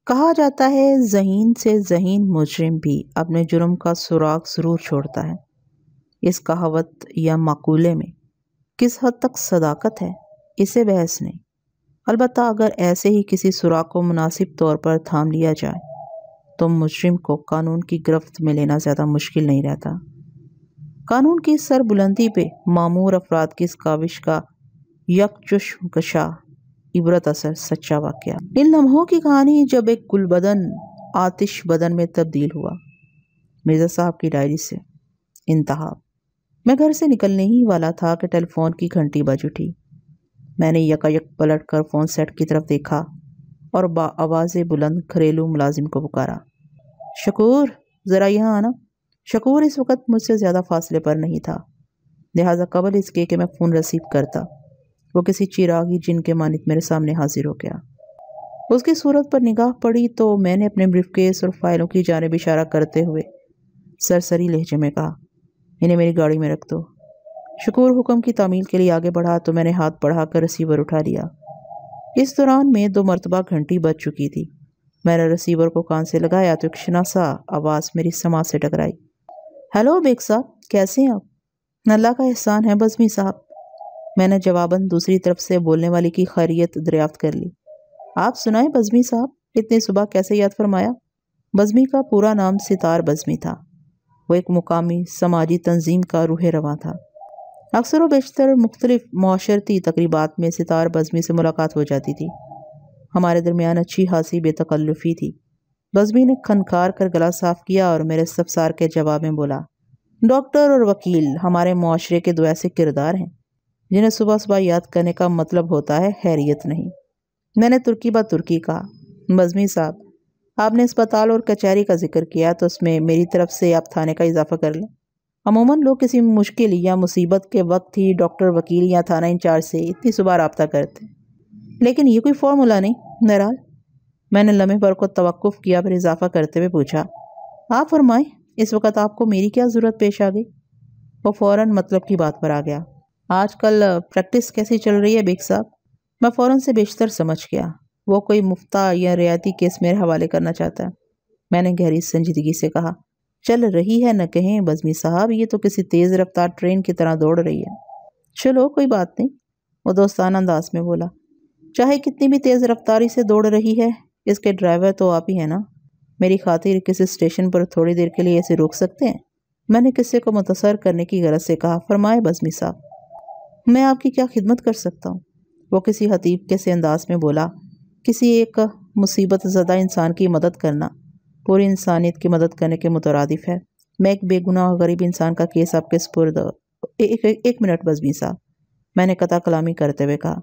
کہا جاتا ہے ذہین سے ذہین مجرم بھی اپنے جرم کا سراغ ضرور چھوڑتا ہے۔ اس کہاوت یا مقولے میں کس حد تک صداقت ہے، اسے بحث نہیں، البتہ اگر ایسے ہی کسی سراغ کو مناسب طور پر تھام لیا جائے تو مجرم کو قانون کی گرفت میں لینا زیادہ مشکل نہیں رہتا۔ قانون کی سر بلندی پہ مامور افراد کی اس کاوش کا یک چشم کشا عبرت اثر سچا واقعہ۔ ان لمحوں کی کہانی جب ایک گل بدن آتش بدن میں تبدیل ہوا۔ مرزا صاحب کی ڈائری سے انتہا۔ میں گھر سے نکلنے ہی والا تھا کہ ٹیلی فون کی گھنٹی بج اٹھی۔ میں نے یکایک پلٹ کر فون سیٹ کی طرف دیکھا اور آواز بلند گھریلو ملازم کو پکارا، شکور ذرا یہاں آنا۔ شکور اس وقت مجھ سے زیادہ فاصلے پر نہیں تھا، لہٰذا قبل اس کے کہ میں فون ریسیو کرتا وہ کسی چراغی جن کے مانند میرے سامنے حاضر ہو گیا۔ اس کی صورت پر نگاہ پڑی تو میں نے اپنے بریف کیس اور فائلوں کی جانب اشارہ کرتے ہوئے سرسری لہجے میں کہا، انہیں میری گاڑی میں رکھ دو۔ شکور حکم کی تعمیل کے لیے آگے بڑھا تو میں نے ہاتھ بڑھا کر ریسیور اٹھا لیا۔ اس دوران میں 2 مرتبہ گھنٹی بج چکی تھی۔ میں نے ریسیور کو کان سے لگایا تو ایک شناسا آواز میری سماعت سے ٹکرائی، ہیلو بیگ صاحب، کیسے ہیں آپ؟ اللہ کا احسان ہے بزمی صاحب۔ میں نے جواباً دوسری طرف سے بولنے والی کی خیریت دریافت کر لی۔ آپ سنائیں بزمی صاحب، اتنی صبح کیسے یاد فرمایا؟ بزمی کا پورا نام ستار بزمی تھا۔ وہ ایک مقامی سماجی تنظیم کا روح رواں تھا۔ اکثر و بیشتر مختلف معاشرتی تقریبات میں ستار بزمی سے ملاقات ہو جاتی تھی۔ ہمارے درمیان اچھی خاصی بے تکلفی تھی۔ بزمی نے کھنکار کر گلا صاف کیا اور میرے استفسار کے جواب میں بولا، ڈاکٹر اور وکیل ہمارے معاشرے کے 2 ایسے کردار ہیں جنہیں صبح صبح یاد کرنے کا مطلب ہوتا ہے خیریت نہیں۔ میں نے ترکی بات ترکی کہا، بزمی صاحب آپ نے اسپتال اور کچہری کا ذکر کیا تو اس میں میری طرف سے آپ تھانے کا اضافہ کر لیں۔ عموماً لوگ کسی مشکل یا مصیبت کے وقت ہی ڈاکٹر، وکیل یا تھانہ انچارج سے اتنی صبح رابطہ کرتے ہیں، لیکن یہ کوئی فارمولا نہیں نہرال۔ میں نے لمحے بھر کو توقف کیا، پھر اضافہ کرتے ہوئے پوچھا، آپ فرمائیں اس وقت آپ کو میری کیا ضرورت پیش آ گئی؟ وہ فوراً مطلب کی بات پر آ گیا، آج کل پریکٹس کیسی چل رہی ہے بیگ صاحب؟ میں فوراً سے بیشتر سمجھ گیا وہ کوئی مفتہ یا رعایتی کیس میرے حوالے کرنا چاہتا ہے۔ میں نے گہری سنجیدگی سے کہا، چل رہی ہے نہ کہیں بزمی صاحب، یہ تو کسی تیز رفتار ٹرین کی طرح دوڑ رہی ہے۔ چلو کوئی بات نہیں، وہ دوستانہ انداز میں بولا، چاہے کتنی بھی تیز رفتاری سے دوڑ رہی ہے، اس کے ڈرائیور تو آپ ہی ہیں نا۔ میری خاطر کسی اسٹیشن پر تھوڑی دیر کے لیے اسے روک سکتے ہیں؟ میں نے قصے کو مختصر کرنے کی غرض سے کہا، فرمائے بزمی صاحب، میں آپ کی کیا خدمت کر سکتا ہوں؟ وہ کسی حتیب کے سے انداز میں بولا، کسی ایک مصیبت زدہ انسان کی مدد کرنا پوری انسانیت کی مدد کرنے کے مترادف ہے۔ میں ایک بے گناہ غریب انسان کا کیس آپ کے سپرد۔ ایک منٹ بزمی صاحب، میں نے قطع کلامی کرتے ہوئے کہا،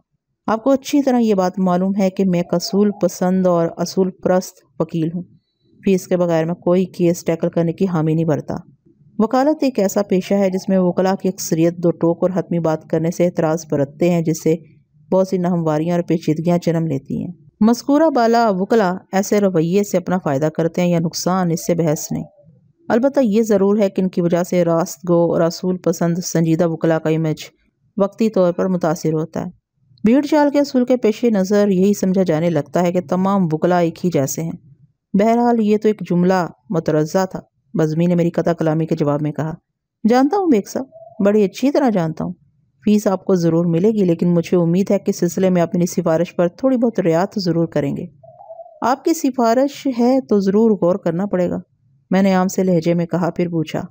آپ کو اچھی طرح یہ بات معلوم ہے کہ میں ایک اصول پسند اور اصول پرست وکیل ہوں۔ فیس کے بغیر میں کوئی کیس ٹیکل کرنے کی حامی نہیں بھرتا۔ وکالت ایک ایسا پیشہ ہے جس میں وکلاء کی اکثریت 2 ٹوک اور حتمی بات کرنے سے اعتراض برتتے ہیں، جس سے بہت سی ناہمواریاں اور پیچیدگیاں جنم لیتی ہیں۔ مذکورہ بالا وکلاء ایسے رویے سے اپنا فائدہ کرتے ہیں یا نقصان، اس سے بحث نہیں۔ البتہ یہ ضرور ہے کہ ان کی وجہ سے راست گو اور اصول پسند سنجیدہ وکلاء کا امیج وقتی طور پر متاثر ہوتا ہے۔ بھیڑ چال کے اصول کے پیش نظر یہی سمجھا جانے لگتا ہے کہ تمام وکلاء ایک ہی جیسے ہیں۔ بہرحال یہ تو ایک جملہ مترجع تھا، بزمی نے میری قطع کلامی کے جواب میں کہا، جانتا ہوں بیگ صاحب، بڑی اچھی طرح جانتا ہوں۔ فیس آپ کو ضرور ملے گی، لیکن مجھے امید ہے کہ اس سلسلے میں آپ میری سفارش پر تھوڑی بہت رعایت ضرور کریں گے۔ آپ کی سفارش ہے تو ضرور غور کرنا پڑے گا، میں نے عام سے لہجے میں کہا، پھر پوچھا،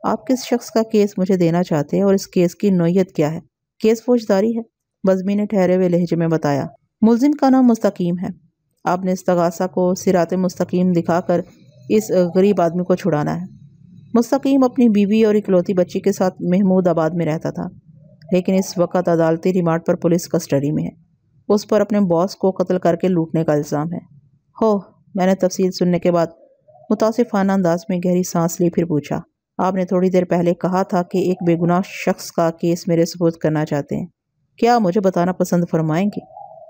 آپ کس شخص کا کیس مجھے دینا چاہتے ہیں اور اس کیس کی نوعیت کیا ہے؟ کیس فوجداری ہے، بزمی نے ٹھہرے ہوئے لہجے میں بتایا۔ ملزم کا نام مستقیم ہے۔ آپ نے استغاثہ کو صراط مستقیم دکھا کر اس غریب آدمی کو چھڑانا ہے۔ مستقیم اپنی بیوی اور اکلوتی بچی کے ساتھ محمود آباد میں رہتا تھا، لیکن اس وقت عدالتی ریمانڈ پر پولیس کسٹڈی میں ہے۔ اس پر اپنے باس کو قتل کر کے لوٹنے کا الزام ہے۔ میں نے تفصیل سننے کے بعد متاسفانہ انداز میں گہری سانس لی، پھر پوچھا، آپ نے تھوڑی دیر پہلے کہا تھا کہ ایک بے گناہ شخص کا کیس میرے سپرد کرنا چاہتے ہیں، کیا مجھے بتانا پسند فرمائیں گے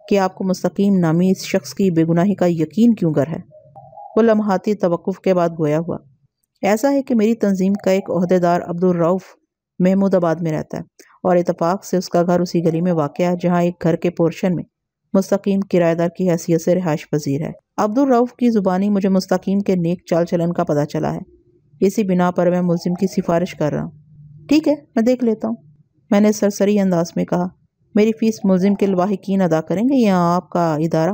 کہ آپ کو مستقیم نامی اس شخص کی بے گناہی کا یقین کیوں گر ہے؟ وہ لمحاتی توقف کے بعد گویا ہوا، ایسا ہے کہ میری تنظیم کا ایک عہدیدار عبدالرؤف محمود آباد میں رہتا ہے اور اتفاق سے اس کا گھر اسی گلی میں واقع ہے جہاں ایک گھر کے پورشن میں مستقیم کرایہ دار کی حیثیت سے رہائش پذیر ہے۔ عبدالرؤف کی زبانی مجھے مستقیم کے نیک چال چلن کا پتہ چلا ہے، اسی بنا پر میں ملزم کی سفارش کر رہا ہوں۔ ٹھیک ہے، میں دیکھ لیتا ہوں، میں نے سرسری انداز میں کہا۔ میری فیس ملزم کے لاحقین ادا کریں گے یا آپ کا ادارہ؟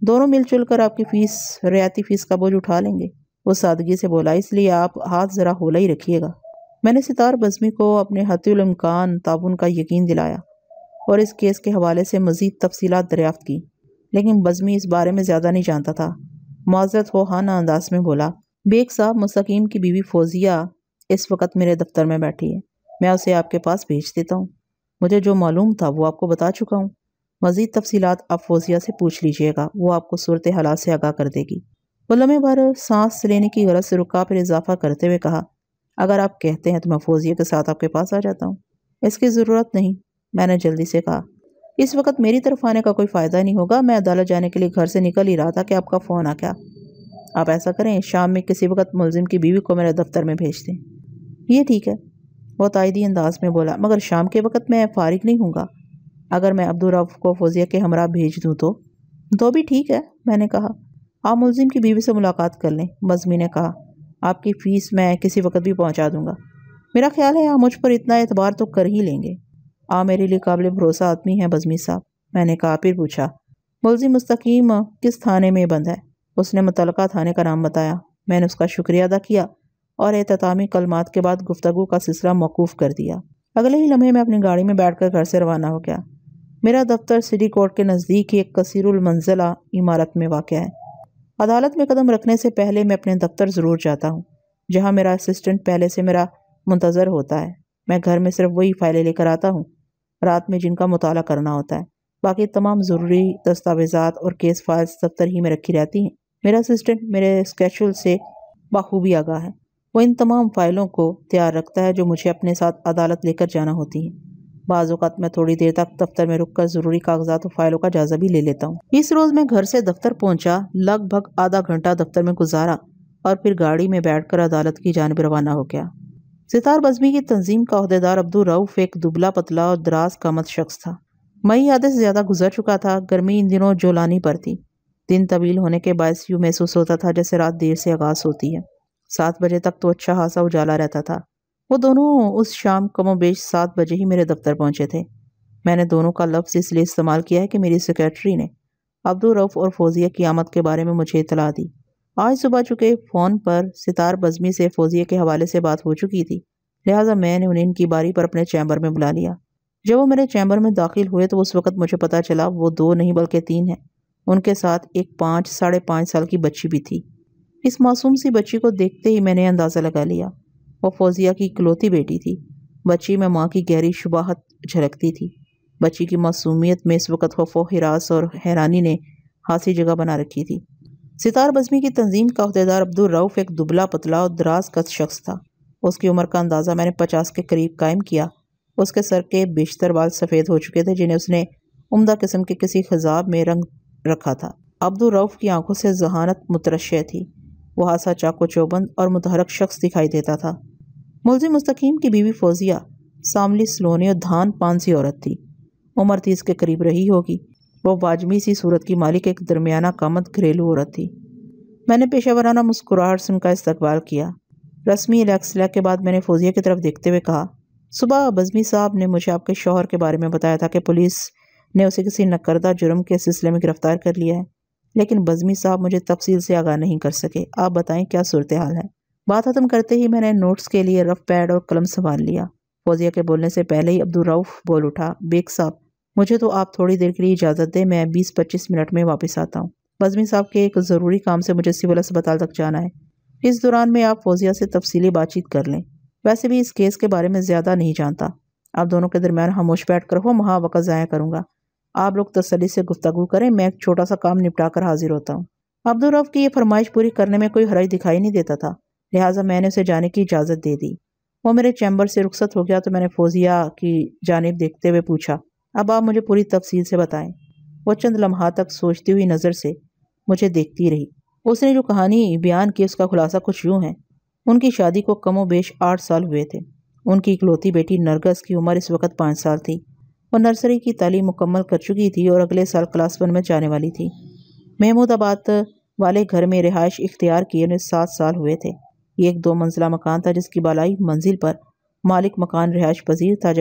دونوں مل جل کر آپ کی فیس، رعایتی فیس کا بوجھ اٹھا لیں گے، وہ سادگی سے بولا، اس لیے آپ ہاتھ ذرا ہولا ہی رکھیے گا۔ میں نے ستار بزمی کو اپنے حتی الامکان تعاون کا یقین دلایا اور اس کیس کے حوالے سے مزید تفصیلات دریافت کی، لیکن بزمی اس بارے میں زیادہ نہیں جانتا تھا۔ معذرت خواہانہ انداز میں بولا، بیگ صاحب، مستقیم کی بیوی فوزیہ اس وقت میرے دفتر میں بیٹھی ہے، میں اسے آپ کے پاس بھیج دیتا ہوں۔ مجھے جو معلوم تھا وہ آپ کو بتا چکا ہوں، مزید تفصیلات آپ فوزیہ سے پوچھ لیجئے گا، وہ آپ کو صورتحال سے آگاہ کر دے گی۔ وہ لمحے بھر سانس لینے کی غرض سے رکا، پھر اضافہ کرتے ہوئے کہا، اگر آپ کہتے ہیں تو میں فوزیہ کے ساتھ آپ کے پاس آ جاتا ہوں۔ اس کی ضرورت نہیں، میں نے جلدی سے کہا، اس وقت میری طرف آنے کا کوئی فائدہ نہیں ہوگا، میں عدالت جانے کے لیے گھر سے نکل ہی رہا تھا کہ آپ کا فون آ گیا۔ آپ ایسا کریں، شام میں کسی وقت ملزم کی بیوی کو میرے دفتر میں بھیج دیں۔ یہ ٹھیک ہے، وہ تائیدی انداز میں بولا، مگر شام کے وقت میں فارغ نہیں ہوں گا۔ اگر میں عبدالرؤف کو فوزیہ کے ہمراہ بھیج دوں تو بھی ٹھیک ہے، میں نے کہا۔ آپ ملزم کی بیوی سے ملاقات کر لیں، بزمی نے کہا، آپ کی فیس میں کسی وقت بھی پہنچا دوں گا۔ میرا خیال ہے آپ مجھ پر اتنا اعتبار تو کر ہی لیں گے۔ آپ میرے لیے قابل بھروسہ آدمی ہیں بزمی صاحب، میں نے کہا۔ پھر پوچھا، ملزم مستقیم کس تھانے میں بند ہے؟ اس نے متعلقہ تھانے کا نام بتایا۔ میں نے اس کا شکریہ ادا کیا اور اختتامی کلمات کے بعد گفتگو کا سلسلہ موقوف کر دیا۔ اگلے ہی لمحے میں اپنی گاڑی میں بیٹھ کر گھر سے روانہ ہو گیا۔ میرا دفتر سٹی کورٹ کے نزدیک ہی ایک کثیر المنزلہ عمارت میں واقع ہے۔ عدالت میں قدم رکھنے سے پہلے میں اپنے دفتر ضرور جاتا ہوں، جہاں میرا اسسٹنٹ پہلے سے میرا منتظر ہوتا ہے۔ میں گھر میں صرف وہی فائلیں لے کر آتا ہوں رات میں جن کا مطالعہ کرنا ہوتا ہے، باقی تمام ضروری دستاویزات اور کیس فائلز دفتر ہی میں رکھی رہتی ہیں۔ میرا اسسٹنٹ میرے اسکیڈول سے بخوبی آگاہ ہے، وہ ان تمام فائلوں کو تیار رکھتا ہے جو مجھے اپنے ساتھ عدالت لے کر جانا ہوتی ہیں۔ بعض اوقات میں تھوڑی دیر تک دفتر میں رک کر ضروری کاغذات و فائلوں کا جائزہ بھی لے لیتا ہوں۔ اس روز میں گھر سے دفتر پہنچا، لگ بھگ آدھا گھنٹہ دفتر میں گزارا اور پھر گاڑی میں بیٹھ کر عدالت کی جانب روانہ ہو گیا۔ ستار بزمی کی تنظیم کا عہدیدار عبدالرؤف ایک دبلا پتلا اور دراز قامت شخص تھا۔ مئی آدھے سے زیادہ گزر چکا تھا، گرمی ان دنوں جولانی پر تھی۔ دن طویل ہونے کے باعث یوں محسوس ہوتا تھا جیسے رات دیر سے آغاز ہوتی ہے۔ 7 بجے تک تو اچھا خاصا اجالا رہتا تھا۔ وہ دونوں اس شام کم و بیش 7 بجے ہی میرے دفتر پہنچے تھے۔ میں نے دونوں کا لفظ اس لیے استعمال کیا ہے کہ میری سیکریٹری نے عبدالرؤف اور فوزیہ کی آمد کے بارے میں مجھے اطلاع دی۔ آج صبح چونکہ فون پر ستار بزمی سے فوزیہ کے حوالے سے بات ہو چکی تھی، لہٰذا میں نے انہیں ان کی باری پر اپنے چیمبر میں بلا لیا۔ جب وہ میرے چیمبر میں داخل ہوئے تو اس وقت مجھے پتا چلا وہ 2 نہیں بلکہ 3 ہیں۔ ان کے ساتھ ایک 5 ساڑھے 5 سال کی بچی بھی تھی۔ اس معصوم سی بچی کو دیکھتے ہی میں نے اندازہ لگا لیا، وہ فوزیہ کی اکلوتی بیٹی تھی۔ بچی میں ماں کی گہری شباہت جھلکتی تھی۔ بچی کی معصومیت میں اس وقت خوف و ہراس اور حیرانی نے خاصی جگہ بنا رکھی تھی۔ ستار بزمی کی تنظیم کا عہدیدار عبدالرؤف ایک دبلا پتلا اور دراز قد شخص تھا۔ اس کی عمر کا اندازہ میں نے 50 کے قریب قائم کیا۔ اس کے سر کے بیشتر بال سفید ہو چکے تھے، جنہیں اس نے عمدہ قسم کے کسی خضاب میں رنگ رکھا تھا۔ عبدالرؤف کی آنکھوں سے ذہانت مترشح تھی، وہ ہاسا چاق و چوبند اور متحرک شخص دکھائی دیتا تھا۔ ملزم مستقیم کی بیوی فوزیہ ساملی سلونی اور دھان پان سی عورت تھی، عمر 30 کے قریب رہی ہوگی۔ وہ واجمی سی صورت کی مالک ایک درمیانہ قامت گھریلو عورت تھی۔ میں نے پیشہ ورانہ مسکراہٹ سے ان کا استقبال کیا۔ رسمی الیکسلہ کے بعد میں نے فوزیہ کی طرف دیکھتے ہوئے کہا، صبح بزمی صاحب نے مجھے آپ کے شوہر کے بارے میں بتایا تھا کہ پولیس نے اسے کسی نکردہ جرم کے سلسلے میں گرفتار کر لیا ہے، لیکن بزمی صاحب مجھے تفصیل سے آگاہ نہیں کر سکے۔ آپ بتائیں کیا صورتحال ہے؟ بات ختم کرتے ہی میں نے نوٹس کے لیے رف پیڈ اور قلم سنبھال لیا۔ فوزیہ کے بولنے سے پہلے ہی عبدالرؤف بول اٹھا، بیگ صاحب مجھے تو آپ تھوڑی دیر کے لیے اجازت دیں، میں 20-25 منٹ میں واپس آتا ہوں۔ بزمی صاحب کے ایک ضروری کام سے مجھے سول اسپتال تک جانا ہے۔ اس دوران میں آپ فوزیہ سے تفصیلی بات چیت کر لیں۔ ویسے بھی اس کیس کے بارے میں زیادہ نہیں جانتا، آپ دونوں کے درمیان خاموش بیٹھ کر ہو مہا وقت ضائع کروں گا۔ آپ لوگ تسلی سے گفتگو کریں، میں ایک چھوٹا سا کام نپٹا کر حاضر ہوتا ہوں۔ عبدالرؤف کی یہ فرمائش پوری کرنے میں کوئی حرج دکھائی نہیں دیتا تھا، لہٰذا میں نے اسے جانے کی اجازت دے دی۔ وہ میرے چیمبر سے رخصت ہو گیا تو میں نے فوزیہ کی جانب دیکھتے ہوئے پوچھا، اب آپ مجھے پوری تفصیل سے بتائیں۔ وہ چند لمحات تک سوچتی ہوئی نظر سے مجھے دیکھتی رہی۔ اس نے جو کہانی بیان کی اس کا خلاصہ کچھ یوں ہے۔ ان کی شادی کو کم و بیش 8 سال ہوئے تھے۔ ان کی اکلوتی بیٹی نرگس کی عمر اس وقت 5 سال تھی۔ وہ نرسری کی تعلیم مکمل کر چکی تھی اور اگلے سال کلاس 1 میں جانے والی تھی۔ محمود آباد والے گھر میں رہائش اختیار کیے انہیں 7 سال ہوئے تھے۔ یہ ایک 2 منزلہ مکان تھا جس کی بالائی منزل پر مالک مکان رہائش پذیر تھا،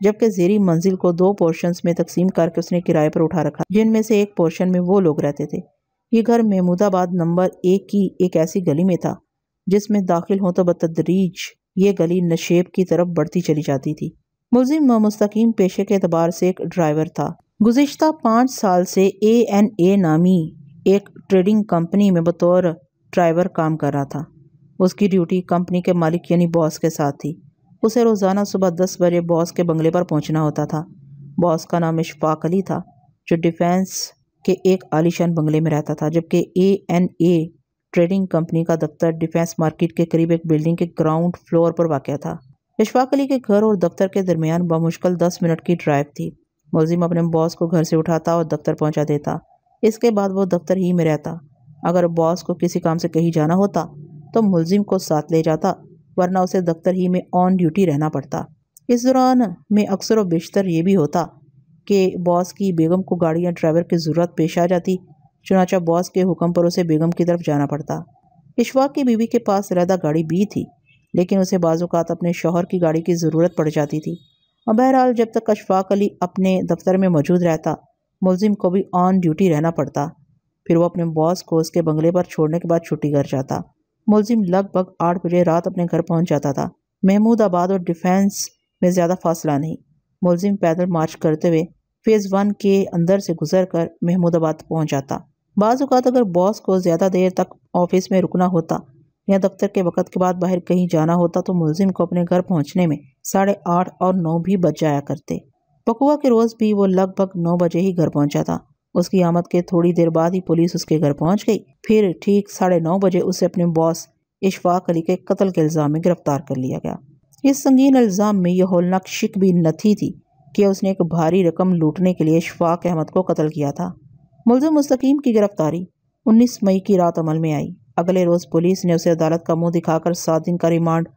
جبکہ زیریں منزل کو 2 پورشنز میں تقسیم کر کے اس نے کرائے پر اٹھا رکھا، جن میں سے ایک پورشن میں وہ لوگ رہتے تھے۔ یہ گھر محمود آباد نمبر 1 کی ایک ایسی گلی میں تھا جس میں داخل ہوں تو بتدریج یہ گلی نشیب کی طرف بڑھتی چلی جاتی تھی۔ ملزم مستقیم پیشے کے اعتبار سے ایک ڈرائیور تھا۔ گزشتہ 5 سال سے A&A نامی ایک ٹریڈنگ کمپنی میں بطور ڈرائیور کام کر رہا تھا۔ اس کی ڈیوٹی کمپنی کے مالک یعنی باس کے ساتھ تھی۔ اسے روزانہ صبح 10 بجے باس کے بنگلے پر پہنچنا ہوتا تھا۔ باس کا نام اشفاق علی تھا، جو ڈیفینس کے ایک عالیشان بنگلے میں رہتا تھا، جبکہ A&A ٹریڈنگ کمپنی کا دفتر ڈیفینس مارکیٹ کے قریب ایک بلڈنگ کے گراؤنڈ فلور پر واقع تھا۔ اشفاق علی کے گھر اور دفتر کے درمیان بمشکل 10 منٹ کی ڈرائیو تھی۔ ملزم اپنے باس کو گھر سے اٹھاتا اور دفتر پہنچا دیتا۔ اس کے بعد وہ دفتر ہی میں رہتا۔ اگر باس کو کسی کام سے کہیں جانا ہوتا تو ملزم کو ساتھ لے جاتا، ورنہ اسے دفتر ہی میں آن ڈیوٹی رہنا پڑتا۔ اس دوران میں اکثر و بیشتر یہ بھی ہوتا کہ باس کی بیگم کو گاڑی یا ڈرائیور کی ضرورت پیش آ جاتی، چنانچہ باس کے حکم پر اسے بیگم کی طرف جانا پڑتا۔ اشفاق کی بیوی کے پاس علیحدہ گاڑی بھی تھی، لیکن اسے بعض اوقات اپنے شوہر کی گاڑی کی ضرورت پڑ جاتی تھی۔ اور بہرحال جب تک اشفاق علی اپنے دفتر میں موجود رہتا، ملزم کو بھی آن ڈیوٹی رہنا پڑتا۔ پھر وہ اپنے باس کو اس کے بنگلے پر چھوڑنے کے بعد چھٹی کر جاتا۔ ملزم لگ بھگ 8 بجے رات اپنے گھر پہنچ جاتا تھا۔ محمود آباد اور ڈیفینس میں زیادہ فاصلہ نہیں۔ ملزم پیدل مارچ کرتے ہوئے فیز 1 کے اندر سے گزر کر محمود آباد پہنچ جاتا۔ بعض اوقات اگر باس کو زیادہ دیر تک آفس میں رکنا ہوتا یا دفتر کے وقت کے بعد باہر کہیں جانا ہوتا تو ملزم کو اپنے گھر پہنچنے میں 8:30 اور 9 بھی بج جایا کرتے۔ بقوا کے روز بھی وہ لگ بھگ 9 بجے ہی گھر پہنچا تھا۔ اس کی آمد کے تھوڑی دیر بعد ہی پولیس اس کے گھر پہنچ گئی۔ پھر ٹھیک 9:30 بجے اسے اپنے باس اشفاق علی کے قتل کے الزام میں گرفتار کر لیا گیا۔ اس سنگین الزام میں یہ ہولناک شک بھی نتھی تھی کہ اس نے ایک بھاری رقم لوٹنے کے لیے اشفاق احمد کو قتل کیا تھا۔ ملزم مستقیم کی گرفتاری 19 مئی کی رات عمل میں آئی۔ اگلے روز پولیس نے اسے عدالت کا منہ دکھا کر 7 دن کا ریمانڈ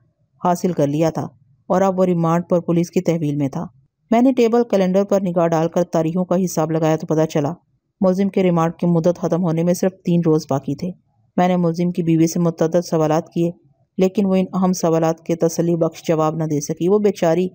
حاصل کر لیا تھا اور اب وہ ریمانڈ پر پولیس کی تحویل میں تھا۔ میں نے ٹیبل کیلنڈر پر نگاہ ڈال کر تاریخوں کا حساب لگایا تو پتہ چلا ملزم کے ریمانڈ کی مدت ختم ہونے میں صرف 3 روز باقی تھے۔ میں نے ملزم کی بیوی سے متعدد سوالات کیے، لیکن وہ ان اہم سوالات کے تسلی بخش جواب نہ دے سکی۔ وہ بیچاری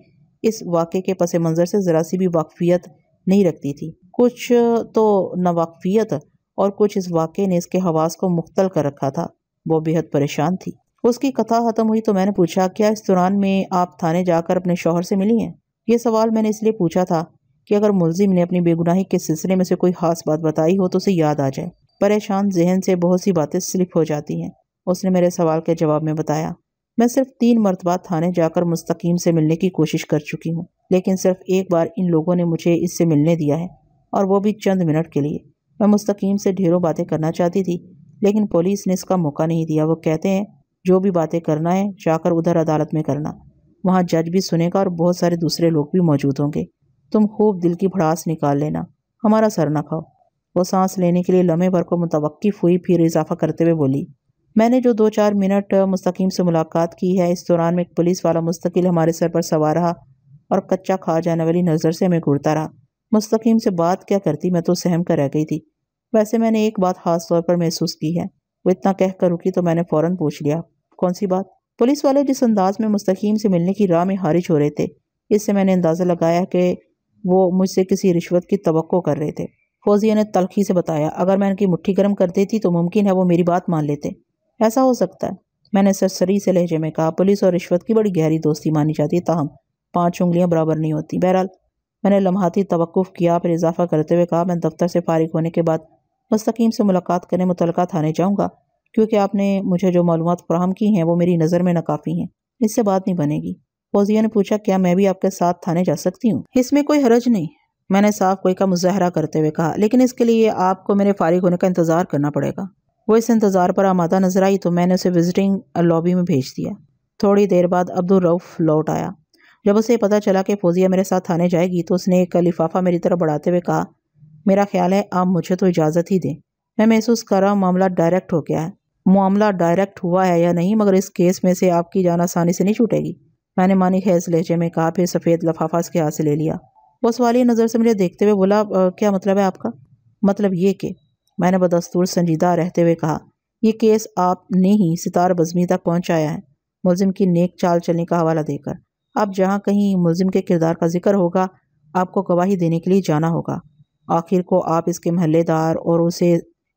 اس واقعے کے پس منظر سے ذرا سی بھی واقفیت نہیں رکھتی تھی۔ کچھ تو ناواقفیت اور کچھ اس واقعے نے اس کے حواس کو مختل کر رکھا تھا۔ وہ بے حد پریشان تھی۔ اس کی کتھا ختم ہوئی تو میں نے پوچھا، کیا اس دوران میں آپ تھانے جا کر اپنے شوہر سے ملی ہیں؟ یہ سوال میں نے اس لیے پوچھا تھا کہ اگر ملزم نے اپنی بے گناہی کے سلسلے میں سے کوئی خاص بات بتائی ہو تو اسے یاد آ جائے۔ پریشان ذہن سے بہت سی باتیں سلپ ہو جاتی ہیں۔ اس نے میرے سوال کے جواب میں بتایا، میں صرف 3 مرتبہ تھانے جا کر مستقیم سے ملنے کی کوشش کر چکی ہوں، لیکن صرف ایک بار ان لوگوں نے مجھے اس سے ملنے دیا ہے، اور وہ بھی چند منٹ کے لیے۔ میں مستقیم سے ڈھیروں باتیں کرنا چاہتی تھی، لیکن پولیس نے اس کا موقع نہیں دیا۔ وہ کہتے ہیں جو بھی باتیں کرنا ہے جا کر ادھر عدالت میں کرنا، وہاں جج بھی سنے گا اور بہت سارے دوسرے لوگ بھی موجود ہوں گے۔ تم خوب دل کی بھڑاس نکال لینا، ہمارا سر نہ کھاؤ۔ وہ سانس لینے کے لیے لمحے بھر کو متوقف ہوئی، پھر اضافہ کرتے ہوئے بولی، میں نے جو 2-4 منٹ مستقیم سے ملاقات کی ہے، اس دوران میں ایک پولیس والا مستقل ہمارے سر پر سوار رہا اور کچا کھا جانے والی نظر سے ہمیں گھورتا رہا۔ مستقیم سے بات کیا کرتی، میں تو سہم کر رہ گئی تھی۔ ویسے میں نے ایک بات خاص طور پر محسوس کی ہے۔ وہ اتنا کہہ کر رکی تو میں نے فوراً پوچھ لیا، کون سی بات؟ پولیس والے جس انداز میں مستقیم سے ملنے کی راہ میں خارج ہو رہے تھے، اس سے میں نے اندازہ لگایا کہ وہ مجھ سے کسی رشوت کی توقع کر رہے تھے۔ فوزیہ نے تلخی سے بتایا، اگر میں ان کی مٹھی گرم کر دیتی تو ممکن ہے وہ میری بات مان لیتے۔ ایسا ہو سکتا ہے، میں نے سرسری سے لہجے میں کہا۔ پولیس اور رشوت کی بڑی گہری دوستی مانی جاتی ہے، تاہم 5 انگلیاں برابر نہیں ہوتی۔ بہرحال میں نے لمحاتی توقف کیا، پھر اضافہ کرتے ہوئے کہا، میں دفتر سے فارغ ہونے کے بعد مستقیم سے ملاقات کرنے متعلقہ تھانے جاؤں گا، کیونکہ آپ نے مجھے جو معلومات فراہم کی ہیں وہ میری نظر میں ناکافی ہیں۔ اس سے بات نہیں بنے گی۔ فوزیہ نے پوچھا، کیا میں بھی آپ کے ساتھ تھانے جا سکتی ہوں؟ اس میں کوئی حرج نہیں، میں نے صاف کوئی کا مظاہرہ کرتے ہوئے کہا، لیکن اس کے لیے آپ کو میرے فارغ ہونے کا انتظار کرنا پڑے گا۔ وہ اس انتظار پر آمادہ نظر آئی تو میں نے اسے وزٹنگ لابی میں بھیج دیا۔ تھوڑی دیر بعد عبدالرؤف لوٹ آیا۔ جب اسے پتہ چلا کہ فوزیہ میرے ساتھ تھانے جائے گی تو اس نے ایک لفافہ میری طرف بڑھاتے ہوئے کہا، میرا خیال ہے آپ مجھے تو اجازت ہی دیں۔ میں محسوس کر رہا ہوں معاملہ ڈائریکٹ ہوا ہے یا نہیں، مگر اس کیس میں سے آپ کی جان آسانی سے نہیں چھوٹے گی۔ میں نے مانی خیز لہجے میں کہا، پھر سفید لفافہ اس کے ہاتھ سے لے لیا۔ وہ سوالیہ نظر سے مجھے دیکھتے ہوئے بولا، کیا مطلب ہے آپ کا؟ مطلب یہ کہ، میں نے بدستور سنجیدہ رہتے ہوئے کہا، یہ کیس آپ نے ہی ستار بزمی تک پہنچایا ہے، ملزم کی نیک چال چلنے کا حوالہ دے کر۔ اب جہاں کہیں ملزم کے کردار کا ذکر ہوگا، آپ کو گواہی دینے کے لیے جانا ہوگا۔ آخر کو آپ اس کے محلے دار اور اسے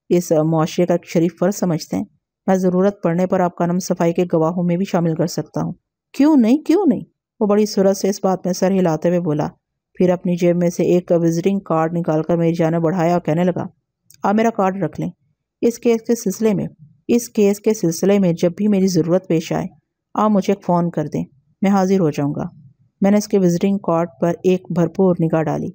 اس معاشرے کا ایک شریف فرد سمجھتے ہیں۔ میں ضرورت پڑنے پر آپ کا نام صفائی کے گواہوں میں بھی شامل کر سکتا ہوں۔ کیوں نہیں؟ وہ بڑی سرعت سے اس بات میں سر ہلاتے ہوئے بولا، پھر اپنی جیب میں سے ایک وزٹنگ کارڈ نکال کر میری جانب بڑھایا اور کہنے لگا، آپ میرا کارڈ رکھ لیں۔ اس کیس کے سلسلے میں جب بھی میری ضرورت پیش آئے، آپ مجھے ایک فون کر دیں، میں حاضر ہو جاؤں گا۔ میں نے اس کے وزٹنگ کارڈ پر ایک بھرپور نگاہ ڈالی۔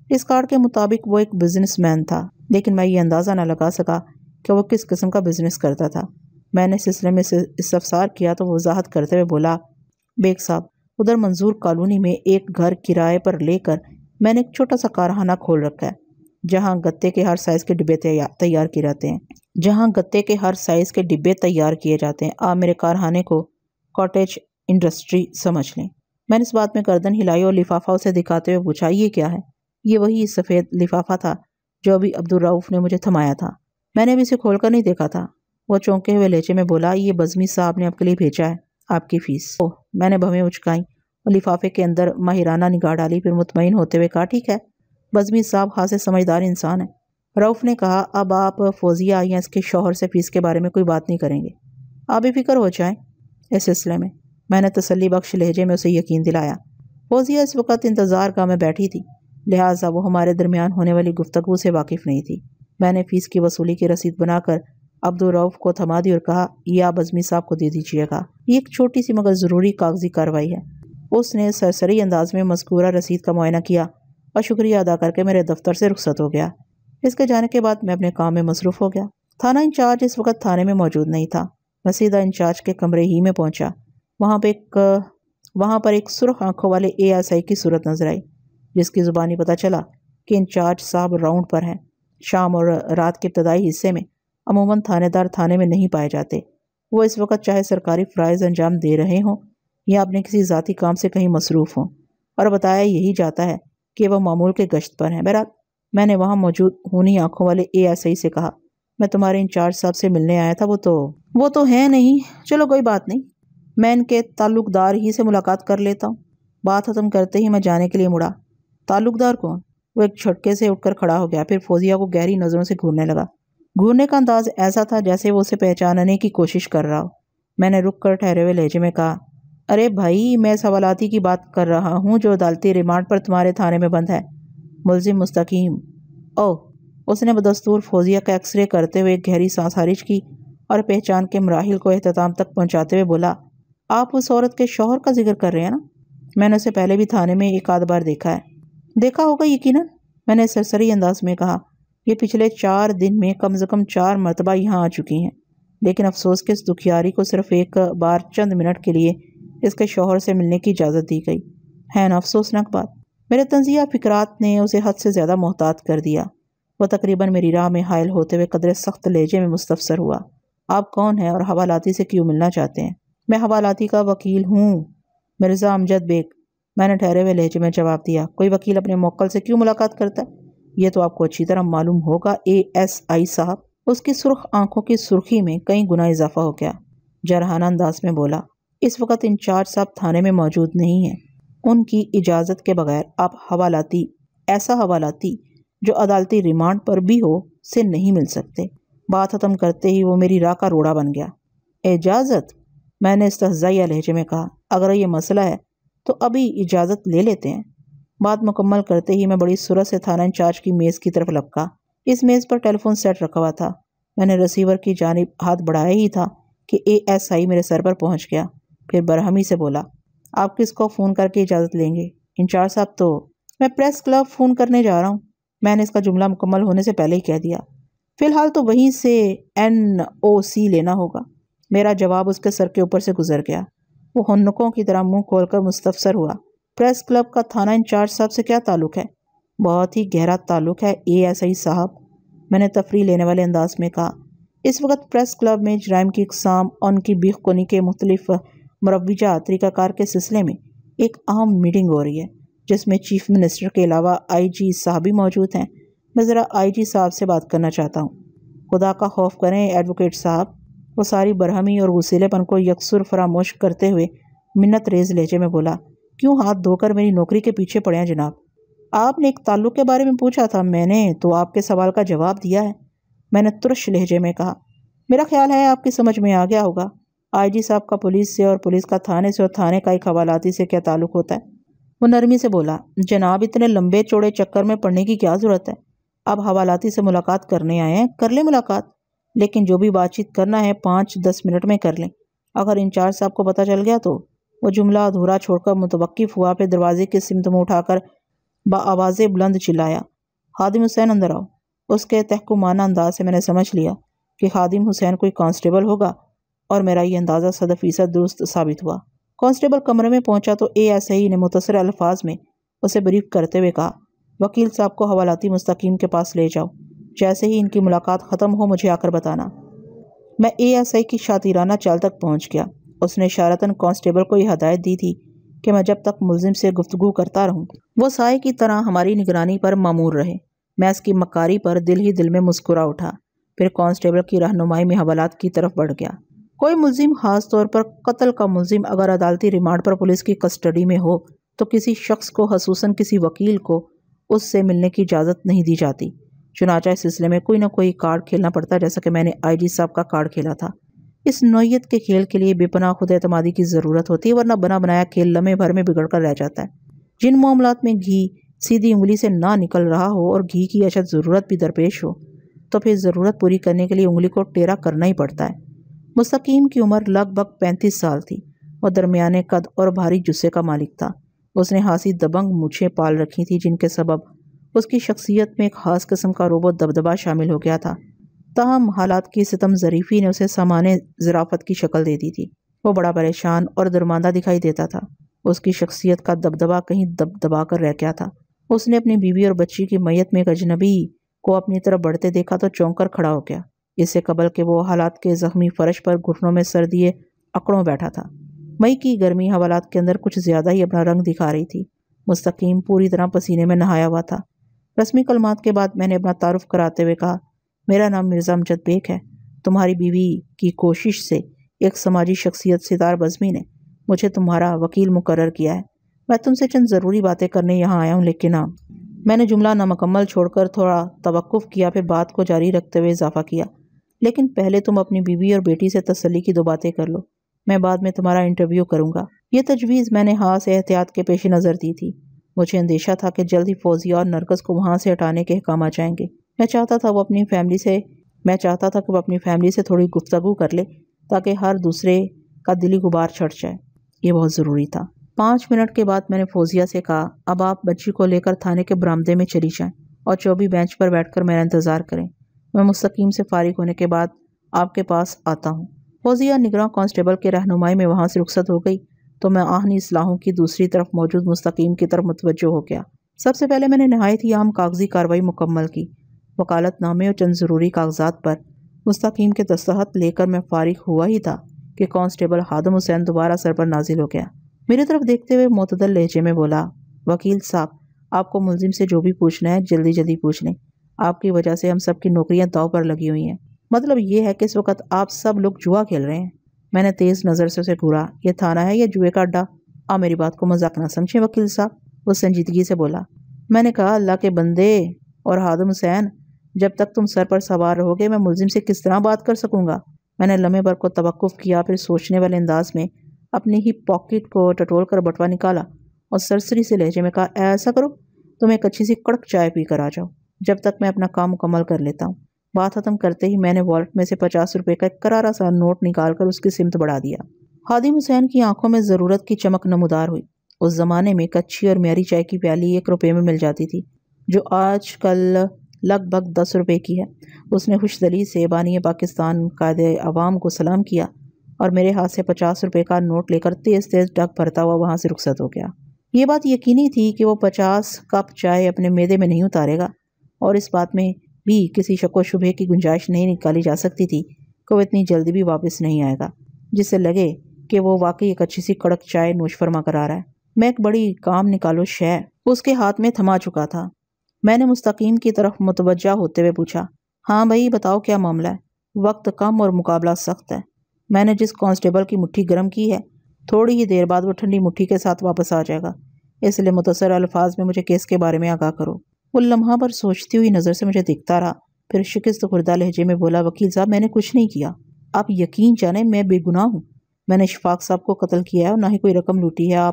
اس کارڈ کے مطابق وہ ایک بزنس مین تھا، لیکن میں یہ اندازہ نہ لگا سکا کہ وہ کس قسم کا بزنس کرتا تھا۔ میں نے سلسلے میں استفسار کیا تو وہ وضاحت کرتے ہوئے بولا، بیگ صاحب، ادھر منظور کالونی میں ایک گھر کرائے پر لے کر میں نے ایک چھوٹا سا کارخانہ کھول رکھا ہے، جہاں گتے کے ہر سائز کے ڈبے تیار کیے جاتے ہیں۔ آپ میرے کارخانے کو کاٹیج انڈسٹری سمجھ لیں۔ میں نے اس بات میں گردن ہلائی اور لفافہ اسے دکھاتے ہوئے پوچھا، یہ کیا ہے؟ یہ وہی سفید لفافہ تھا جو ابھی عبدالرؤف نے مجھے تھمایا تھا۔ میں نے ابھی اسے کھول کر نہیں دیکھا تھا۔ وہ چونکے ہوئے لہجے میں بولا، یہ بزمی صاحب نے آپ کے لیے بھیجا ہے، آپ کی فیس۔ میں نے بھویں اچکائیں اور لفافے کے اندر ماہرانہ نگاہ ڈالی، پھر مطمئن ہوتے ہوئے کہا، ٹھیک ہے، بزمی صاحب خاصے سمجھدار انسان ہیں۔ رؤف نے کہا، اب آپ فوزیہ یا اس کے شوہر سے فیس کے بارے میں کوئی بات نہیں کریں گے، آپ بھی فکر ہو جائیں اس سلسلے میں نے تسلی بخش لہجے میں اسے یقین دلایا۔ فوزیہ اس وقت انتظار گاہ میں بیٹھی تھی، لہٰذا وہ ہمارے درمیان ہونے والی گفتگو سے واقف نہیں تھی۔ میں نے فیس کی وصولی کی رسید بنا کر عبدالرؤف کو تھما دی اور کہا، یہ آپ بزمی صاحب کو دے دیجیے گا، یہ ایک چھوٹی سی مگر ضروری کاغذی کارروائی ہے۔ اس نے سرسری انداز میں مذکورہ رسید کا معائنہ کیا اور شکریہ ادا کر کے میرے دفتر سے رخصت ہو گیا۔ اس کے جانے کے بعد میں اپنے کام میں مصروف ہو گیا۔ تھانہ انچارج اس وقت تھانے میں موجود نہیں تھا۔ میں سیدھا انچارج کے کمرے ہی میں پہنچا۔ وہاں پر ایک سرخ آنکھوں والے ASI کی صورت نظر آئی، جس کی زبانی پتہ چلا کہ انچارج صاحب راؤنڈ پر ہیں۔ شام اور رات کے ابتدائی حصے میں عموماً تھانے دار تھانے میں نہیں پائے جاتے۔ وہ اس وقت چاہے سرکاری فرائض انجام دے رہے ہوں یا اپنے کسی ذاتی کام سے کہیں مصروف ہوں، اور بتایا یہی جاتا ہے کہ وہ معمول کے گشت پر ہیں۔ بہرحال میں نے وہاں موجود خونی آنکھوں والے ASI سے کہا، میں تمہارے انچارج صاحب سے ملنے آیا تھا، وہ تو ہے نہیں، چلو کوئی بات نہیں، میں ان کے تعلق دار ہی سے ملاقات کر لیتا ہوں۔ بات ختم کرتے ہی میں جانے کے لیے مڑا۔ تعلق دار کون؟ وہ ایک جھٹکے سے اٹھ کر کھڑا ہو گیا، پھر فوزیہ کو گہری نظروں سے گھورنے لگا۔ گھورنے کا انداز ایسا تھا جیسے وہ اسے پہچاننے کی کوشش کر رہا ہو۔ میں نے رک کر ٹھہرے ہوئے لہجے میں کہا، ارے بھائی، میں اس حوالاتی کی بات کر رہا ہوں جو عدالتی ریمانڈ پر تمہارے تھانے میں بند ہے۔ ملزم مستقیم۔ اوہ، اس نے بدستور فوزیہ کا ایکس رے کرتے ہوئے ایک گہری سانس خارج کی اور پہچان کے مراحل کو اختتام تک پہنچاتے ہوئے بولا، آپ اس عورت کے شوہر کا ذکر کر رہے ہیں نا؟ میں نے اسے پہلے بھی تھانے میں ایک آدھ بار دیکھا ہے۔ دیکھا ہوگا یقیناً، میں نے سرسری انداز میں کہا، یہ پچھلے 4 دن میں کم از کم 4 مرتبہ یہاں آ چکی ہیں، لیکن افسوس کہ اس دکھیاری کو صرف ایک بار چند منٹ کے لیے اس کے شوہر سے ملنے کی اجازت دی گئی ہے نا؟ افسوسناک بات۔ میرے تنزیہ فکرات نے اسے حد سے زیادہ محتاط کر دیا۔ وہ تقریباً میری راہ میں حائل ہوتے ہوئے قدرے سخت لہجے میں مستفسر ہوا، آپ کون ہیں اور حوالاتی سے کیوں ملنا چاہتے ہیں؟ میں حوالاتی کا وکیل ہوں، مرزا امجد بیگ، میں نے ٹھہرے ہوئے لہجے میں جواب دیا۔ کوئی وکیل اپنے موکل سے کیوں ملاقات کرتا ہے؟ یہ تو آپ کو اچھی طرح معلوم ہوگا ASI صاحب۔ اس کی سرخ آنکھوں کی سرخی میں کئی گنا اضافہ ہو گیا۔ جرحانہ انداز میں بولا، اس وقت انچارج صاحب تھانے میں موجود نہیں ہیں، ان کی اجازت کے بغیر آپ حوالاتی، ایسا حوالاتی جو عدالتی ریمانڈ پر بھی ہو، سے نہیں مل سکتے۔ بات ختم کرتے ہی وہ میری راہ کا روڑا بن گیا۔ اجازت؟ میں نے استہزائیہ لہجے میں کہا، اگر یہ مسئلہ ہے تو ابھی اجازت لے لیتے ہیں۔ بات مکمل کرتے ہی میں بڑی سرعت سے تھانہ انچارج کی میز کی طرف لپکا۔ اس میز پر ٹیلی فون سیٹ رکھا ہوا تھا۔ میں نے ریسیور کی جانب ہاتھ بڑھایا ہی تھا کہ ASI میرے سر پر پہنچ گیا، پھر برہمی سے بولا، آپ کس کو فون کر کے اجازت لیں گے؟ انچارج صاحب تو میں پریس کلب فون کرنے جا رہا ہوں۔ میں نے اس کا جملہ مکمل ہونے سے پہلے ہی کہہ دیا۔ فی الحال تو وہیں سے NOC لینا ہوگا۔ میرا جواب اس کے سر کے اوپر سے گزر گیا۔ وہ ہنکوں کی طرح منہ کھول کر مستفسر ہوا، پریس کلب کا تھانہ انچارج صاحب سے کیا تعلق ہے؟ بہت ہی گہرا تعلق ہے ASI صاحب، میں نے تفریح لینے والے انداز میں کہا۔ اس وقت پریس کلب میں جرائم کی اقسام اور ان کی بیخ کنی کے مختلف مروجہ طریقہ کار کے سلسلے میں ایک اہم میٹنگ ہو رہی ہے جس میں چیف منسٹر کے علاوہ آئی جی صاحب بھی موجود ہیں۔ میں ذرا آئی جی صاحب سے بات کرنا چاہتا ہوں۔ خدا کا خوف کریں ایڈوکیٹ صاحب، وہ ساری برہمی اور غصیلے پن کو یکسر فراموش کرتے ہوئے منت ریز لہجے میں بولا، کیوں ہاتھ دھو کر میری نوکری کے پیچھے پڑے ہیں جناب؟ آپ نے ایک تعلق کے بارے میں پوچھا تھا، میں نے تو آپ کے سوال کا جواب دیا ہے، میں نے ترش لہجے میں کہا۔ میرا خیال ہے آپ کی سمجھ میں آ گیا ہوگا آئی جی صاحب کا پولیس سے اور پولیس کا تھانے سے اور تھانے کا ایک حوالاتی سے کیا تعلق ہوتا ہے۔ وہ نرمی سے بولا، جناب اتنے لمبے چوڑے چکر میں پڑنے کی کیا ضرورت ہے؟ اب حوالاتی سے ملاقات کرنے آئے ہیں، کر لیں ملاقات، لیکن جو بھی بات چیت کرنا ہے 5-10 منٹ میں کر لیں۔ اگر انچارج صاحب کو پتہ چل گیا تو؟ وہ جملہ ادھورا چھوڑ کر متوقف ہوا، پھر دروازے کی سمت منہ اٹھا کر بآواز بلند چلایا، خادم حسین اندر آؤ۔ اس کے تحکمانہ انداز سے میں نے سمجھ لیا کہ خادم حسین کوئی کانسٹیبل ہوگا، اور میرا یہ اندازہ 100% درست ثابت ہوا۔ کانسٹیبل کمرے میں پہنچا تو اے ایس آئی نے مختصر الفاظ میں اسے بریف کرتے ہوئے کہا، وکیل صاحب کو حوالاتی مستقیم کے پاس لے جاؤ، جیسے ہی ان کی ملاقات ختم ہو مجھے آ کر بتانا۔ میں اے ایس آئی کی شاطرانہ چال تک پہنچ گیا۔ اس نے اشارتاً کانسٹیبل کو یہ ہدایت دی تھی کہ میں جب تک ملزم سے گفتگو کرتا رہوں وہ سائے کی طرح ہماری نگرانی پر مامور رہے۔ میں اس کی مکاری پر دل ہی دل میں مسکرا اٹھا، پھر کانسٹیبل کی رہنمائی میں حوالات کی طرف بڑھ گیا۔ کوئی ملزم، خاص طور پر قتل کا ملزم، اگر عدالتی ریمانڈ پر پولیس کی کسٹڈی میں ہو تو کسی شخص کو، خصوصاً کسی وکیل کو، اس سے ملنے کی اجازت نہیں دی جاتی۔ چنانچہ اس سلسلے میں کوئی نہ کوئی کارڈ کھیلنا پڑتا، جیسا کہ میں نے آئی جی صاحب کا کارڈ کھیلا تھا۔ اس نوعیت کے کھیل کے لیے بے پناہ خود اعتمادی کی ضرورت ہوتی ہے، ورنہ بنا بنایا کھیل لمحے بھر میں بگڑ کر رہ جاتا ہے۔ جن معاملات میں گھی سیدھی انگلی سے نہ نکل رہا ہو اور گھی کی اشد ضرورت بھی درپیش ہو تو پھر ضرورت پوری کرنے کے لیے انگلی کو ٹیڑھا کرنا ہی پڑتا ہے۔ مستقیم کی عمر لگ بھگ 35 سال تھی اور درمیانے قد اور بھاری جثے کا مالک تھا۔ اس نے خاصی دبنگ مونچھیں پال رکھی تھی، جن کے سبب اس کی شخصیت میں ایک خاص قسم کا رعب و دبدبا شامل ہو گیا تھا۔ تاہم حالات کی ستم ظریفی نے اسے سامانے ظرافت کی شکل دے دی تھی۔ وہ بڑا پریشان اور درماندہ دکھائی دیتا تھا۔ اس کی شخصیت کا دبدبا کہیں دبا کر رہ گیا تھا۔ اس نے اپنی بیوی اور بچی کی میت میں ایک اجنبی کو اپنی طرف بڑھتے دیکھا تو چونک کر کھڑا ہو گیا۔ اس سے قبل کہ وہ حالات کے زخمی فرش پر گھٹنوں میں سر دیے اکڑوں بیٹھا تھا۔ مئی کی گرمی حوالات کے اندر کچھ زیادہ ہی اپنا رنگ دکھا رہی تھی۔ مستقیم پوری طرح پسینے میں نہایا ہوا تھا۔ رسمی کلمات کے بعد میں نے اپنا تعارف کراتے ہوئے کہا، میرا نام مرزا امجد بیگ ہے۔ تمہاری بیوی کی کوشش سے ایک سماجی شخصیت ستار بزمی نے مجھے تمہارا وکیل مقرر کیا ہے۔ میں تم سے چند ضروری باتیں کرنے یہاں آیا ہوں، لیکن میں نے جملہ نامکمل چھوڑ کر تھوڑا توقف کیا، پھر بات کو جاری رکھتے ہوئے اضافہ کیا، لیکن پہلے تم اپنی بیوی اور بیٹی سے تسلی کی 2 باتیں کر لو، میں بعد میں تمہارا انٹرویو کروں گا۔ یہ تجویز میں نے خاص احتیاط کے پیش نظر دی تھی۔ مجھے اندیشہ تھا کہ جلد ہی فوزیہ اور نرگس کو وہاں سے ہٹانے کے احکام آ جائیں گے۔ میں چاہتا تھا کہ وہ اپنی فیملی سے تھوڑی گفتگو کر لے تاکہ ہر دوسرے کا دلی غبار چھٹ جائے۔ یہ بہت ضروری تھا۔ 5 منٹ کے بعد میں نے فوزیہ سے کہا، اب آپ بچی کو لے کر تھانے کے برآمدے میں چلی جائیں اور چوبی بینچ پر بیٹھ کر میرا انتظار کریں۔ میں مستقیم سے فارغ ہونے کے بعد آپ کے پاس آتا ہوں۔ فوزیہ نگراں کانسٹیبل کے رہنمائی میں وہاں سے رخصت ہو گئی تو میں آہنی اصلاحوں کی دوسری طرف موجود مستقیم کی طرف متوجہ ہو گیا۔ سب سے پہلے میں نے نہایت ہی اہم کاغذی کارروائی مکمل کی۔ وکالت نامے اور چند ضروری کاغذات پر مستقیم کے دستخط لے کر میں فارغ ہوا ہی تھا کہ کانسٹیبل خادم حسین دوبارہ سر پر نازل ہو گیا۔ میری طرف دیکھتے ہوئے معتدل لہجے میں بولا، وکیل صاحب، آپ کو ملزم سے جو بھی پوچھنا ہے جلدی جلدی پوچھ لیں۔ آپ کی وجہ سے ہم سب کی نوکریاں داؤ پر لگی ہوئی ہیں۔ مطلب یہ ہے کہ اس وقت آپ سب لوگ جوا کھیل رہے ہیں۔ میں نے تیز نظر سے اسے گھورا، یہ تھانہ ہے یا جوئے کا اڈا؟ آپ میری بات کو مذاق نہ سمجھیں وکیل صاحب، وہ سنجیدگی سے بولا۔ میں نے کہا، اللہ کے بندے اور خادم حسین، جب تک تم سر پر سوار رہو گے میں ملزم سے کس طرح بات کر سکوں گا؟ میں نے لمحے بھر کو توقف کیا، پھر سوچنے والے انداز میں اپنی ہی پاکٹ کو ٹٹول کر بٹوا نکالا اور سرسری سے لہجے میں کہا، ایسا کرو تم ایک اچھی سی کڑک چائے پی کر آ جاؤ جب تک میں اپنا کام مکمل کر لیتا ہوں۔ بات ختم کرتے ہی میں نے والٹ میں سے 50 روپے کا ایک کرارا سا نوٹ نکال کر اس کی سمت بڑھا دیا۔ خادم حسین کی آنکھوں میں ضرورت کی چمک نمودار ہوئی۔ اس زمانے میں کچی اور معیاری چائے کی پیالی 1 روپے میں مل جاتی تھی، جو آج کل لگ بھگ 10 روپے کی ہے۔ اس نے خوش دلی سے بانی پاکستان قائد عوام کو سلام کیا اور میرے ہاتھ سے 50 روپے کا نوٹ لے کر تیز تیز ڈگ بھرتا ہوا وہاں سے رخصت ہو گیا۔ یہ بات یقینی تھی کہ وہ 50 کپ چائے اپنے معدے میں نہیں اتارے گا، اور اس بات میں بھی کسی شک و شبہ کی گنجائش نہیں نکالی جا سکتی تھی کہ وہ اتنی جلدی بھی واپس نہیں آئے گا، جس سے لگے کہ وہ واقعی ایک اچھی سی کڑک چائے نوش فرما کر آ رہا ہے۔ میں ایک بڑی کام نکالو شے اس کے ہاتھ میں تھما چکا تھا۔ میں نے مستقیم کی طرف متوجہ ہوتے ہوئے پوچھا، ہاں بھائی بتاؤ کیا معاملہ ہے؟ وقت کم اور مقابلہ سخت ہے۔ میں نے جس کانسٹیبل کی مٹھی گرم کی ہے، تھوڑی ہی دیر بعد وہ ٹھنڈی مٹھی کے ساتھ واپس آ جائے گا، اس لیے متصر الفاظ میں مجھے کیس کے بارے میں آگاہ کرو۔ وہ لمحہ پر سوچتی ہوئی نظر سے مجھے دیکھتا رہا، پھر شکست خوردہ لہجے میں بولا، وکیل صاحب میں نے کچھ نہیں کیا، آپ یقین جانیں میں بے گناہ ہوں، میں نے اشفاق صاحب کو قتل کیا ہے اور نہ ہی کوئی رقم لوٹی ہے۔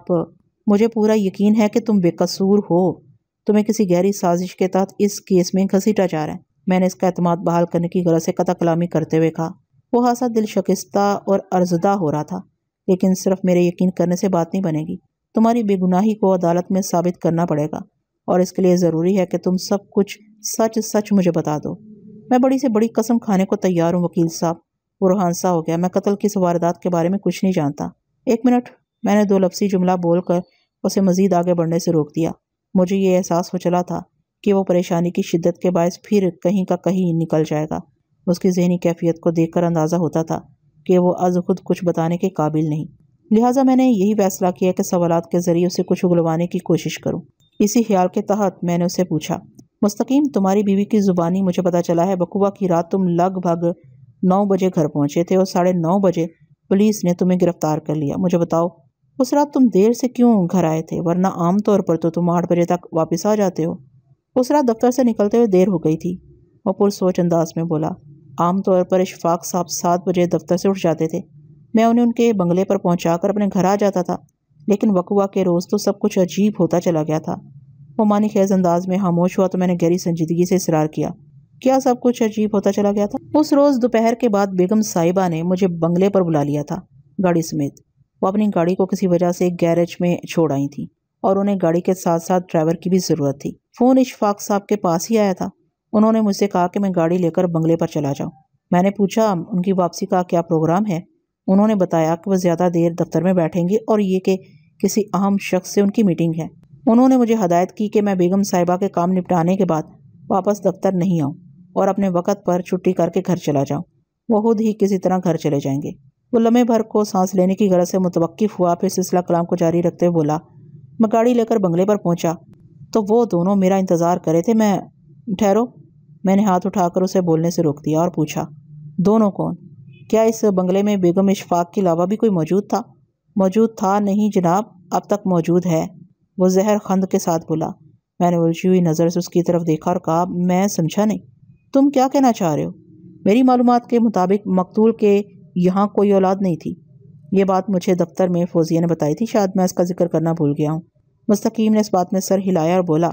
مجھے پورا یقین ہے کہ تم بے قصور ہو، تمہیں کسی گہری سازش کے تحت اس کیس میں گھسیٹا جا رہا ہے۔ میں نے اس کا اعتماد بحال کرنے کی غرض سے قطع کلامی کرتے ہوئے کہا۔ وہ خاصا دل شکستہ اور ارزدہ ہو رہا تھا، لیکن صرف میرے یقین کرنے سے بات نہیں بنے گی، تمہاری بے گناہی کو عدالت میں ثابت کرنا پڑے گا، اور اس کے لیے ضروری ہے کہ تم سب کچھ سچ سچ مجھے بتا دو۔ میں بڑی سے بڑی قسم کھانے کو تیار ہوں وکیل صاحب۔ وہ روحانسا ہو گیا، میں قتل کی واردات کے بارے میں کچھ نہیں جانتا۔ ایک منٹ، میں نے 2 لفظی جملہ بول کر اسے مزید آگے بڑھنے سے روک دیا۔ مجھے یہ احساس ہو چلا تھا کہ وہ پریشانی کی شدت کے باعث پھر کہیں کا کہیں نکل جائے گا۔ اس کی ذہنی کیفیت کو دیکھ کر اندازہ ہوتا تھا کہ وہ از خود کچھ بتانے کے قابل نہیں، لہٰذا میں نے یہی فیصلہ کیا کہ سوالات کے ذریعے اسے کچھ اگلوانے کی کوشش کروں۔ اسی خیال کے تحت میں نے اسے پوچھا، مستقیم تمہاری بیوی کی زبانی مجھے پتہ چلا ہے بقوہ کی رات تم لگ بھگ 9 بجے گھر پہنچے تھے اور 9:30 بجے پولیس نے تمہیں گرفتار کر لیا۔ مجھے بتاؤ اس رات تم دیر سے کیوں گھر آئے تھے، ورنہ عام طور پر تو تم 8 بجے تک واپس آ جاتے ہو۔ اس رات دفتر سے نکلتے ہوئے دیر ہو گئی تھی، وہ پرسوچ انداز میں بولا۔ عام طور پر اشفاق صاحب 7 بجے دفتر سے اٹھ جاتے تھے، میں انہیں ان کے بنگلے پر پہنچا کر اپنے گھر آ جاتا تھا، لیکن وقوع کے روز تو سب کچھ عجیب ہوتا چلا گیا تھا۔ وہ معنی خیز انداز میں خاموش ہوا تو میں نے گہری سنجیدگی سے اصرار کیا، کیا سب کچھ عجیب ہوتا چلا گیا تھا؟ اس روز دوپہر کے بعد بیگم صاحبہ نے مجھے بنگلے پر بلا لیا تھا، گاڑی سمیت۔ وہ اپنی گاڑی کو کسی وجہ سے ایک گیرج میں چھوڑ آئی تھیں اور انہیں گاڑی کے ساتھ ساتھ ڈرائیور کی بھی ضرورت تھی۔ فون اشفاق صاحب کے پاس ہی آیا تھا، انہوں نے مجھ سے کہا کہ میں گاڑی لے کر بنگلے پر چلا جاؤں۔ میں نے پوچھا ان کی واپسی کا کیا پروگرام ہے؟ انہوں نے بتایا کہ وہ زیادہ دیر دفتر میں بیٹھیں گے اور یہ کہ کسی اہم شخص سے ان کی میٹنگ ہے۔ انہوں نے مجھے ہدایت کی کہ میں بیگم صاحبہ کے کام نپٹانے کے بعد واپس دفتر نہیں آؤں اور اپنے وقت پر چھٹی کر کے گھر چلا جاؤں۔ وہ خود ہی کسی طرح گھر چلے جائیں گے۔ وہ لمحے بھر کو سانس لینے کی غرض سے متوقف ہوا، پھر سلسلہ کلام کو جاری رکھتے ہوئے بولا، میں گاڑی لے کر بنگلے پر پہنچا تو وہ دونوں میرا انتظار کرے تھے۔ میں ٹھہرو، میں نے ہاتھ اٹھا کر اسے بولنے سے روک دیا اور پوچھا، دونوں کون؟ کیا اس بنگلے میں بیگم اشفاق کے علاوہ بھی کوئی موجود تھا؟ موجود تھا نہیں جناب، اب تک موجود ہے، وہ زہر خند کے ساتھ بولا۔ میں نے الجھی ہوئی نظر سے اس کی طرف دیکھا اور کہا، میں سمجھا نہیں، تم کیا کہنا چاہ رہے ہو؟ میری معلومات کے مطابق مقتول کے یہاں کوئی اولاد نہیں تھی۔ یہ بات مجھے دفتر میں فوزیہ نے بتائی تھی، شاید میں اس کا ذکر کرنا بھول گیا ہوں۔ مستقیم نے اس بات میں سر ہلایا اور بولا،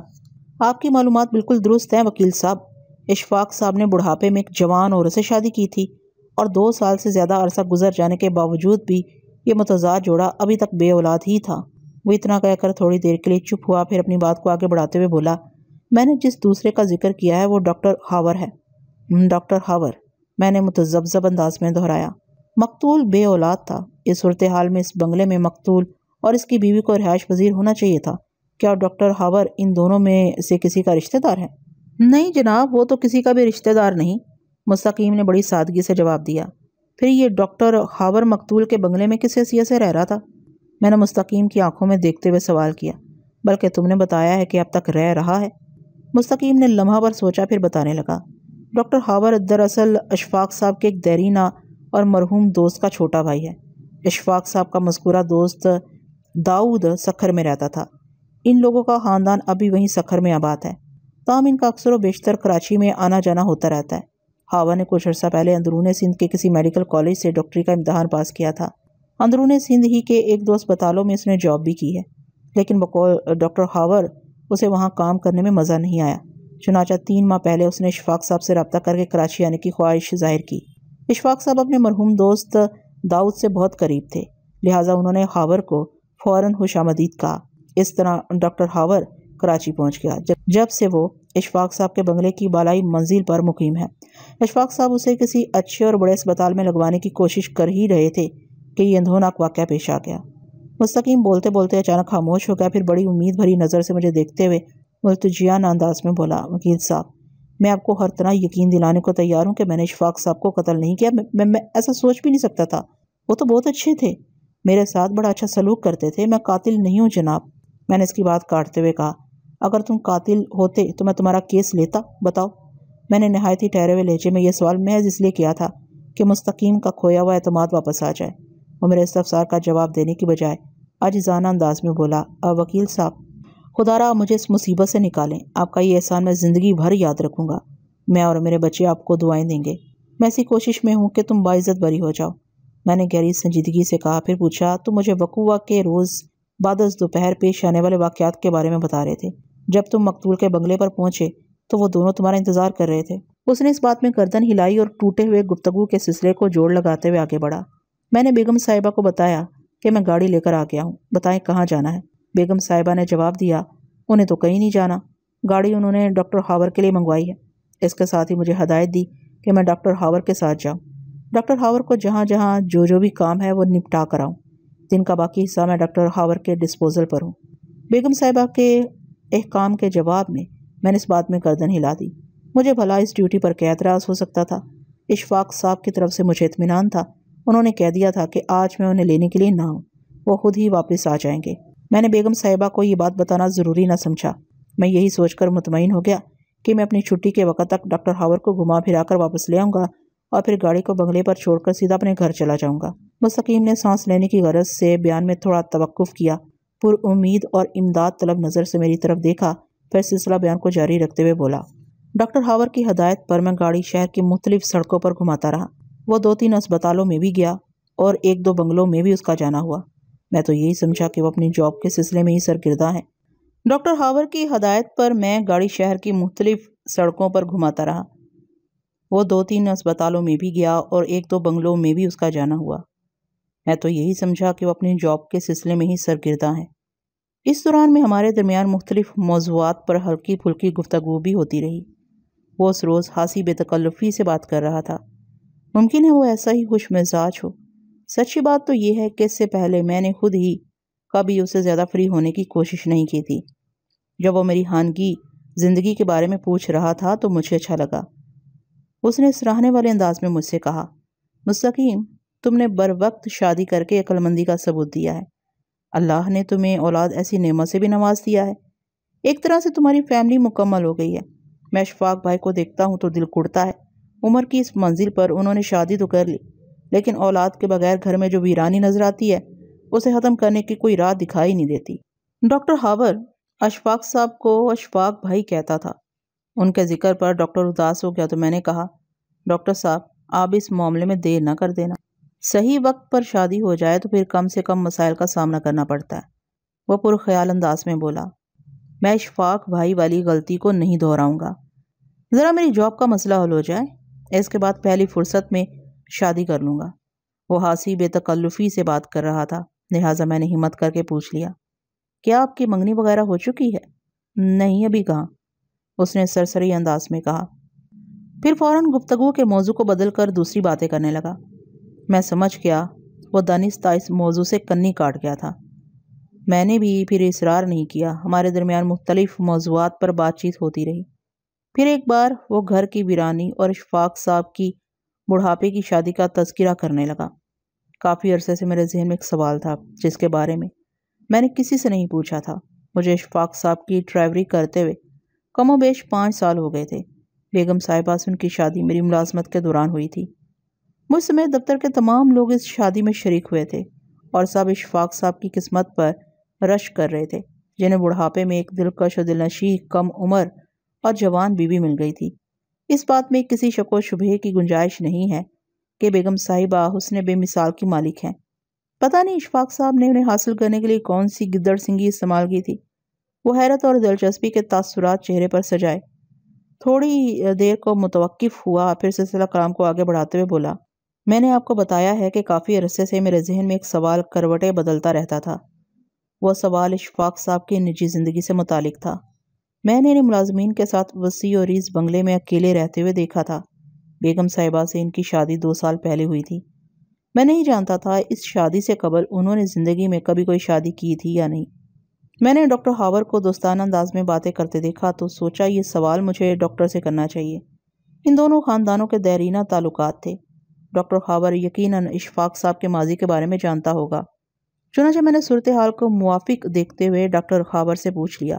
آپ کی معلومات بالکل درست ہیں وکیل صاحب۔ اشفاق صاحب نے بڑھاپے میں ایک جوان عورت سے شادی کی تھی اور 2 سال سے زیادہ عرصہ گزر جانے کے باوجود بھی یہ متضاد جوڑا ابھی تک بے اولاد ہی تھا۔ وہ اتنا کہہ کر تھوڑی دیر کے لیے چپ ہوا، پھر اپنی بات کو آگے بڑھاتے ہوئے بولا، میں نے جس دوسرے کا ذکر کیا ہے وہ ڈاکٹر ہاور ہے۔ ڈاکٹر ہاور، میں نے متذبذب انداز میں دہرایا۔ مقتول بے اولاد تھا، اس صورتحال میں اس بنگلے میں مقتول اور اس کی بیوی کو رہائش پذیر ہونا چاہیے تھا۔ کیا ڈاکٹر ہاور ان دونوں میں سے کسی کا رشتہ دار ہے؟ نہیں جناب، وہ تو کسی کا بھی رشتہ دار نہیں، مستقیم نے بڑی سادگی سے جواب دیا۔ پھر یہ ڈاکٹر ہاور مقتول کے بنگلے میں کس حیثیت سے رہ رہا تھا؟ میں نے مستقیم کی آنکھوں میں دیکھتے ہوئے سوال کیا۔ بلکہ تم نے بتایا ہے کہ اب تک رہ رہا ہے۔ مستقیم نے لمحہ بھر سوچا، پھر بتانے لگا، ڈاکٹر ہاور دراصل اشفاق صاحب کے ایک دیرینہ اور مرحوم دوست کا چھوٹا بھائی ہے۔ اشفاق صاحب کا مذکورہ دوست داؤد سکھر میں رہتا تھا۔ ان لوگوں کا خاندان ابھی وہیں سکھر میں آباد ہے، تاہم ان کا اکثر و بیشتر کراچی میں آنا جانا ہوتا رہتا ہے۔ ہاور نے کچھ عرصہ پہلے اندرون سندھ کے کسی میڈیکل کالج سے ڈاکٹری کا امتحان پاس کیا تھا۔ اندرون سندھ ہی کے 1-2 اسپتالوں میں اس نے جاب بھی کی ہے، لیکن بقول ڈاکٹر ہاور اسے وہاں کام کرنے میں مزہ نہیں آیا۔ چنانچہ 3 ماہ پہلے اس نے اشفاق صاحب سے رابطہ کر کے کراچی آنے کی خواہش ظاہر کی۔ اشفاق صاحب اپنے مرحوم دوست داؤد سے بہت قریب تھے، لہٰذا انہوں نے ہاور کو فوراً خوش آمدید کہا۔ اس طرح ڈاکٹر ہاور کراچی پہنچ گیا، جب سے وہ اشفاق صاحب کے بنگلے کی بالائی منزل پر مقیم ہے۔ اشفاق صاحب اسے کسی اچھے اور بڑے اسپتال میں لگوانے کی کوشش کر ہی رہے تھے کہ یہ اندھوناک واقعہ پیش آ گیا۔ مستقیم بولتے بولتے اچانک خاموش ہو گیا، پھر بڑی امید بھری نظر سے مجھے دیکھتے ہوئے ملتجیانہ انداز میں بولا، وکیل صاحب، میں آپ کو ہر طرح یقین دلانے کو تیار ہوں کہ میں نے اشفاق صاحب کو قتل نہیں کیا۔ میں ایسا سوچ بھی نہیں سکتا تھا، وہ تو بہت اچھے تھے، میرے ساتھ بڑا اچھا سلوک کرتے تھے۔ میں قاتل نہیں ہوں جناب، میں نے اس کی بات کاٹتے ہوئے کہا۔ اگر تم قاتل ہوتے تو میں تمہارا کیس لیتا، بتاؤ۔ میں نے نہایت ہی ٹھہرے ہوئے لہجے میں یہ سوال محض اس لیے کیا تھا کہ مستقیم کا کھویا ہوا اعتماد واپس آ جائے۔ وہ میرے استفسار کا جواب دینے کی بجائے عاجزانہ انداز میں بولا، وکیل صاحب، خدا را مجھے اس مصیبت سے نکالیں۔ آپ کا یہ احسان میں زندگی بھر یاد رکھوں گا۔ میں اور میرے بچے آپ کو دعائیں دیں گے۔ میں اسی کوشش میں ہوں کہ تم باعزت بری ہو جاؤ، میں نے گہری سنجیدگی سے کہا۔ پھر پوچھا، تم مجھے وقوع کے روز بعد از دوپہر پیش آنے والے واقعات کے بارے میں بتا رہے تھے۔ جب تم مقتول کے بنگلے پر پہنچے تو وہ دونوں تمہارا انتظار کر رہے تھے۔ اس نے اس بات میں گردن ہلائی اور ٹوٹے ہوئے گفتگو کے سلسلے کو جوڑ لگاتے ہوئے آگے بڑھا۔ میں نے بیگم صاحبہ کو بتایا کہ میں گاڑی لے کر آ گیا ہوں، بتائیں کہاں جانا ہے؟ بیگم صاحبہ نے جواب دیا، انہیں تو کہیں نہیں جانا، گاڑی انہوں نے ڈاکٹر ہاور کے لیے منگوائی ہے۔ اس کے ساتھ ہی مجھے ہدایت دی کہ میں ڈاکٹر ہاور کے ساتھ جاؤں، ڈاکٹر ہاور کو جہاں جہاں جو بھی کام ہے وہ نپٹا کر آؤں۔ دن کا باقی حصہ میں ڈاکٹر ہاور کے ڈسپوزل پر ہوں۔ بیگم صاحبہ کے احکام کے جواب میں نے اس بات میں گردن ہلا دی۔ مجھے بھلا اس ڈیوٹی پر کیا اعتراض ہو سکتا تھا؟ اشفاق صاحب کی طرف سے مجھے اطمینان تھا، انہوں نے کہہ دیا تھا کہ آج میں انہیں لینے کے لیے نہ ہوں، وہ خود ہی واپس آ جائیں گے۔ میں نے بیگم صاحبہ کو یہ بات بتانا ضروری نہ سمجھا۔ میں یہی سوچ کر مطمئن ہو گیا کہ میں اپنی چھٹی کے وقت تک ڈاکٹر ہاور کو گھما پھرا کر واپس لے آؤں گا اور پھر گاڑی کو بنگلے پر چھوڑ کر سیدھا اپنے گھر چلا جاؤں گا۔ مستقیم نے سانس لینے کی غرض سے بیان میں تھوڑا توقف کیا، پر امید اور امداد طلب نظر سے میری طرف دیکھا، پھر سلسلہ بیان کو جاری رکھتے ہوئے بولا۔ ڈاکٹر ہاور کی ہدایت پر میں گاڑی شہر کی مختلف سڑکوں پر گھماتا رہا۔ وہ 2-3 اسپتالوں میں بھی گیا اور 1-2 بنگلوں میں بھی اس کا جانا ہوا۔ میں تو یہی سمجھا کہ وہ اپنی جاب کے سلسلے میں ہی سرگرداں ہے۔ ڈاکٹر ہاور کی ہدایت پر میں گاڑی شہر کی مختلف سڑکوں پر گھماتا رہا۔ وہ 2-3 اسپتالوں میں بھی گیا اور 1-2 بنگلوں میں بھی اس کا جانا ہوا۔ میں تو یہی سمجھا کہ وہ اپنی جاب کے سلسلے میں ہی سرگرداں ہے۔ اس دوران میں ہمارے درمیان مختلف موضوعات پر ہلکی پھلکی گفتگو بھی ہوتی رہی۔ وہ اس روز خاصی بے تکلفی سے بات کر رہا تھا۔ ممکن ہے وہ ایسا ہی خوش مزاج ہو۔ سچی بات تو یہ ہے کہ اس سے پہلے میں نے خود ہی کبھی اسے زیادہ فری ہونے کی کوشش نہیں کی تھی۔ جب وہ میری خانگی زندگی کے بارے میں پوچھ رہا تھا تو مجھے اچھا لگا۔ اس نے سراہنے والے انداز میں مجھ سے کہا، مستقیم، تم نے بر وقت شادی کر کے عقل مندی کا ثبوت دیا ہے۔ اللہ نے تمہیں اولاد ایسی نعمت سے بھی نواز دیا ہے۔ ایک طرح سے تمہاری فیملی مکمل ہو گئی ہے۔ میں اشفاق بھائی کو دیکھتا ہوں تو دل کڑتا ہے۔ عمر کی اس منزل پر انہوں نے شادی تو کر لی، لیکن اولاد کے بغیر گھر میں جو ویرانی نظر آتی ہے اسے ختم کرنے کی کوئی راہ دکھائی نہیں دیتی۔ ڈاکٹر ہاور اشفاق صاحب کو اشفاق بھائی کہتا تھا۔ ان کے ذکر پر ڈاکٹر اداس ہو گیا تو میں نے کہا، ڈاکٹر صاحب، آپ اس معاملے میں دیر نہ کر دینا۔ صحیح وقت پر شادی ہو جائے تو پھر کم سے کم مسائل کا سامنا کرنا پڑتا ہے۔ وہ پرخیال انداز میں بولا، میں اشفاق بھائی والی غلطی کو نہیں دہراؤں گا۔ ذرا میری جاب کا مسئلہ حل ہو جائے، اس کے بعد پہلی فرصت میں شادی کر لوں گا۔ وہ ہنسی بے تکلفی سے بات کر رہا تھا، لہٰذا میں نے ہمت کر کے پوچھ لیا، کیا آپ کی منگنی وغیرہ ہو چکی ہے؟ نہیں، ابھی کہاں، اس نے سرسری انداز میں کہا۔ پھر فوراً گفتگو کے موضوع کو بدل کر دوسری باتیں کرنے لگا۔ میں سمجھ گیا وہ دانستہ اس موضوع سے کنی کاٹ گیا تھا۔ میں نے بھی پھر اصرار نہیں کیا۔ ہمارے درمیان مختلف موضوعات پر بات چیت ہوتی رہی۔ پھر ایک بار وہ گھر کی ویرانی اور اشفاق صاحب کی بڑھاپے کی شادی کا تذکرہ کرنے لگا۔ کافی عرصے سے میرے ذہن میں ایک سوال تھا جس کے بارے میں نے کسی سے نہیں پوچھا تھا۔ مجھے اشفاق صاحب کی ڈرائیوری کرتے ہوئے کم و بیش 5 سال ہو گئے تھے۔ بیگم صاحبہ سے ان کی شادی میری ملازمت کے دوران ہوئی تھی۔ مجھ سمیت دفتر کے تمام لوگ اس شادی میں شریک ہوئے تھے اور سب اشفاق صاحب کی قسمت پر رشک کر رہے تھے، جنہیں بڑھاپے میں ایک دلکش و دلنشیں کم عمر اور جوان بیوی مل گئی تھی۔ اس بات میں کسی شک و شبہے کی گنجائش نہیں ہے کہ بیگم صاحبہ حسن بے مثال کی مالک ہیں۔ پتہ نہیں اشفاق صاحب نے انہیں حاصل کرنے کے لیے کون سی گدڑ سنگی استعمال کی تھی۔ وہ حیرت اور دلچسپی کے تاثرات چہرے پر سجائے تھوڑی دیر کو متوقف ہوا، پھر سلسلہ کلام کو آگے بڑھاتے ہوئے بولا، میں نے آپ کو بتایا ہے کہ کافی عرصے سے میرے ذہن میں ایک سوال کروٹیں بدلتا رہتا تھا۔ وہ سوال اشفاق صاحب کی نجی زندگی سے متعلق تھا۔ میں نے انہیں ملازمین کے ساتھ وسیع و ریز بنگلے میں اکیلے رہتے ہوئے دیکھا تھا۔ بیگم صاحبہ سے ان کی شادی 2 سال پہلے ہوئی تھی۔ میں نہیں جانتا تھا اس شادی سے قبل انہوں نے زندگی میں کبھی کوئی شادی کی تھی یا نہیں۔ میں نے ڈاکٹر ہاور کو دوستانہ انداز میں باتیں کرتے دیکھا تو سوچا یہ سوال مجھے ڈاکٹر سے کرنا چاہیے۔ ان دونوں خاندانوں کے دیرینہ تعلقات تھے۔ ڈاکٹر ہاور یقیناً اشفاق صاحب کے ماضی کے بارے میں جانتا ہوگا۔ چنانچہ میں نے صورتحال کو موافق دیکھتے ہوئے ڈاکٹر خاور سے پوچھ لیا،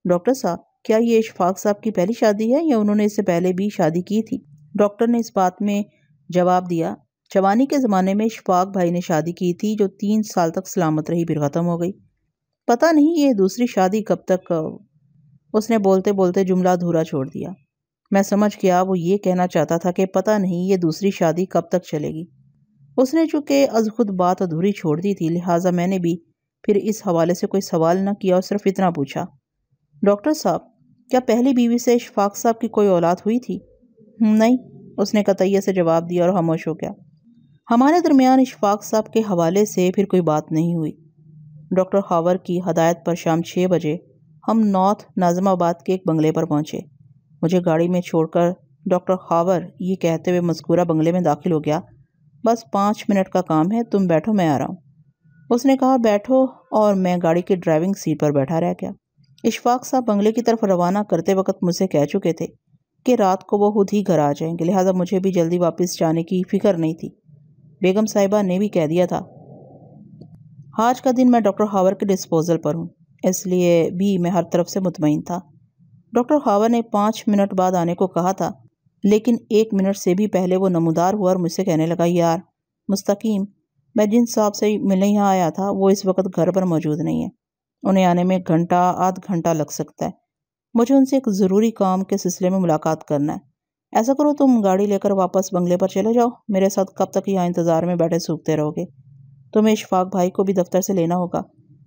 ڈاکٹر صاحب کیا یہ اشفاق صاحب کی پہلی شادی ہے یا انہوں نے اس سے پہلے بھی شادی کی تھی؟ ڈاکٹر نے اس بات میں جواب دیا، جوانی کے زمانے میں اشفاق بھائی نے شادی کی تھی جو 3 سال تک سلامت رہی، پھر ختم ہو گئی۔ پتہ نہیں یہ دوسری شادی کب تک۔ اس نے بولتے بولتے جملہ ادھورا چھوڑ دیا۔ میں سمجھ گیا وہ یہ کہنا چاہتا تھا کہ پتہ نہیں یہ دوسری شادی کب تک چلے گی۔ اس نے چونکہ از خود بات ادھوری چھوڑ دی تھی، لہٰذا میں نے بھی پھر اس حوالے سے کوئی سوال نہ کیا اور صرف اتنا پوچھا، ڈاکٹر صاحب کیا پہلی بیوی سے اشفاق صاحب کی کوئی اولاد ہوئی تھی؟ نہیں، اس نے قطعیت سے جواب دیا اور خاموش ہو گیا۔ ہمارے درمیان اشفاق صاحب کے حوالے سے پھر کوئی بات نہیں ہوئی۔ ڈاکٹر خاور کی ہدایت پر شام 6 بجے ہم نارتھ ناظم آباد کے ایک بنگلے پر پہنچے۔ مجھے گاڑی میں چھوڑ کر ڈاکٹر خاور یہ کہتے ہوئے مذکورہ بنگلے میں داخل ہو گیا، بس 5 منٹ کا کام ہے، تم بیٹھو میں آ رہا ہوں۔ اس نے کہا بیٹھو اور میں گاڑی کی ڈرائیونگ سیٹ پر بیٹھا رہ گیا۔ اشفاق صاحب بنگلے کی طرف روانہ کرتے وقت مجھ سے کہہ چکے تھے کہ رات کو وہ خود ہی گھر آ جائیں گے، لہٰذا مجھے بھی جلدی واپس جانے کی فکر نہیں تھی۔ بیگم صاحبہ نے بھی کہہ دیا تھا آج کا دن میں ڈاکٹر خاور کے ڈسپوزل پر ہوں، اس لیے بھی میں ہر طرف سے مطمئن تھا۔ ڈاکٹر خاور نے 5 منٹ بعد آنے کو کہا تھا، لیکن 1 منٹ سے بھی پہلے وہ نمودار ہوا اور مجھ سے کہنے لگا، یار مستقیم، میں جن صاحب سے ملنے یہاں آیا تھا وہ اس وقت گھر پر موجود نہیں ہے، انہیں آنے میں گھنٹہ آدھ گھنٹہ لگ سکتا ہے، مجھے ان سے ایک ضروری کام کے سلسلے میں ملاقات کرنا ہے۔ ایسا کرو تم گاڑی لے کر واپس بنگلے پر چلے جاؤ، میرے ساتھ کب تک یہاں انتظار میں بیٹھے سوکھتے رہو گے؟ تمہیں اشفاق بھائی کو بھی دفتر سے لینا ہوگا،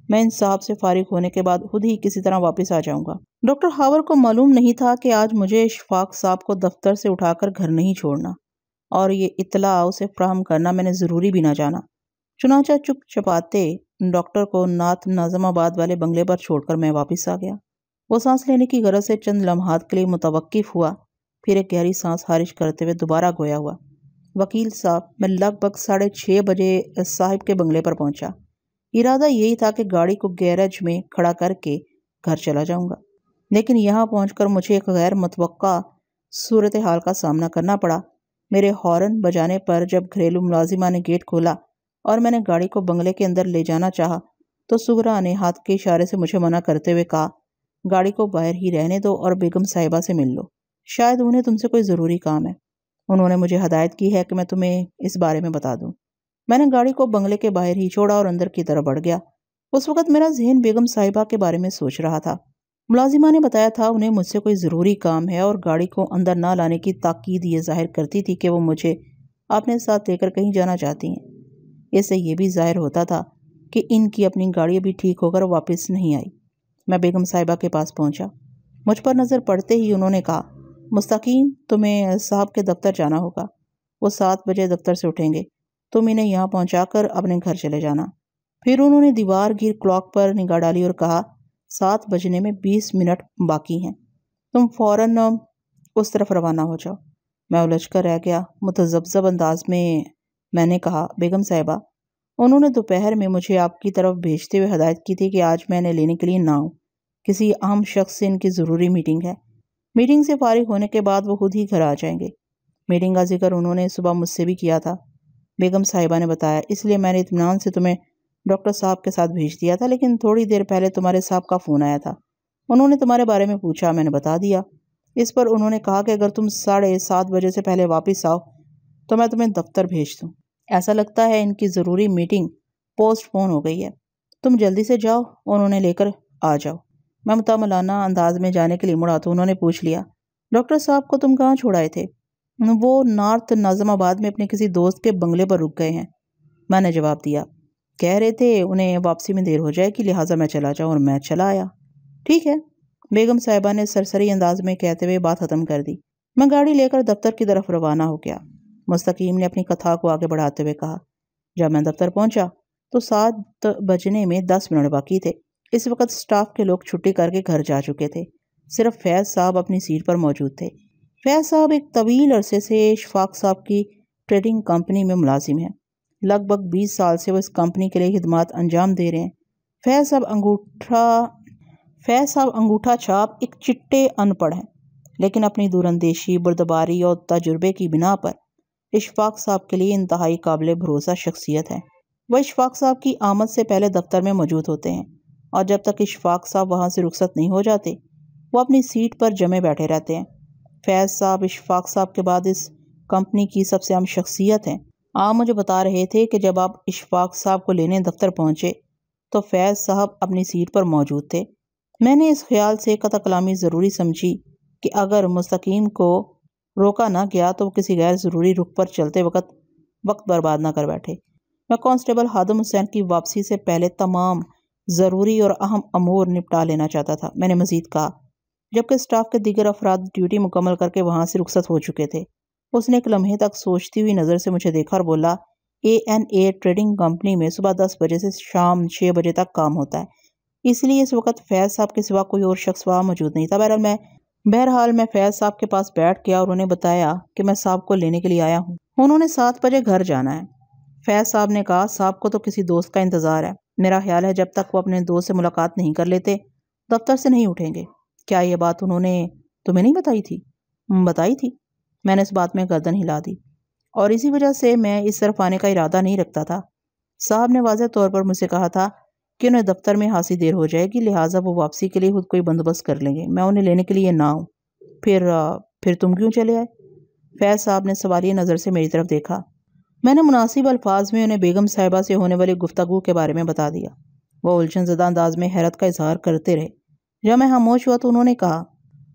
میں ان صاحب سے فارغ ہونے کے بعد خود ہی کسی طرح واپس آ جاؤں گا۔ ڈاکٹر خاور کو معلوم نہیں تھا کہ آج مجھے اشفاق صاحب کو دفتر سے اٹھا کر گھر نہیں چھوڑنا، اور یہ اطلاع اسے فراہم کرنا میں نے ضروری بھی نہ جانا۔ چنانچہ چپ چپاتے ڈاکٹر کو نارتھ ناظم آباد والے بنگلے پر چھوڑ کر میں واپس آ گیا۔ وہ سانس لینے کی غرض سے چند لمحات کے لیے متوقف ہوا، پھر ایک گہری سانس خارج کرتے ہوئے دوبارہ گویا ہوا، وکیل صاحب میں لگ بھگ 6:30 بجے صاحب کے بنگلے پر پہنچا۔ ارادہ یہی تھا کہ گاڑی کو گیراج میں کھڑا کر کے گھر چلا جاؤں گا، لیکن یہاں پہنچ کر مجھے ایک غیر متوقع صورتحال کا سامنا کرنا پڑا۔ میرے ہارن بجانے پر جب گھریلو ملازمہ نے گیٹ کھولا اور میں نے گاڑی کو بنگلے کے اندر لے جانا چاہا تو سغرا نے ہاتھ کے اشارے سے مجھے منع کرتے ہوئے کہا، گاڑی کو باہر ہی رہنے دو اور بیگم صاحبہ سے مل لو، شاید انہیں تم سے کوئی ضروری کام ہے، انہوں نے مجھے ہدایت کی ہے کہ میں تمہیں اس بارے میں بتا دوں۔ میں نے گاڑی کو بنگلے کے باہر ہی چھوڑا اور اندر کی طرف بڑھ گیا۔ اس وقت میرا ذہن بیگم صاحبہ کے بارے میں سوچ رہا تھا۔ ملازمہ نے بتایا تھا انہیں مجھ سے کوئی ضروری کام ہے، اور گاڑی کو اندر نہ لانے کی تاکید یہ ظاہر کرتی تھی کہ وہ مجھے اپنے ساتھ لے کر کہیں جانا چاہتی ہیں۔ اس سے یہ بھی ظاہر ہوتا تھا کہ ان کی اپنی گاڑی ابھی ٹھیک ہو کر واپس نہیں آئی۔ میں بیگم صاحبہ کے پاس پہنچا۔ مجھ پر نظر پڑتے ہی انہوں نے کہا، مستقیم تمہیں صاحب کے دفتر جانا ہوگا، وہ 7 بجے دفتر سے اٹھیں گے، تم انہیں یہاں پہنچا کر اپنے گھر چلے جانا۔ پھر انہوں نے دیوار گیر کلاک پر نگاہ ڈالی اور کہا، 7 بجنے میں 20 منٹ باقی ہیں، تم فوراً اس طرف روانہ ہو جاؤ۔ میں الجھ کر رہ گیا۔ متذبذب انداز میں نے کہا، بیگم صاحبہ، انہوں نے دوپہر میں مجھے آپ کی طرف بھیجتے ہوئے ہدایت کی تھی کہ آج میں انہیں لینے کے لیے نہ آؤں، کسی اہم شخص سے ان کی ضروری میٹنگ ہے، میٹنگ سے فارغ ہونے کے بعد وہ خود ہی گھر آ جائیں گے۔ میٹنگ کا ذکر انہوں نے صبح مجھ سے بھی کیا تھا، بیگم صاحبہ نے بتایا، اس لیے میں نے اطمینان سے تمہیں ڈاکٹر صاحب کے ساتھ بھیج دیا تھا، لیکن تھوڑی دیر پہلے تمہارے صاحب کا فون آیا تھا، انہوں نے تمہارے بارے میں پوچھا، میں نے بتا دیا۔ اس پر انہوں نے کہا کہ اگر تم 7:30 بجے سے پہلے واپس آؤ تو میں تمہیں دفتر بھیج دوں۔ ایسا لگتا ہے ان کی ضروری میٹنگ پوسٹ پون ہو گئی ہے، تم جلدی سے جاؤ، انہوں نے لے کر آ جاؤ۔ میں متملانہ انداز میں جانے کے لیے مڑا تو انہوں نے پوچھ لیا، ڈاکٹر صاحب کو تم کہاں چھوڑائے تھے؟ وہ نارتھ ناظم آباد میں اپنے کسی دوست کے بنگلے پر رک گئے ہیں، میں نے جواب دیا۔ کہہ رہے تھے انہیں واپسی میں دیر ہو جائے گی، لہٰذا میں چلا جاؤں، اور میں چلا آیا۔ ٹھیک ہے، بیگم صاحبہ نے سرسری انداز میں کہتے ہوئے بات ختم کر دی۔ میں گاڑی لے کر دفتر کی طرف روانہ ہو گیا۔ مستقیم نے اپنی کتھا کو آگے بڑھاتے ہوئے کہا، جب میں دفتر پہنچا تو 7 بجنے میں 10 منٹ باقی تھے۔ اس وقت سٹاف کے لوگ چھٹی کر کے گھر جا چکے تھے، صرف فیض صاحب اپنی سیٹ پر موجود تھے۔ فیض صاحب ایک طویل عرصے سے اشفاق صاحب کی ٹریڈنگ کمپنی میں ملازم ہیں، لگ بھگ 20 سال سے وہ اس کمپنی کے لیے خدمات انجام دے رہے ہیں۔ فیض صاحب انگوٹھا چھاپ ایک چٹے ان پڑھ ہیں، لیکن اپنی دوراندیشی، بردباری اور تجربے کی بنا پر اشفاق صاحب کے لیے انتہائی قابل بھروسہ شخصیت ہے۔ وہ اشفاق صاحب کی آمد سے پہلے دفتر میں موجود ہوتے ہیں اور جب تک اشفاق صاحب وہاں سے رخصت نہیں ہو جاتے وہ اپنی سیٹ پر جمے بیٹھے رہتے ہیں۔ فیض صاحب اشفاق صاحب کے بعد اس کمپنی کی سب سے اہم شخصیت ہیں۔ آپ مجھے بتا رہے تھے کہ جب آپ اشفاق صاحب کو لینے دفتر پہنچے تو فیض صاحب اپنی سیٹ پر موجود تھے۔ میں نے اس خیال سے قطع کلامی ضروری سمجھی کہ اگر مستقیم کو روکا نہ گیا تو وہ کسی غیر ضروری رخ پر چلتے وقت برباد نہ کر بیٹھے۔ میں کانسٹیبل خادم حسین کی واپسی سے پہلے تمام ضروری اور اہم امور نپٹا لینا چاہتا تھا، میں نے مزید کہا، جبکہ اسٹاف کے دیگر افراد ڈیوٹی مکمل کر کے وہاں سے رخصت ہو چکے تھے۔ اس نے ایک لمحے تک سوچتی ہوئی نظر سے مجھے دیکھا اور بولا، A&A ٹریڈنگ کمپنی میں صبح 10 بجے سے شام 6 بجے تک کام ہوتا ہے، اس لیے اس وقت فیض صاحب کے سوا کوئی اور شخص وہاں موجود نہیں تھا۔ بہرحال میں فیض صاحب کے پاس بیٹھ گیا اور انہیں بتایا کہ میں صاحب کو لینے کے لیے آیا ہوں، انہوں نے 7 بجے گھر جانا ہے۔ فیض صاحب نے کہا، صاحب کو تو کسی دوست کا انتظار ہے، میرا خیال ہے جب تک وہ اپنے دوست سے ملاقات نہیں کر لیتے دفتر سے نہیں اٹھیں گے۔ کیا یہ بات انہوں نے تمہیں نہیں بتائی تھی؟ بتائی تھی، میں نے اس بات میں گردن ہلا دی، اور اسی وجہ سے میں اس طرف آنے کا ارادہ نہیں رکھتا تھا۔ صاحب نے واضح طور پر مجھ سے کہا تھا کہ انہیں دفتر میں خاصی دیر ہو جائے گی، لہٰذا وہ واپسی کے لیے خود کوئی بندوبست کر لیں گے، میں انہیں لینے کے لیے نہ آؤں۔ پھر تم کیوں چلے آئے؟ فیض صاحب نے سوالیہ نظر سے میری طرف دیکھا۔ میں نے مناسب الفاظ میں انہیں بیگم صاحبہ سے ہونے والی گفتگو کے بارے میں بتا دیا۔ وہ الجھن زدہ انداز میں حیرت کا اظہار کرتے رہے۔ جب میں خاموش ہوا تو انہوں نے کہا،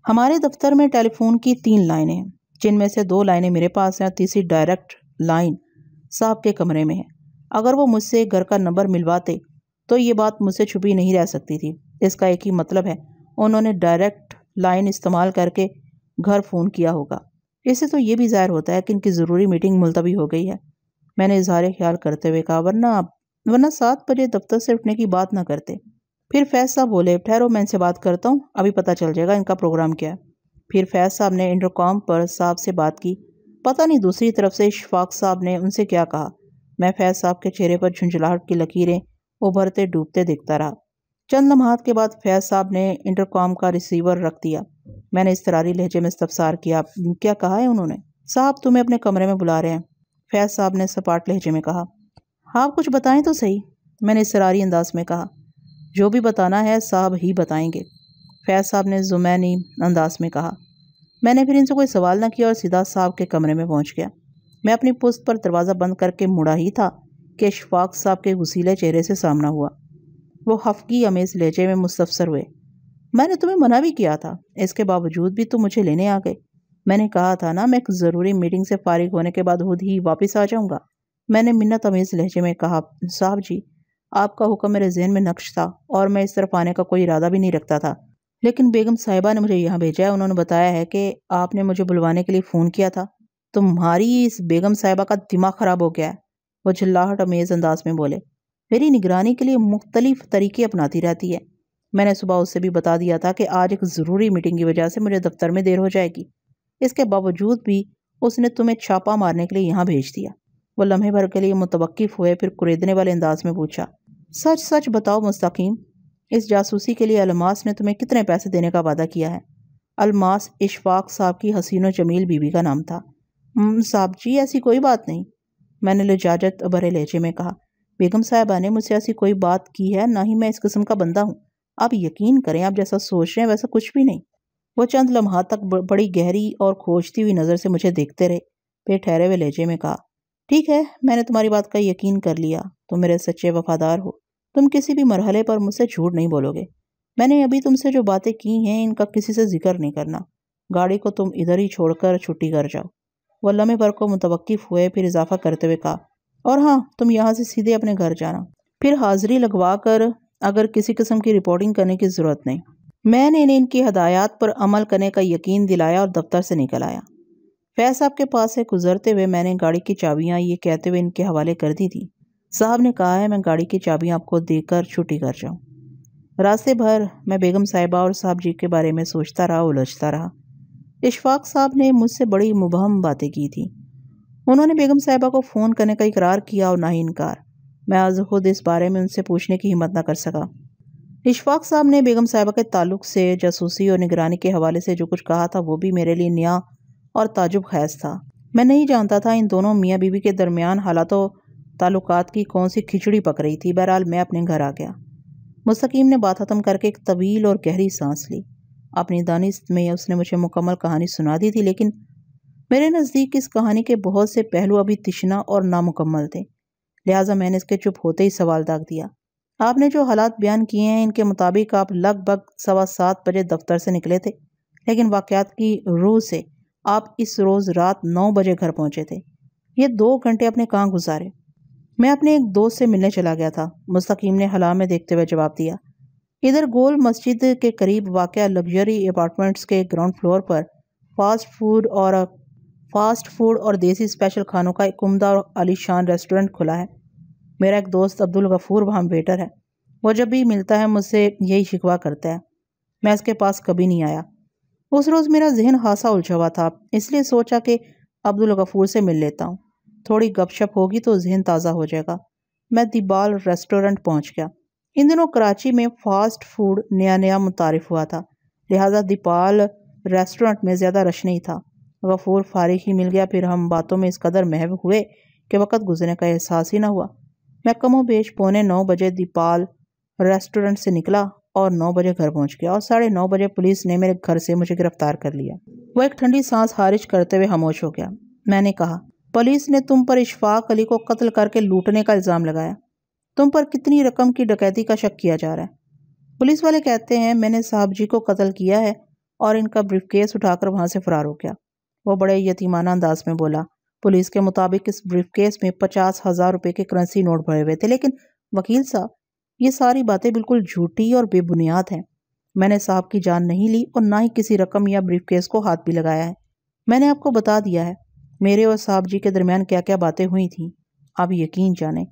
ہمارے دفتر میں ٹیلی فون کی 3 لائنیں ہیں، جن میں سے 2 لائنیں میرے پاس ہیں اور تیسری ڈائریکٹ لائن صاحب کے کمرے میں ہے۔ اگر وہ مجھ سے گھر کا نمبر ملواتے تو یہ بات مجھ سے چھپی نہیں رہ سکتی تھی۔ اس کا ایک ہی مطلب ہے، انہوں نے ڈائریکٹ لائن استعمال کر کے گھر فون کیا ہوگا۔ اس سے تو یہ بھی ظاہر ہوتا ہے کہ ان کی ضروری میٹنگ ملتوی ہو گئی ہے، میں نے اظہار خیال کرتے ہوئے کہا، ورنہ 7 بجے دفتر سے اٹھنے کی بات نہ کرتے۔ پھر فیض صاحب بولے، ٹھہرو میں ان سے بات کرتا ہوں، ابھی پتہ چل جائے گا ان کا پروگرام کیا ہے۔ پھر فیض صاحب نے انٹرکام پر صاحب سے بات کی، پتہ نہیں دوسری طرف سے اشفاق صاحب نے ان سے کیا کہا۔ میں فیض صاحب کے چہرے پر جھنجھلاہٹ کی لکیریں ابھرتے ڈوبتے دیکھتا رہا۔ چند لمحات کے بعد فیض صاحب نے انٹرکام کا ریسیور رکھ دیا۔ میں نے اضطراری لہجے میں استفسار کیا، کیا کہا ہے انہوں نے؟ صاحب تمہیں اپنے کمرے میں بلا رہے ہیں، فیض صاحب نے سپاٹ لہجے میں کہا۔ آپ کچھ بتائیں تو صحیح، میں نے اضطراری انداز میں کہا۔ جو بھی بتانا ہے صاحب ہی بتائیں گے، فیض صاحب نے ذمینی انداز میں کہا۔ میں نے پھر ان سے کوئی سوال نہ کیا اور سیدھا صاحب کے کمرے میں پہنچ گیا۔ میں اپنی پشت پر دروازہ بند کر کے مڑا ہی تھا کہ اشفاق صاحب کے غسیلے چہرے سے سامنا ہوا۔ وہ خفگی امیز لہجے میں مستفسر ہوئے، میں نے تمہیں منع بھی کیا تھا، اس کے باوجود بھی تم مجھے لینے آ گئے۔ میں نے کہا تھا نا، میں ایک ضروری میٹنگ سے فارغ ہونے کے بعد خود ہی واپس آ جاؤں گا، میں نے منت امیز لہجے میں کہا۔ صاحب جی، آپ کا حکم میرے ذہن میں نقش تھا اور میں اس طرف آنے کا کوئی ارادہ بھی نہیں رکھتا تھا، لیکن بیگم صاحبہ نے مجھے یہاں بھیجا ہے، انہوں نے بتایا ہے کہ آپ نے مجھے بلوانے کے لیے فون کیا تھا۔ تمہاری اس بیگم صاحبہ کا دماغ خراب ہو گیا ہے، وہ جھلاہٹ امیز انداز میں بولے، میری نگرانی کے لیے مختلف طریقے اپناتی رہتی ہے۔ میں نے صبح اس سے بھی بتا دیا تھا کہ آج ایک ضروری میٹنگ کی وجہ سے مجھے دفتر میں دیر ہو جائے گی، اس کے باوجود بھی اس نے تمہیں چھاپا مارنے کے لیے یہاں بھیج دیا۔ وہ لمحے بھر کے لیے متوقف ہوئے، پھر کریدنے والے انداز میں پوچھا، سچ سچ بتاؤ مستقیم، اس جاسوسی کے لیے الماس نے تمہیں کتنے پیسے دینے کا وعدہ کیا ہے؟ الماس اشفاق صاحب کی حسین و جمیل بیوی کا نام تھا۔ صاحب جی، ایسی کوئی بات نہیں، میں نے لجاجت بھرے لہجے میں کہا، بیگم صاحبہ نے مجھ سے ایسی کوئی بات کی ہے، نہ ہی میں اس قسم کا بندہ ہوں، آپ یقین کریں، آپ جیسا سوچ رہے ہیں ویسا کچھ بھی نہیں۔ وہ چند لمحات تک بڑی گہری اور کھوجتی ہوئی نظر سے مجھے دیکھتے رہے، پھر ٹھہرے ہوئے لہجے میں کہا، ٹھیک ہے، میں نے تمہاری بات کا یقین کر لیا، تم میرے سچے وفادار ہو، تم کسی بھی مرحلے پر مجھ سے جھوٹ نہیں بولو گے۔ میں نے ابھی تم سے جو باتیں کی ہیں ان کا کسی سے ذکر نہیں کرنا، گاڑی کو تم ادھر ہی چھوڑ کر چھٹی کر جاؤ۔ وہ لمحے بھر کو متوقف ہوئے، پھر اضافہ کرتے ہوئے کہا، اور ہاں، تم یہاں سے سیدھے اپنے گھر جانا، پھر حاضری لگوا کر اگر کسی قسم کی رپورٹنگ کرنے کی ضرورت نہیں۔ میں نے انہیں ان کی ہدایات پر عمل کرنے کا یقین دلایا اور دفتر سے نکل آیا۔ فیض صاحب کے پاس سے گزرتے ہوئے میں نے گاڑی کی چابیاں یہ کہتے ہوئے ان کے حوالے کر دی تھی، صاحب نے کہا ہے میں گاڑی کی چابیاں آپ کو دے کر چھٹی کر جاؤں۔ راستے بھر میں بیگم صاحبہ اور صاحب جی کے بارے میں سوچتا رہا، الجھتا رہا۔ اشفاق صاحب نے مجھ سے بڑی مبہم باتیں کی تھیں، انہوں نے بیگم صاحبہ کو فون کرنے کا اقرار کیا اور نہ ہی انکار۔ میں آج خود اس بارے میں ان سے پوچھنے کی ہمت نہ کر سکا۔ اشفاق صاحب نے بیگم صاحبہ کے تعلق سے جاسوسی اور نگرانی کے حوالے سے جو کچھ کہا تھا وہ بھی میرے لیے نیا اور تعجب خیز تھا۔ میں نہیں جانتا تھا ان دونوں میاں بیوی کے درمیان حالات و تعلقات کی کون سی کھچڑی پک رہی تھی۔ بہرحال میں اپنے گھر آ گیا۔ مستقیم نے بات ختم کر کے ایک طویل اور گہری سانس لی۔ اپنی دانست میں اس نے مجھے مکمل کہانی سنا دی تھی، لیکن میرے نزدیک اس کہانی کے بہت سے پہلو ابھی تشنہ اور نامکمل تھے، لہٰذا میں نے اس کے چپ ہوتے ہی سوال داغ دیا۔ آپ نے جو حالات بیان کیے ہیں ان کے مطابق آپ لگ بھگ 7:15 بجے دفتر سے نکلے تھے، لیکن واقعات کی روح سے آپ اس روز رات 9 بجے گھر پہنچے تھے۔ یہ 2 گھنٹے اپنے کہاں گزارے؟ میں اپنے ایک دوست سے ملنے چلا گیا تھا، مستقیم نے ہلا میں دیکھتے ہوئے جواب دیا۔ ادھر گول مسجد کے قریب واقع لگژری اپارٹمنٹس کے گراؤنڈ فلور پر فاسٹ فوڈ اور دیسی اسپیشل کھانوں کا ایک عمدہ اور عالی شان ریسٹورنٹ کھلا ہے۔ میرا ایک دوست عبدالغفور وہاں ویٹر ہے۔ وہ جب بھی ملتا ہے مجھ سے یہی شکوہ کرتا ہے، میں اس کے پاس کبھی نہیں آیا۔ اس روز میرا ذہن خاصا الجھا ہوا تھا، اس لیے سوچا کہ عبدالغفور سے مل لیتا ہوں، تھوڑی گپ شپ ہوگی تو ذہن تازہ ہو جائے گا۔ میں دی بال ریسٹورنٹ پہنچ گیا۔ ان دنوں کراچی میں فاسٹ فوڈ نیا متعارف ہوا تھا، لہٰذا دی بال ریسٹورنٹ میں زیادہ رش نہیں تھا۔ غفور فارغ ہی مل گیا، پھر ہم باتوں میں اس قدر محو ہوئے کہ وقت گزرنے کا احساس ہی نہ ہوا۔ میں کم و بیش 8:45 بجے دی بال ریسٹورنٹ سے نکلا اور 9 بجے گھر پہنچ گیا، اور 9:30 بجے پولیس نے میرے گھر سے مجھے گرفتار کر لیا۔ وہ ایک ٹھنڈی سانس خارج کرتے ہوئے خاموش ہو گیا۔ میں نے کہا، پولیس نے تم پر اشفاق علی کو قتل کر کے لوٹنے کا الزام لگایا۔ تم پر کتنی رقم کی ڈکیتی کا شک کیا جا رہا ہے؟ پولیس والے کہتے ہیں میں نے صاحب جی کو قتل کیا ہے اور ان کا بریف کیس اٹھا کر وہاں سے فرار ہو گیا۔ وہ بڑے یتیمانہ انداز میں بولا۔ پولیس کے مطابق اس بریف کیس میں 50,000 روپے کے کرنسی نوٹ بھرے ہوئے تھے، لیکن وکیل صاحب یہ ساری باتیں بالکل جھوٹی اور بے بنیاد ہیں۔ میں نے صاحب کی جان نہیں لی اور نہ ہی کسی رقم یا بریف کیس کو ہاتھ بھی لگایا ہے۔ میں نے آپ کو بتا دیا ہے میرے اور صاحب جی کے درمیان کیا کیا باتیں ہوئی تھیں، آپ یقین جانیں۔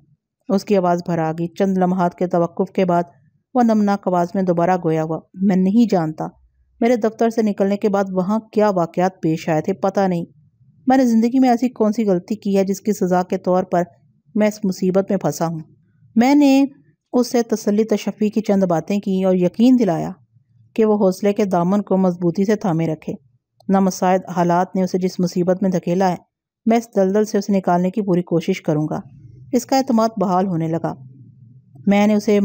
اس کی آواز بھر آ گئی۔ چند لمحات کے توقف کے بعد وہ نمناک آواز میں دوبارہ گویا ہوا، میں نہیں جانتا میرے دفتر سے نکلنے کے بعد وہاں کیا واقعات پیش آئے تھے، پتہ نہیں۔ میں نے زندگی میں ایسی کون سی غلطی کی ہے جس کی سزا کے طور پر میں اس مصیبت میں پھنسا ہوں۔ میں نے اس سے تسلی تشفی کی چند باتیں کی اور یقین دلایا کہ وہ حوصلے کے دامن کو مضبوطی سے تھامے رکھے۔ نامساعد حالات نے اسے جس مصیبت میں دھکیلا ہے، میں اس دلدل سے اسے نکالنے کی پوری کوشش کروں گا۔ اس کا اعتماد بحال ہونے لگا۔ میں نے اسے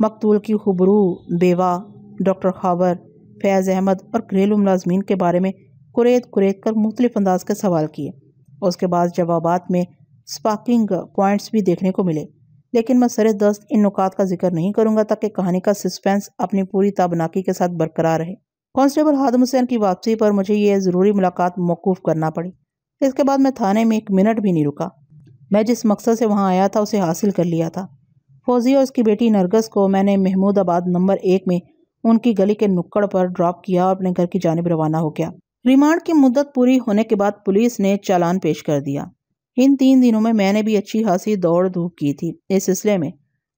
مقتول کی خبرو بیوہ، ڈاکٹر خاور، فیض احمد اور گھریلو ملازمین کے بارے میں کریت کر مختلف انداز کے سوال کیے۔ اس کے بعد جوابات میں سپارکنگ پوائنٹس بھی دیکھنے کو ملے، لیکن میں سر دست ان نکات کا ذکر نہیں کروں گا تاکہ کہانی کا سسپینس اپنی پوری تابناکی کے ساتھ برقرار رہے۔ کانسٹیبل خادم حسین کی واپسی پر مجھے یہ ضروری ملاقات موقوف کرنا پڑی۔ اس کے بعد میں تھانے میں 1 منٹ بھی نہیں رکا۔ میں جس مقصد سے وہاں آیا تھا اسے حاصل کر لیا تھا۔ فوزی اور اس کی بیٹی نرگس کو میں نے محمود آباد نمبر 1 میں ان کی گلی کے نکڑ پر ڈراپ کیا اور اپنے گھر کی جانب روانہ ہو گیا۔ ریمانڈ کی مدت پوری ہونے کے بعد پولیس نے چالان پیش کر دیا۔ ان 3 دنوں میں نے بھی اچھی خاصی دوڑ دھوپ کی تھی۔ اس سلسلے میں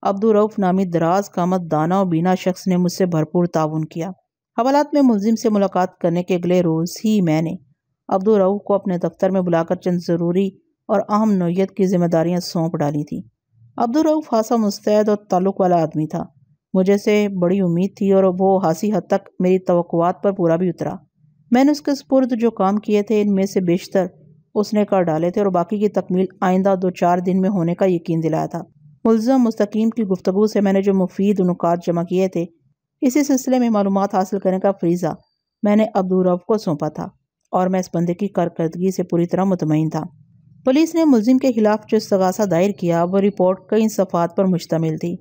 عبدالرؤف نامی دراز قامت دانا اور بینا شخص نے مجھ سے بھرپور تعاون کیا۔ حوالات میں ملزم سے ملاقات کرنے کے اگلے روز ہی میں نے عبدالرؤف کو اپنے دفتر میں بلا کر چند ضروری اور اہم نوعیت کی ذمہ داریاں سونپ ڈالی تھیں۔ عبدالرؤف خاصا مستعد اور تعلق والا آدمی تھا۔ مجھے سے بڑی امید تھی اور وہ خاصی حد تک میری توقعات پر پورا بھی اترا۔ میں نے اس کے سپرد جو کام کیے تھے ان میں سے بیشتر اس نے کر ڈالے تھے اور باقی کی تکمیل آئندہ 2-4 دن میں ہونے کا یقین دلایا تھا۔ ملزم مستقیم کی گفتگو سے میں نے جو مفید نکات جمع کیے تھے، اسی سلسلے میں معلومات حاصل کرنے کا فریضہ میں نے عبدالرؤف کو سونپا تھا اور میں اس بندے کی کارکردگی سے پوری طرح مطمئن تھا۔ پولیس نے ملزم کے خلاف جو استغاثہ دائر کیا وہ رپورٹ کئی صفحات پر مشتمل تھی۔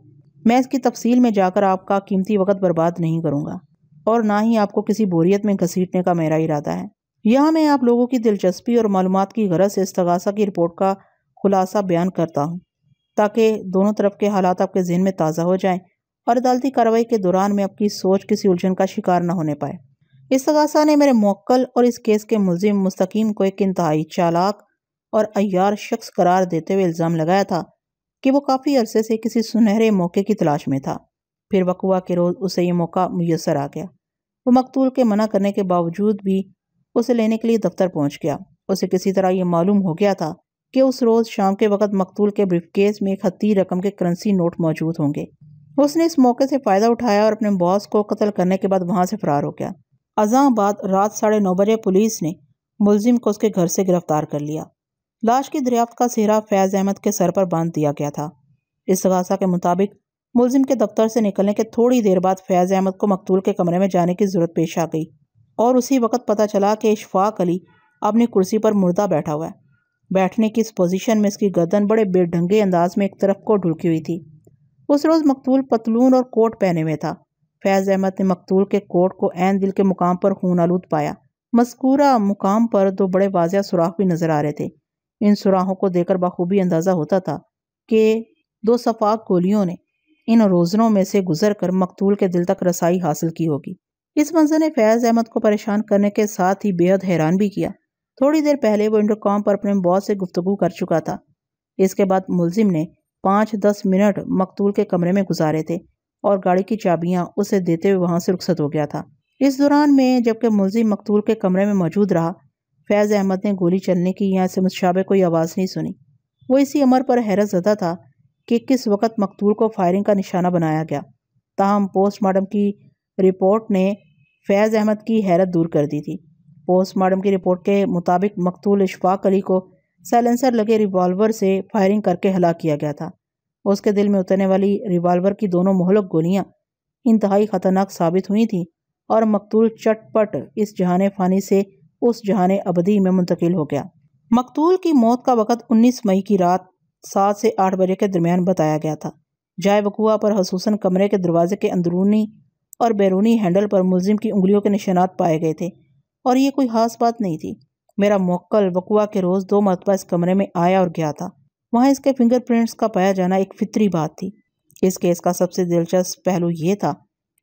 میں اس کی تفصیل میں جا کر آپ کا قیمتی وقت برباد نہیں کروں گا اور نہ ہی آپ کو کسی بوریت میں گھسیٹنے کا میرا ارادہ ہے۔ یہاں میں آپ لوگوں کی دلچسپی اور معلومات کی غرض سے استغاثہ کی رپورٹ کا خلاصہ بیان کرتا ہوں تاکہ دونوں طرف کے حالات آپ کے ذہن میں تازہ ہو جائیں اور عدالتی کارروائی کے دوران میں آپ کی سوچ کسی الجھن کا شکار نہ ہونے پائے۔ استغاثہ نے میرے موکل اور اس کیس کے ملزم مستقیم کو ایک انتہائی چالاک اور عیار شخص قرار دیتے ہوئے الزام لگایا تھا کہ وہ کافی عرصے سے کسی سنہرے موقع کی تلاش میں تھا۔ پھر وقوع کے روز اسے یہ موقع میسر آ گیا۔ وہ مقتول کے منع کرنے کے باوجود بھی اسے لینے کے لیے دفتر پہنچ گیا۔ اسے کسی طرح یہ معلوم ہو گیا تھا کہ اس روز شام کے وقت مقتول کے بریف کیس میں ایک حتی رقم کے کرنسی نوٹ موجود ہوں گے۔ اس نے اس موقع سے فائدہ اٹھایا اور اپنے باس کو قتل کرنے کے بعد وہاں سے فرار ہو گیا۔ اذاں بعد رات 9:30 بجے پولیس نے ملزم کو اس کے گھر سے گرفتار کر لیا۔ لاش کی دریافت کا سہرا فیض احمد کے سر پر باندھ دیا گیا تھا۔ استغاثہ کے مطابق ملزم کے دفتر سے نکلنے کے تھوڑی دیر بعد فیض احمد کو مقتول کے کمرے میں جانے کی ضرورت پیش آ گئی اور اسی وقت پتہ چلا کہ اشفاق علی اپنی کرسی پر مردہ بیٹھا ہوا ہے۔ بیٹھنے کی اس پوزیشن میں اس کی گردن بڑے بے ڈھنگے انداز میں ایک طرف کو ڈھلکی ہوئی تھی۔ اس روز مقتول پتلون اور کوٹ پہنے ہوئے تھا۔ فیض احمد نے مقتول کے کوٹ کو عین دل کے مقام پر خون آلود پایا۔ مذکورہ مقام پر دو بڑے واضح سوراخ بھی نظر آ رہے تھے۔ ان سوراخوں کو دیکھ کر بخوبی اندازہ ہوتا تھا کہ دو صفاق گولیوں نے ان روزنوں میں سے گزر کر مقتول کے دل تک رسائی حاصل کی ہوگی۔ اس منظر نے فیض احمد کو پریشان کرنے کے ساتھ ہی بے حد حیران بھی کیا۔ تھوڑی دیر پہلے وہ انٹرکام پر اپنے باس سے گفتگو کر چکا تھا۔ اس کے بعد ملزم نے 5-10 منٹ مقتول کے کمرے میں گزارے تھے اور گاڑی کی چابیاں اسے دیتے ہوئے وہاں سے رخصت ہو گیا تھا۔ اس دوران میں جبکہ ملزم مقتول کے کمرے میں موجود رہا، فیض احمد نے گولی چلنے کی یا سے مشابہ کوئی آواز نہیں سنی۔ وہ اسی امر پر حیرت زدہ تھا کہ کس وقت مقتول کو فائرنگ کا نشانہ بنایا گیا۔ تاہم پوسٹ مارٹم کی رپورٹ نے فیض احمد کی حیرت دور کر دی تھی۔ پوسٹ مارٹم کی رپورٹ کے مطابق مقتول اشفاق علی کو سائلنسر لگے ریوالور سے فائرنگ کر کے ہلاک کیا گیا تھا۔ اس کے دل میں اترنے والی ریوالور کی دونوں مہلک گولیاں انتہائی خطرناک ثابت ہوئی تھیں اور مقتول چٹ پٹ اس جہان فانی سے اس جہان ابدی میں منتقل ہو گیا۔ مقتول کی موت کا وقت 19 مئی کی رات 7 سے 8 بجے کے درمیان بتایا گیا تھا۔ جائے وقوع پر خصوصاً کمرے کے دروازے کے اندرونی اور بیرونی ہینڈل پر ملزم کی انگلیوں کے نشانات پائے گئے تھے اور یہ کوئی خاص بات نہیں تھی۔ میرا موکل وقوع کے روز 2 مرتبہ اس کمرے میں آیا اور گیا تھا۔ وہاں اس کے فنگر پرنٹس کا پایا جانا ایک فطری بات تھی۔ اس کیس کا سب سے دلچسپ پہلو یہ تھا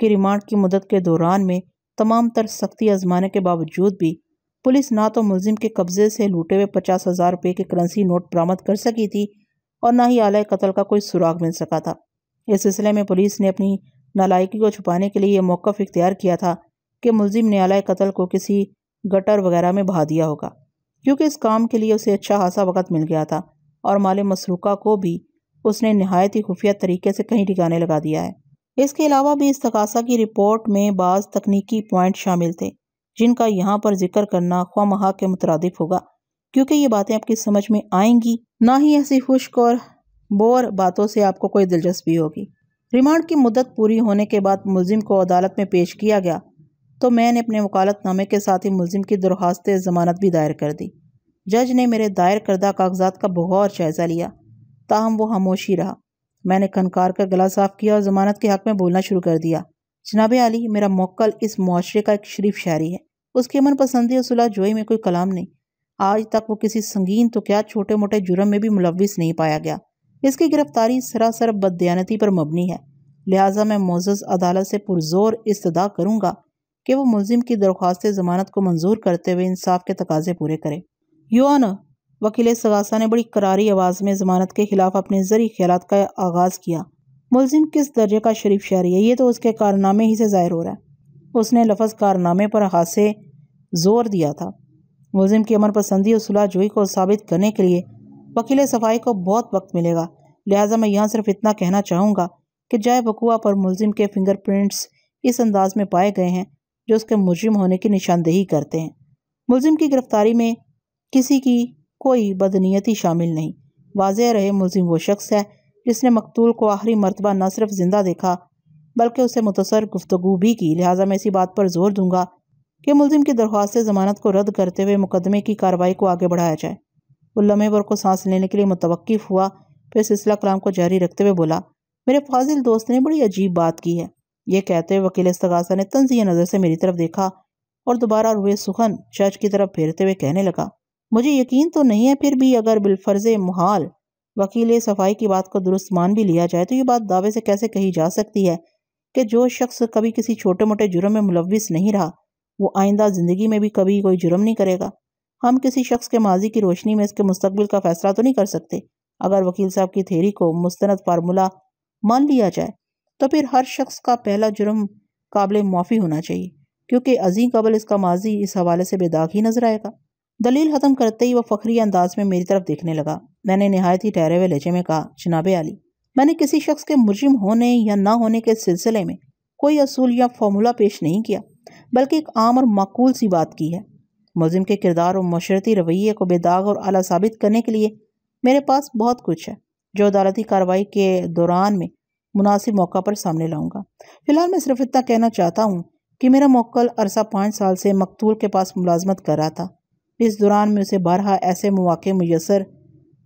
کہ ریمانڈ کی مدت کے دوران میں تمام تر سختی آزمانے کے باوجود بھی پولیس نہ تو ملزم کے قبضے سے لوٹے ہوئے 50,000 روپے کے کرنسی نوٹ برآمد کر سکی تھی اور نہ ہی آلہ قتل کا کوئی سراغ مل سکا تھا۔ اس سلسلے میں پولیس نے اپنی نالائکی کو چھپانے کے لیے یہ موقف اختیار کیا تھا کہ ملزم نے آلہ قتل کو کسی گٹر وغیرہ میں بہا دیا ہوگا، کیونکہ اس کام کے لیے اسے اچھا خاصا وقت مل گیا تھا اور مال مسروقہ کو بھی اس نے نہایت ہی خفیہ طریقے سے کہیں ٹھکانے لگا دیا ہے۔ اس کے علاوہ بھی استغاثہ کی رپورٹ میں بعض تکنیکی پوائنٹ شامل تھے جن کا یہاں پر ذکر کرنا خواہ مخواہ کے مترادف ہوگا، کیونکہ یہ باتیں آپ کی سمجھ میں آئیں گی، نہ ہی ایسی خشک اور بور باتوں سے آپ کو کوئی دلچسپی ہوگی۔ ریمانڈ کی مدت پوری ہونے کے بعد ملزم کو عدالت میں پیش کیا گیا تو میں نے اپنے وکالت نامے کے ساتھ ہی ملزم کی درخواست ضمانت بھی دائر کر دی۔ جج نے میرے دائر کردہ کاغذات کا بغور جائزہ لیا، تاہم وہ خاموش ہی رہا۔ میں نے کھنکار کر گلا صاف کیا اور ضمانت کے حق میں بولنا شروع کر دیا۔ جناب عالی، میرا موکل اس معاشرے کا ایک شریف شہری ہے۔ اس کی امن پسندی اور صلح جوئی میں کوئی کلام نہیں۔ آج تک وہ کسی سنگین تو کیا چھوٹے موٹے جرم میں بھی ملوث نہیں پایا گیا۔ اس کی گرفتاری سراسر بددیانتی پر مبنی ہے، لہٰذا میں معزز عدالت سے پرزور استدعا کروں گا کہ وہ ملزم کی درخواست ضمانت کو منظور کرتے ہوئے انصاف کے تقاضے پورے کرے۔ یو آنر، وکیل استغاثہ نے بڑی کراری آواز میں ضمانت کے خلاف اپنے زرعی خیالات کا آغاز کیا۔ ملزم کس درجے کا شریف شہری ہے یہ تو اس کے کارنامے ہی سے ظاہر ہو رہا ہے۔ اس نے لفظ کارنامے پر خاصے زور دیا تھا۔ ملزم کی امن پسندی اور صلح جوئی کو ثابت کرنے کے لیے وکیل صفائی کو بہت وقت ملے گا، لہٰذا میں یہاں صرف اتنا کہنا چاہوں گا کہ جائے وقوع پر ملزم کے فنگر پرنٹس اس انداز میں پائے گئے ہیں جو اس کے مجرم ہونے کی نشاندہی کرتے ہیں۔ ملزم کی گرفتاری میں کسی کی کوئی بدنیتی شامل نہیں۔ واضح رہے ملزم وہ شخص ہے جس نے مقتول کو آخری مرتبہ نہ صرف زندہ دیکھا بلکہ اسے متصر گفتگو بھی کی، لہٰذا میں اسی بات پر زور دوں گا کہ ملزم کی درخواست ضمانت کو رد کرتے ہوئے مقدمے کی کارروائی کو آگے بڑھایا جائے۔ وہ لمحے بھر کو سانس لینے کے لیے متوقف ہوا، پھر سلسلہ کلام کو جاری رکھتے ہوئے بولا، میرے فاضل دوست نے بڑی عجیب بات کی ہے۔ یہ کہتے ہوئے وکیل استغاثہ نے تنزیہ نظر سے میری طرف دیکھا اور دوبارہ روئے سخن جج کی طرف پھیرتے ہوئے کہنے لگا، مجھے یقین تو نہیں ہے، پھر بھی اگر بالفرض محال وکیل صفائی کی بات کو درست مان بھی لیا جائے تو یہ بات دعوے سے کیسے کہی جا سکتی ہے کہ جو شخص کبھی کسی چھوٹے موٹے جرم میں ملوث نہیں رہا وہ آئندہ زندگی میں بھی کبھی کوئی جرم نہیں کرے گا۔ ہم کسی شخص کے ماضی کی روشنی میں اس کے مستقبل کا فیصلہ تو نہیں کر سکتے۔ اگر وکیل صاحب کی تھیوری کو مستند فارمولہ مان لیا جائے تو پھر ہر شخص کا پہلا جرم قابل معافی ہونا چاہیے، کیونکہ ازیں قبل اس کا ماضی اس حوالے سے بے داغ ہی نظر آئے گا۔ دلیل ختم کرتے ہی وہ فخری انداز میں میری طرف دیکھنے لگا۔ میں نے نہایت ہی ٹھہرے ہوئے لہجے میں کہا، جناب عالی، میں نے کسی شخص کے مجرم ہونے یا نہ ہونے کے سلسلے میں کوئی اصول یا فارمولہ پیش نہیں کیا، بلکہ ایک عام اور معقول سی بات کی ہے۔ ملزم کے کردار اور معاشرتی رویے کو بے داغ اور اعلیٰ ثابت کرنے کے لیے میرے پاس بہت کچھ ہے جو عدالتی کارروائی کے دوران میں مناسب موقع پر سامنے لاؤں گا۔ فی الحال میں صرف اتنا کہنا چاہتا ہوں کہ میرا موکل عرصہ 5 سال سے مقتول کے پاس ملازمت کر رہا تھا۔ اس دوران میں اسے بارہا ایسے مواقع میسر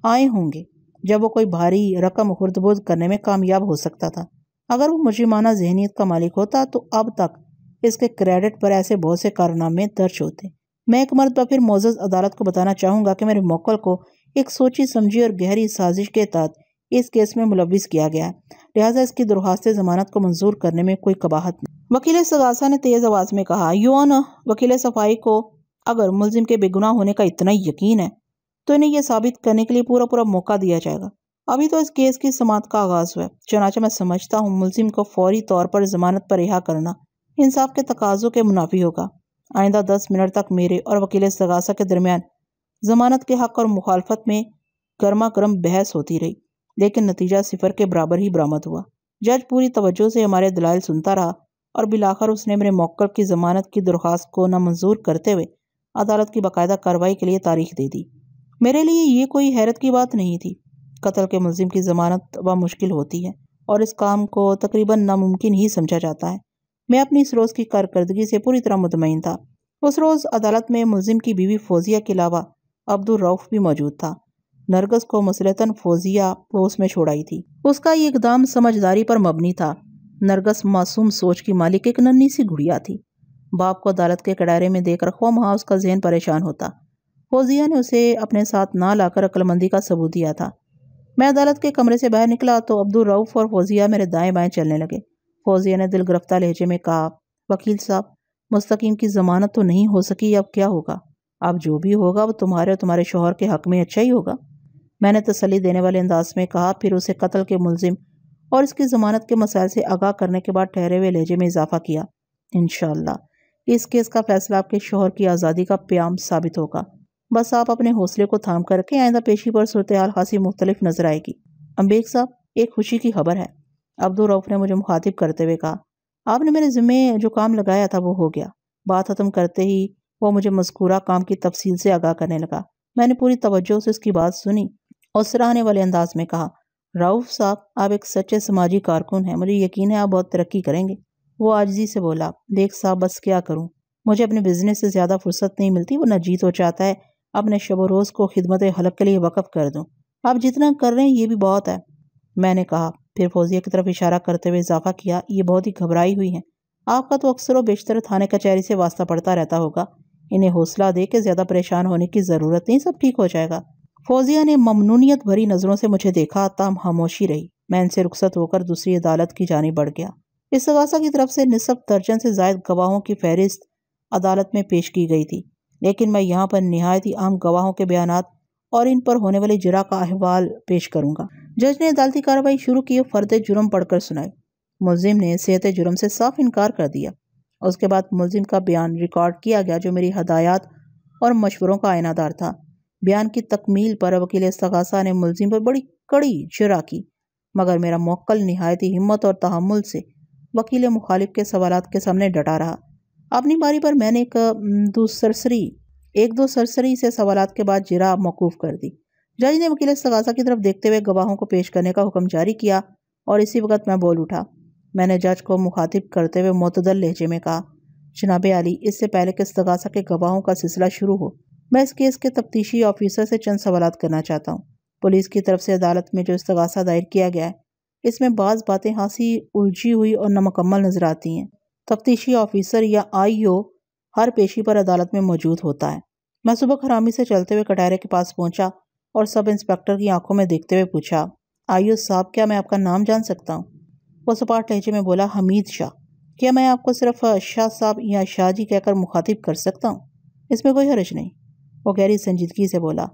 آئے ہوں گے جب وہ کوئی بھاری رقم خرد برد کرنے میں کامیاب ہو سکتا تھا۔ اگر وہ مجرمانہ ذہنیت کا مالک ہوتا تو اب تک اس کے کریڈٹ پر ایسے بہت سے کارنامے درج ہوتے۔ میں ایک مرتبہ پھر معزز عدالت کو بتانا چاہوں گا کہ میرے موکل کو ایک سوچی سمجھی اور گہری سازش کے تحت اس کیس میں ملوث کیا گیا ہے، لہٰذا اس کی درخواست ضمانت کو منظور کرنے میں کوئی قباحت نہیں۔ وکیل استغاثہ نے تیز آواز میں کہا۔ یو آنر، وکیل صفائی کو اگر ملزم کے بے گناہ ہونے کا اتنا یقین ہے تو انہیں یہ ثابت کرنے کے لیے پورا موقع دیا جائے گا۔ ابھی تو اس کیس کی سماعت کا آغاز ہوا ہے، چنانچہ میں سمجھتا ہوں ملزم کو فوری طور پر ضمانت پر رہا کرنا انصاف کے تقاضوں کے منافی ہوگا۔ آئندہ 10 منٹ تک میرے اور وکیل استغاثہ کے درمیان ضمانت کے حق اور مخالفت میں گرما گرم بحث ہوتی رہی، لیکن نتیجہ 0 کے برابر ہی برآمد ہوا۔ جج پوری توجہ سے ہمارے دلائل سنتا رہا اور بالآخر اس نے میرے موکل کی ضمانت کی درخواست کو نامنظور کرتے ہوئے عدالت کی باقاعدہ کارروائی کے لیے تاریخ دے دی۔ میرے لیے یہ کوئی حیرت کی بات نہیں تھی۔ قتل کے ملزم کی ضمانت مشکل ہوتی ہے اور اس کام کو تقریباً ناممکن ہی سمجھا جاتا ہے۔ میں اپنی اس روز کی کارکردگی سے پوری طرح مطمئن تھا۔ اس روز عدالت میں ملزم کی بیوی فوزیہ کے علاوہ عبدالرؤف بھی موجود تھا۔ نرگس کو مصلحتاً فوزیہ پوس میں چھوڑ آئی تھی۔ اس کا یہ اقدام سمجھداری پر مبنی تھا۔ نرگس معصوم سوچ کی مالک ایک ننھی سی گڑیا تھی۔ باپ کو عدالت کے کٹہرے میں دیکھ کر خواہ مخواہ اس کا ذہن پریشان ہوتا۔ فوزیہ نے اسے اپنے ساتھ نہ لا کر عقلمندی کا ثبوت دیا تھا۔ میں عدالت کے کمرے سے باہر نکلا تو عبدالرؤف اور فوزیہ میرے دائیں بائیں چلنے لگے۔ فوزیہ نے دل گرفتہ لہجے میں کہا، وکیل صاحب، مستقیم کی ضمانت تو نہیں ہو سکی، اب کیا ہوگا؟ اب جو بھی ہوگا وہ تمہارے اور تمہارے شوہر کے حق میں اچھا ہی ہوگا۔ میں نے تسلی دینے والے انداز میں کہا، پھر اسے قتل کے ملزم اور اس کی ضمانت کے مسائل سے آگاہ کرنے کے بعد ٹھہرے ہوئے لہجے میں اضافہ کیا، انشاءاللہ اس کیس کا فیصلہ آپ کے شوہر کی آزادی کا پیام ثابت ہوگا۔ بس آپ اپنے حوصلے کو تھام کر کے آئندہ پیشی پر صورتحال خاصی مختلف نظر آئے گی۔ بیگ صاحب، ایک خوشی کی خبر ہے، عبدالرؤف نے مجھے مخاطب کرتے ہوئے کہا۔ آپ نے میرے ذمے جو کام لگایا تھا وہ ہو گیا۔ بات ختم کرتے ہی وہ مجھے مذکورہ کام کی تفصیل سے آگاہ کرنے لگا۔ میں نے پوری توجہ سے اس کی بات سنی اور سراہنے والے انداز میں کہا، رؤف صاحب، آپ ایک سچے سماجی کارکن ہیں، مجھے یقین ہے آپ بہت ترقی کریں گے۔ وہ عاجزی سے بولا، بیگ صاحب بس کیا کروں، مجھے اپنے بزنس سے زیادہ فرصت نہیں ملتی، ورنہ جی تو چاہتا ہے اپنے شب و روز کو خدمت خلق کے لیے وقف کر دوں۔ آپ جتنا کر رہے ہیں یہ بھی بہت ہے، میں نے کہا۔ پھر فوزیہ کی طرف اشارہ کرتے ہوئے اضافہ کیا، یہ بہت ہی گھبرائی ہوئی ہیں، آپ کا تو اکثر و بیشتر تھانے کچہری سے واسطہ پڑتا رہتا ہوگا، انہیں حوصلہ دے کے زیادہ پریشان ہونے کی ضرورت نہیں، سب ٹھیک ہو جائے گا۔ فوزیہ نے ممنونیت بھری نظروں سے مجھے دیکھا، تاہم خاموشی رہی۔ میں ان سے رخصت ہو کر دوسری عدالت کی جانب بڑھ گیا۔ استغاثہ کی طرف سے نصف درجن سے زائد گواہوں کی فہرست عدالت میں پیش کی گئی تھی، لیکن میں یہاں پر نہایت ہی اہم گواہوں کے بیانات اور ان پر ہونے والی جرح کا احوال پیش کروں گا۔ جج نے عدالتی کارروائی شروع کی اور فرد جرم پڑھ کر سنائی۔ ملزم نے صحت جرم سے صاف انکار کر دیا۔ اس کے بعد ملزم کا بیان ریکارڈ کیا گیا جو میری ہدایات اور مشوروں کا آئینہ دار تھا۔ بیان کی تکمیل پر وکیل استغاثہ نے ملزم پر بڑی کڑی جرح کی، مگر میرا موکل نہایت ہی ہمت اور تحمل سے وکیل مخالف کے سوالات کے سامنے ڈٹا رہا۔ اپنی باری پر میں نے ایک دو سرسری سے سوالات کے بعد جرح موقوف کر دی۔ جج نے وکیل استغاثہ کی طرف دیکھتے ہوئے گواہوں کو پیش کرنے کا حکم جاری کیا اور اسی وقت میں بول اٹھا۔ میں نے جج کو مخاطب کرتے ہوئے معتدل لہجے میں کہا، جناب عالی، اس سے پہلے کہ استغاثہ کے گواہوں کا سلسلہ شروع ہو، میں اس کیس کے تفتیشی آفیسر سے چند سوالات کرنا چاہتا ہوں۔ پولیس کی طرف سے عدالت میں جو استغاثہ دائر کیا گیا ہے، اس میں بعض باتیں خاصی الجھی ہوئی اور نامکمل نظر آتی ہیں۔ تفتیشی آفیسر یا IO ہر پیشی پر عدالت میں موجود ہوتا ہے۔ میں صبح حرامی سے چلتے ہوئے کٹہرے کے پاس پہنچا اور سب انسپکٹر کی آنکھوں میں دیکھتے ہوئے پوچھا، IO صاحب، کیا میں آپ کا نام جان سکتا ہوں؟ وہ سپاٹ لہجے میں بولا، حمید شاہ۔ کیا میں آپ کو صرف شاہ صاحب یا شاہ جی کہہ کر مخاطب کر سکتا ہوں؟ اس میں کوئی حرج نہیں، وہ گہری سنجیدگی سے بولا۔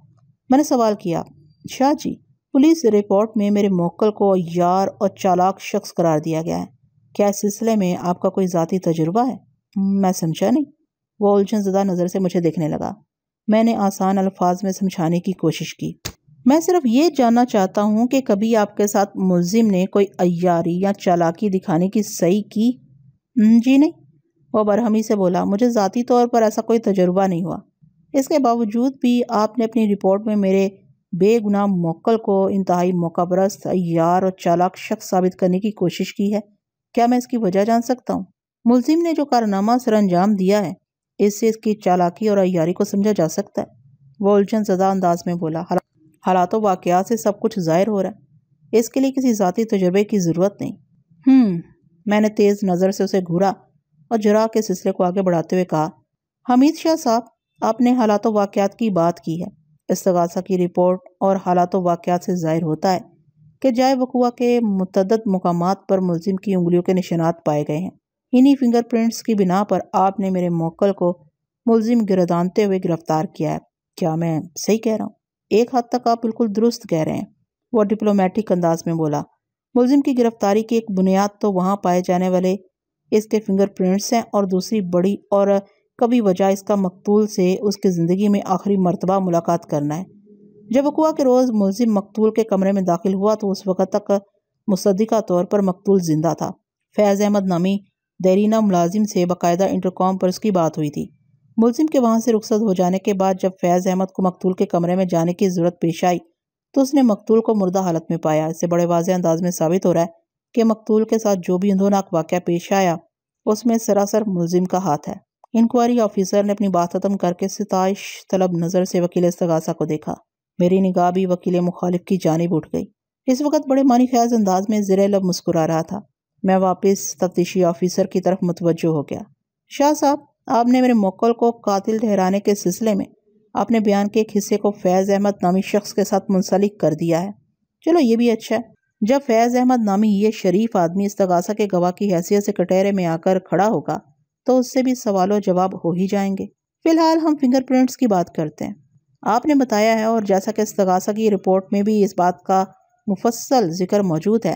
میں نے سوال کیا، شاہ جی، پولیس رپورٹ میں میرے موکل کو یار اور چالاک شخص قرار دیا گیا ہے، کیا اس سلسلے میں آپ کا کوئی ذاتی تجربہ ہے؟ میں سمجھا نہیں۔ وہ الجھن زدہ نظر سے مجھے دیکھنے لگا۔ میں نے آسان الفاظ میں سمجھانے کی کوشش کی، میں صرف یہ جاننا چاہتا ہوں کہ کبھی آپ کے ساتھ ملزم نے کوئی عیاری یا چالاکی دکھانے کی صحیح کی؟ جی نہیں، وہ برہمی سے بولا، مجھے ذاتی طور پر ایسا کوئی تجربہ نہیں ہوا۔ اس کے باوجود بھی آپ نے اپنی رپورٹ میں میرے بے گناہ موکل کو انتہائی موقع پرست، عیار اور چالاک شخص ثابت کرنے کی کوشش کی ہے۔ کیا میں اس کی وجہ جان سکتا ہوں؟ ملزم نے جو کارنامہ سر انجام دیا ہے، اس سے اس کی چالاکی اور عیاری کو سمجھا جا سکتا ہے۔ وہ الجھن زدہ انداز میں بولا، حالات و واقعات سے سب کچھ ظاہر ہو رہا ہے، اس کے لیے کسی ذاتی تجربے کی ضرورت نہیں۔ میں نے تیز نظر سے اسے گھورا اور جرح کے سلسلے کو آگے بڑھاتے ہوئے کہا، حمید شاہ صاحب، آپ نے حالات و واقعات کی بات کی ہے۔ استغاثہ کی رپورٹ اور حالات و واقعات سے ظاہر ہوتا ہے کہ جائے وقوع کے متعدد مقامات پر ملزم کی انگلیوں کے نشانات پائے گئے ہیں۔ انہی فنگر پرنٹس کی بنا پر آپ نے میرے موکل کو ملزم گردانتے ہوئے گرفتار کیا ہے۔ کیا میں صحیح کہہ رہا ہوں؟ ایک حد تک آپ بالکل درست کہہ رہے ہیں، وہ ڈپلومیٹک انداز میں بولا۔ ملزم کی گرفتاری کی ایک بنیاد تو وہاں پائے جانے والے اس کے فنگر پرنٹس ہیں، اور دوسری بڑی اور کبھی وجہ اس کا مقتول سے اس کی زندگی میں آخری مرتبہ ملاقات کرنا ہے۔ جب وقوع کے روز ملزم مقتول کے کمرے میں داخل ہوا تو اس وقت تک مصدقہ طور پر مقتول زندہ تھا۔ فیض احمد نامی دیرینہ ملازم سے باقاعدہ انٹرکام پر اس کی بات ہوئی تھی۔ ملزم کے وہاں سے رخصت ہو جانے کے بعد جب فیض احمد کو مقتول کے کمرے میں جانے کی ضرورت پیش آئی تو اس نے مقتول کو مردہ حالت میں پایا۔ اس سے بڑے واضح انداز میں ثابت ہو رہا ہے کہ مقتول کے ساتھ جو بھی اندھوناک واقعہ پیش آیا اس میں سراسر ملزم کا ہاتھ ہے۔ انکوائری آفیسر نے اپنی بات ختم کر کے ستائش طلب نظر سے وکیل استغاثہ کو دیکھا۔ میری نگاہ بھی وکیل مخالف کی جانب اٹھ گئی۔ اس وقت بڑے معنی خیز انداز میں زیر لب مسکرا رہا تھا۔ میں واپس تفتیشی آفیسر کی طرف متوجہ ہو گیا۔ شاہ صاحب، آپ نے میرے موکل کو قاتل ٹھہرانے کے سلسلے میں اپنے بیان کے ایک حصے کو فیض احمد نامی شخص کے ساتھ منسلک کر دیا ہے۔ چلو یہ بھی اچھا ہے۔ جب فیض احمد نامی یہ شریف آدمی استغاثہ کے گواہ کی حیثیت سے کٹہرے میں آ کر کھڑا ہوگا تو اس سے بھی سوال و جواب ہو ہی جائیں گے۔ فی الحال ہم فنگر پرنٹس کی بات کرتے ہیں۔ آپ نے بتایا ہے، اور جیسا کہ استغاثہ کی رپورٹ میں بھی اس بات کا مفصل ذکر موجود ہے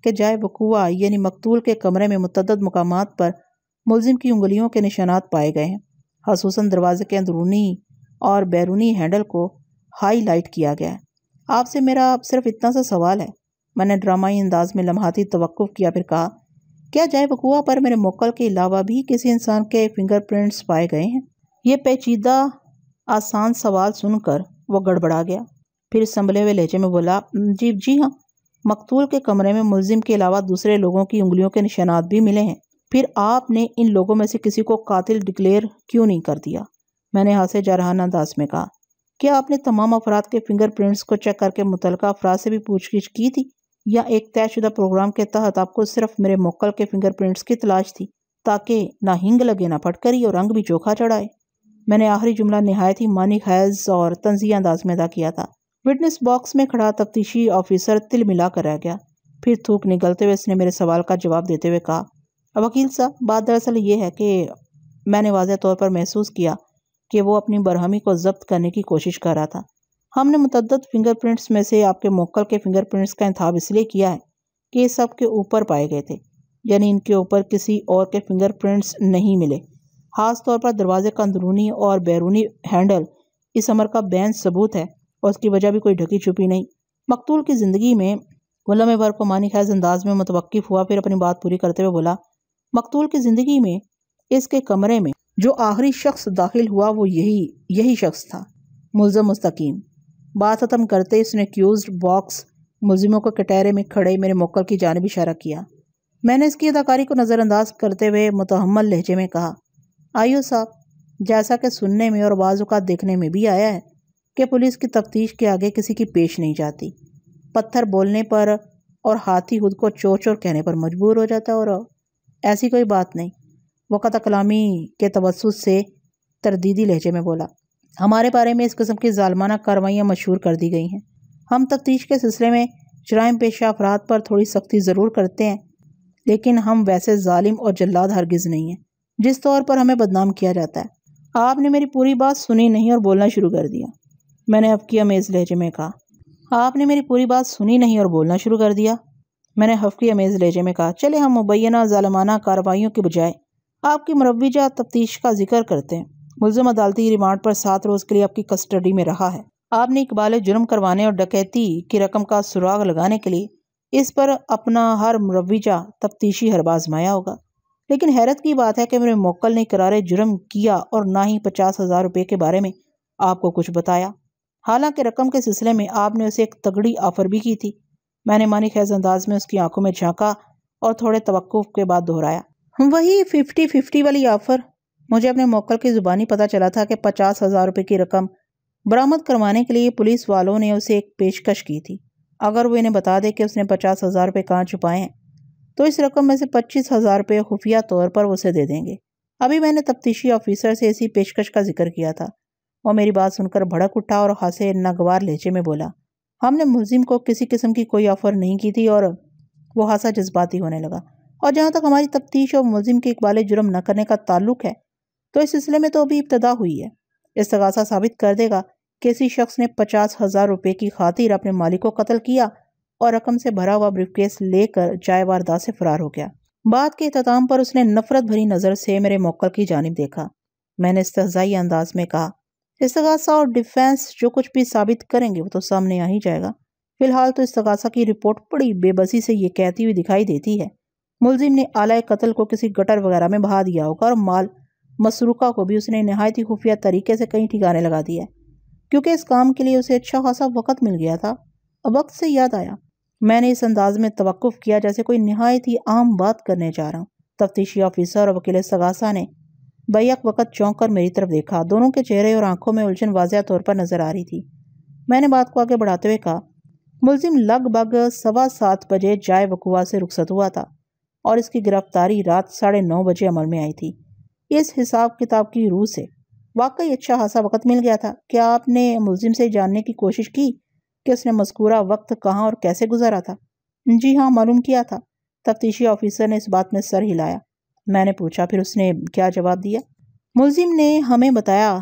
کہ جائے وقوع یعنی مقتول کے کمرے میں متعدد مقامات پر ملزم کی انگلیوں کے نشانات پائے گئے ہیں، خصوصاً دروازے کے اندرونی اور بیرونی ہینڈل کو ہائی لائٹ کیا گیا ہے۔ آپ سے میرا صرف اتنا سا سوال ہے۔ میں نے ڈرامائی انداز میں لمحاتی توقف کیا، پھر کہا، کیا جائے وقوع پر میرے موکل کے علاوہ بھی کسی انسان کے فنگر پرنٹس پائے گئے ہیں؟ یہ پیچیدہ آسان سوال سن کر وہ گڑبڑا گیا، پھر سنبھلے ہوئے لہجے میں بولا، جی ہاں، مقتول کے کمرے میں ملزم کے علاوہ دوسرے لوگوں کی انگلیوں کے نشانات بھی ملے ہیں۔ پھر آپ نے ان لوگوں میں سے کسی کو قاتل ڈکلیئر کیوں نہیں کر دیا؟ میں نے ہنسے جارحانہ انداز میں کہا، کیا آپ نے تمام افراد کے فنگر پرنٹس کو چیک کر کے متعلقہ افراد سے بھی پوچھ گچھ کی تھی، یا ایک طے شدہ پروگرام کے تحت آپ کو صرف میرے موکل کے فنگر پرنٹس کی تلاش تھی تاکہ نہ ہنگ لگے نہ پھٹکری اور رنگ بھی چوکھا چڑھائے؟ میں نے آخری جملہ نہایت ہی معنی خیز اور طنزیہ انداز میں ادا کیا تھا۔ وٹنس باکس میں کھڑا تفتیشی آفیسر تل ملا کر رہ گیا، پھر تھوک نگلتے ہوئے اس نے میرے سوال کا جواب دیتے ہوئے کہا، وکیل صاحب، بات دراصل یہ ہے کہ میں نے واضح طور پر محسوس کیا کہ وہ اپنی برہمی کو ضبط کرنے کی کوشش کر رہا تھا۔ ہم نے متعدد فنگر پرنٹس میں سے آپ کے موکل کے فنگر پرنٹس کا انتخاب اس لیے کیا ہے کہ یہ سب کے اوپر پائے گئے تھے، یعنی ان کے اوپر کسی اور کے فنگر پرنٹس نہیں ملے۔ خاص طور پر دروازے کا اندرونی اور بیرونی ہینڈل اس امر کا بین ثبوت ہے، اور اس کی وجہ بھی کوئی ڈھکی چھپی نہیں۔ مقتول کی زندگی میں وہ لمحے بھر کو معنی خیز انداز میں متوقف ہوا، پھر اپنی بات پوری کرتے ہوئے بولا، مقتول کی زندگی میں اس کے کمرے میں جو آخری شخص داخل ہوا وہ یہی شخص تھا، ملزم مستقیم۔ بات ختم کرتے اس نے ایکیوزڈ باکس ملزموں کو کٹہرے میں کھڑے میرے موکل کی جانب اشارہ کیا۔ میں نے اس کی اداکاری کو نظر انداز کرتے ہوئے متحمل لہجے میں کہا، آئیو صاحب، جیسا کہ سننے میں اور بعض اوقات دیکھنے میں بھی آیا ہے کہ پولیس کی تفتیش کے آگے کسی کی پیش نہیں جاتی، پتھر بولنے پر اور ہاتھی خود کو چور چور کہنے پر مجبور ہو جاتا ہے، اور ایسی کوئی بات نہیں۔ وہ قطع کلامی کے توسط سے تردیدی لہجے میں بولا، ہمارے بارے میں اس قسم کی ظالمانہ کارروائیاں مشہور کر دی گئی ہیں۔ ہم تفتیش کے سلسلے میں جرائم پیشہ افراد پر تھوڑی سختی ضرور کرتے ہیں، لیکن ہم ویسے ظالم اور جلاد ہرگز نہیں ہیں جس طور پر ہمیں بدنام کیا جاتا ہے۔ آپ نے میری پوری بات سنی نہیں اور بولنا شروع کر دیا۔ میں نے حفقی امیز لہجے میں کہا، آپ نے میری پوری بات سنی نہیں اور بولنا شروع کر دیا۔ میں نے حفقی امیز لہجے میں کہا، چلے ہم مبینہ ظالمانہ کارروائیوں کے بجائے آپ کی مروجہ تفتیش کا ذکر کرتے ہیں۔ ملزم عدالتی ریمانڈ پر 7 روز کے لیے آپ کی کسٹڈی میں رہا ہے۔ آپ نے اقبال جرم کروانے اور ڈکیتی کی رقم کا سراغ لگانے کے لیے اس پر اپنا ہر مروجہ تفتیشی حربہ آزمایا ہوگا، لیکن حیرت کی بات ہے کہ میرے موکل نے اقرار جرم کیا اور نہ ہی 50,000 روپے کے بارے میں آپ کو کچھ بتایا؟ حالانکہ رقم کے سلسلے میں آپ نے اسے ایک تگڑی آفر بھی کی تھی۔ میں نے معنی خیز انداز میں اس کی آنکھوں میں جھانکا اور تھوڑے توقف کے بعد دہرایا، وہی 50-50 والی آفر؟ مجھے اپنے موکل کی زبانی پتہ چلا تھا کہ 50,000 روپے کی رقم برآمد کروانے کے لیے پولیس والوں نے اسے ایک پیشکش کی تھی۔ اگر وہ انہیں بتا دے کہ اس نے 50,000 روپے کہاں چھپائے ہیں تو اس رقم میں سے 25,000 روپے خفیہ طور پر اسے دے دیں گے۔ ابھی میں نے تفتیشی آفیسر سے اسی پیشکش کا ذکر کیا تھا۔ وہ میری بات سن کر بھڑک اٹھا اور ہنسے ناگوار لہجے میں بولا، ہم نے ملزم کو کسی قسم کی کوئی آفر نہیں کی تھی۔ اور وہ ہنسا جذباتی ہونے لگا۔ اور جہاں تک ہماری تفتیش اور ملزم کے اقبال جرم نہ کرنے کا تعلق ہے تو اس سلسلے میں تو ابھی ابتدا ہوئی ہے۔ استغاثہ ثابت کر دے گا کہ کسی شخص نے 50,000 روپے کی خاطر اپنے مالک کو قتل کیا اور رقم سے بھرا ہوا بریف کیس لے کر جائے واردات سے فرار ہو گیا۔ بات کے اختتام پر اس نے نفرت بھری نظر سے میرے موکل کی جانب دیکھا۔ میں نے استہزائی انداز میں کہا، استغاثہ اور ڈیفینس جو کچھ بھی ثابت کریں گے وہ تو سامنے آ ہی جائے گا۔ فی الحال تو استغاثہ کی رپورٹ بڑی بے بسی سے یہ کہتی ہوئی دکھائی دیتی ہے ملزم نے آلہ قتل کو کسی گٹر وغیرہ میں بہا دیا ہوگا اور مال مسروقہ کو بھی اس نے نہایت ہی خفیہ طریقے سے کہیں ٹھکانے لگا دیا ہے، کیونکہ اس کام کے لیے اسے اچھا خاصا وقت مل گیا تھا۔ اب وقت سے یاد آیا، میں نے اس انداز میں توقف کیا جیسے کوئی نہایت ہی عام بات کرنے جا رہا ہوں۔ تفتیشی آفیسر اور وکیل استغاثہ نے بیک وقت چونک کر میری طرف دیکھا۔ دونوں کے چہرے اور آنکھوں میں الجھن واضح طور پر نظر آ رہی تھی۔ میں نے بات کو آگے بڑھاتے ہوئے کہا، ملزم لگ بھگ 7:15 بجے جائے وقوع سے رخصت ہوا تھا اور اس کی گرفتاری رات 9:30 بجے عمل میں آئی تھی۔ اس حساب کتاب کی روح سے واقعی اچھا خاصا وقت مل گیا تھا۔ کیا آپ نے ملزم سے جاننے کی کوشش کی کہ اس نے مذکورہ وقت کہاں اور کیسے گزارا تھا؟ جی ہاں، معلوم کیا تھا۔ تفتیشی آفیسر نے اس بات میں سر ہلایا۔ میں نے پوچھا، پھر اس نے کیا جواب دیا؟ ملزم نے ہمیں بتایا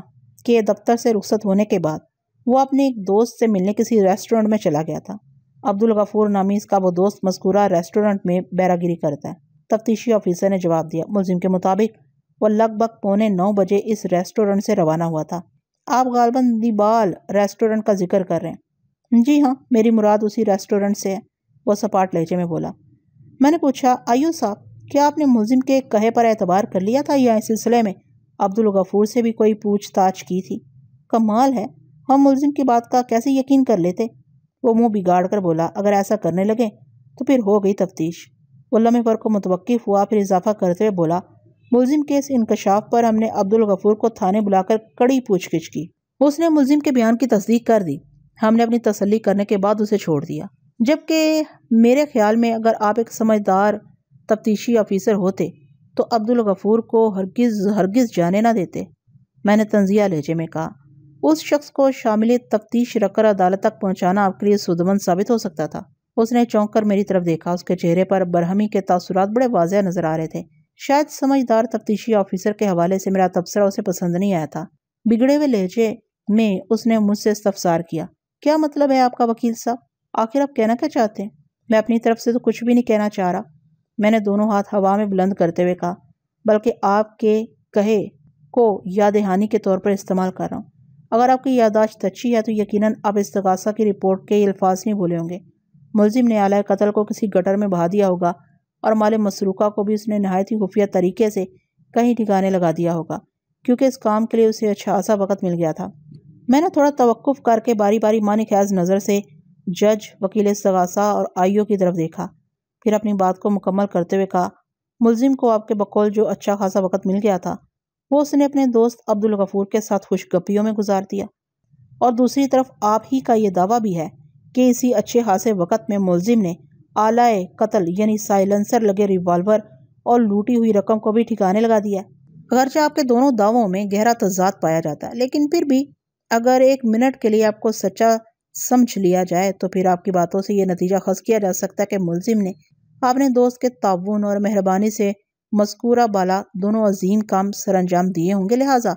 کہ دفتر سے رخصت ہونے کے بعد وہ اپنے ایک دوست سے ملنے کسی ریسٹورنٹ میں چلا گیا تھا۔ عبدالغفور نامی اس کا وہ دوست مذکورہ ریسٹورنٹ میں بیراگیری کرتا ہے۔ تفتیشی آفیسر نے جواب دیا۔ ملزم کے مطابق وہ لگ بھگ 8:45 بجے اس ریسٹورنٹ سے روانہ ہوا تھا۔ آپ غالباً دی بال ریسٹورنٹ کا ذکر کر رہے ہیں؟ جی ہاں، میری مراد اسی ریسٹورنٹ سے ہے، وہ سپاٹ لہجے میں بولا۔ میں نے پوچھا، ایو صاحب، کیا آپ نے ملزم کے کہے پر اعتبار کر لیا تھا یا اس سلسلے میں عبدالغفور سے بھی کوئی پوچھ تاچھ کی تھی؟ کمال ہے، ہم ملزم کی بات کا کیسے یقین کر لیتے؟ وہ منہ بگاڑ کر بولا، اگر ایسا کرنے لگے تو پھر ہو گئی تفتیش۔ وہ لمحے بھر کو متوقف ہوا، پھر اضافہ کرتے ہوئے بولا، ملزم کے اس انکشاف پر ہم نے عبدالغفور کو تھانے بلا کر کڑی پوچھ گچھ کی۔ اس نے ملزم کے بیان کی تصدیق کر دی۔ ہم نے اپنی تسلی کرنے کے بعد اسے چھوڑ دیا، جبکہ میرے خیال میں اگر آپ ایک سمجھدار تفتیشی آفیسر ہوتے تو عبدالغفور کو ہرگز جانے نہ دیتے۔ میں نے طنزیہ لہجے میں کہا، اس شخص کو شامل تفتیش رکھ کر عدالت تک پہنچانا آپ کے لیے سودمند ثابت ہو سکتا تھا۔ اس نے چونک کر میری طرف دیکھا۔ اس کے چہرے پر برہمی کے تاثرات بڑے واضح نظر آ رہے تھے۔ شاید سمجھدار تفتیشی آفیسر کے حوالے سے میرا تبصرہ اسے پسند نہیں آیا تھا۔ بگڑے ہوئے لہجے میں اس نے مجھ سے استفسار کیا، کیا مطلب ہے آپ کا وکیل صاحب؟ آخر آپ کہنا کیا چاہتے ہیں؟ میں اپنی طرف سے تو کچھ بھی نہیں کہنا چاہ رہا، میں نے دونوں ہاتھ ہوا میں بلند کرتے ہوئے کہا، بلکہ آپ کے کہے کو یاد دہانی کے طور پر استعمال کر رہا ہوں۔ اگر آپ کی یادداشت اچھی ہے تو یقیناً آپ استغاثہ کی رپورٹ کے یہ الفاظ نہیں بھولے ہوں گے۔ ملزم نے آلہ قتل کو کسی گٹر میں بہا دیا ہوگا اور مال مسروقہ کو بھی اس نے نہایت ہی خفیہ طریقے سے کہیں ٹھکانے لگا دیا ہوگا، کیونکہ اس کام کے لیے اسے اچھا خاصا وقت مل گیا تھا۔ میں نے تھوڑا توقف کر کے باری باری معنی خیز نظر سے جج، وکیل استغاثہ اور آئیو کی طرف دیکھا، پھر اپنی بات کو مکمل کرتے ہوئے کہا، ملزم کو آپ کے بقول جو اچھا خاصا وقت مل گیا تھا وہ اس نے اپنے دوست عبدالغفور کے ساتھ خوش گپیوں میں گزار دیا، اور دوسری طرف آپ ہی کا یہ دعویٰ بھی ہے کہ اسی اچھے خاصے وقت میں ملزم نے آلہ قتل یعنی سائلنسر لگے ریوالور اور لوٹی ہوئی رقم کو بھی ٹھکانے لگا دیا ہے۔ اگرچہ آپ کے دونوں دعووں میں گہرا تضاد پایا جاتا ہے، لیکن پھر بھی اگر ایک منٹ کے لیے آپ کو سچا سمجھ لیا جائے تو پھر آپ کی باتوں سے یہ نتیجہ خاص کیا جا سکتا ہے کہ ملزم نے اپنے دوست کے تعاون اور مہربانی سے مذکورہ بالا دونوں عظیم کام سر انجام دیے ہوں گے۔ لہٰذا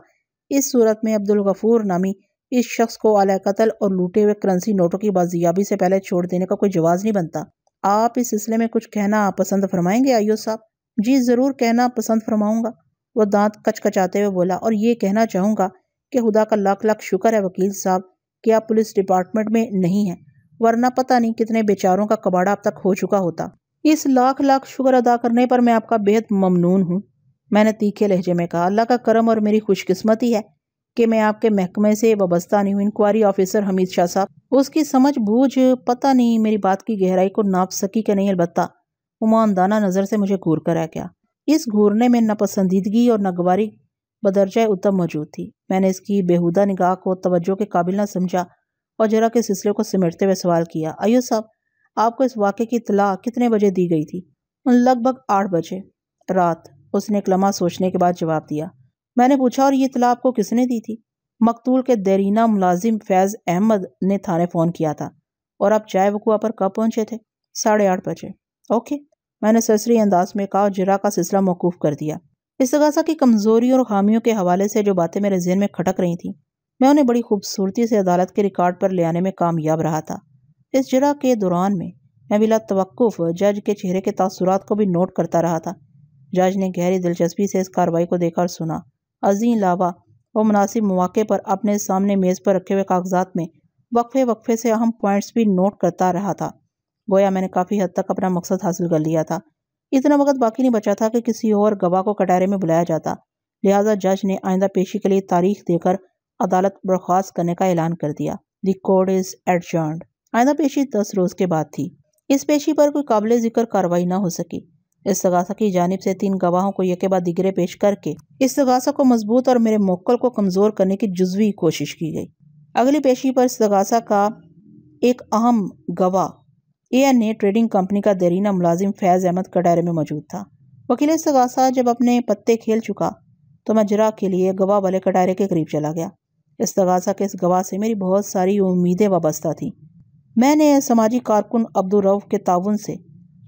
اس صورت میں عبدالغفور نامی اس شخص کو آلہ قتل اور لوٹے ہوئے کرنسی نوٹوں کی بازیابی سے پہلے چھوڑ دینے کا کوئی جواز نہیں بنتا۔ آپ اس سلسلے میں کچھ کہنا پسند فرمائیں گے آئیو صاحب؟ جی ضرور کہنا پسند فرماؤں گا، وہ دانت کچ کچاتے ہوئے بولا، اور یہ کہنا چاہوں گا کہ خدا کا لاکھ لاکھ شکر ہے وکیل صاحب کہ آپ پولیس ڈپارٹمنٹ میں نہیں ہیں، ورنہ پتہ نہیں کتنے بیچاروں کا کباڑہ اب تک ہو چکا ہوتا۔ اس لاکھ لاکھ شکر ادا کرنے پر میں آپ کا بےحد ممنون ہوں، میں نے تیکھے لہجے میں کہا۔ اللہ کا کرم اور میری خوش قسمتی ہے کہ میں آپ کے محکمے سے وابستہ نہیں ہوں، انکوائری آفیسر حمید شاہ صاحب۔ اس کی سمجھ بوجھ پتہ نہیں میری بات کی گہرائی کو ناپ سکی کہ نہیں، البتہ وہ ماندانہ نظر سے مجھے گھور کر رہ گیا۔ اس گھورنے میں ناپسندیدگی اور ناگواری بدرجہ اتم موجود تھی۔ میں نے اس کی بےہودہ نگاہ کو توجہ کے قابل نہ سمجھا اور ذرا کے سلسلے کو سمیٹتے ہوئے سوال کیا، ایوب صاحب، آپ کو اس واقعے کی اطلاع کتنے بجے دی گئی تھی؟ لگ بھگ 8 بجے رات، اس نے ایک لمحہ سوچنے کے بعد جواب دیا۔ میں نے پوچھا، اور یہ اطلاع آپ کو کس نے دی تھی؟ مقتول کے دیرینہ ملازم فیض احمد نے تھانے فون کیا تھا۔ اور آپ جائے وقوع پر کب پہنچے تھے؟ 8:30 بجے۔ اوکے، میں نے سرسری انداز میں کہا اور جرا کا سلسلہ موقوف کر دیا۔ استغاثہ کی کمزوری اور خامیوں کے حوالے سے جو باتیں میرے ذہن میں کھٹک رہی تھیں، میں انہیں بڑی خوبصورتی سے عدالت کے ریکارڈ پر لے آنے میں کامیاب رہا تھا۔ اس جرا کے دوران میں بلا توقف جج کے چہرے کے تاثرات کو بھی نوٹ کرتا رہا تھا۔ جج نے گہری دلچسپی سے اس کارروائی کو دیکھا اور سنا۔ ازیں علاوہ وہ مناسب مواقع پر اپنے سامنے میز پر رکھے ہوئے کاغذات میں وقفے سے اہم پوائنٹس بھی نوٹ کرتا رہا تھا۔ گویا میں نے کافی حد تک اپنا مقصد حاصل کر لیا تھا۔ اتنا وقت باقی نہیں بچا تھا کہ کسی اور گواہ کو کٹہرے میں بلایا جاتا، لہٰذا جج نے آئندہ پیشی کے لیے تاریخ دے کر عدالت برخاست کرنے کا اعلان کر دیا۔ The court is adjourned. آئندہ پیشی 10 روز کے بعد تھی۔ اس پیشی پر کوئی قابل ذکر کارروائی نہ ہو سکی۔ استغاثہ کی جانب سے 3 گواہوں کو یکے بعد دیگرے پیش کر کے استغاثہ کو مضبوط اور میرے موکل کو کمزور کرنے کی جزوی کوشش کی گئی۔ اگلی پیشی پر استغاثہ کا ایک اہم گواہ A&A ٹریڈنگ کمپنی کا دیرینہ ملازم فیض احمد کٹہرے میں موجود تھا۔ وکیل استغاثہ جب اپنے پتے کھیل چکا تو میں جرا کے لیے گواہ والے کٹہرے کے قریب چلا گیا۔ استغاثہ کے اس گواہ سے میری بہت ساری امیدیں وابستہ تھیں۔ میں نے سماجی کارکن عبدالرؤف کے تعاون سے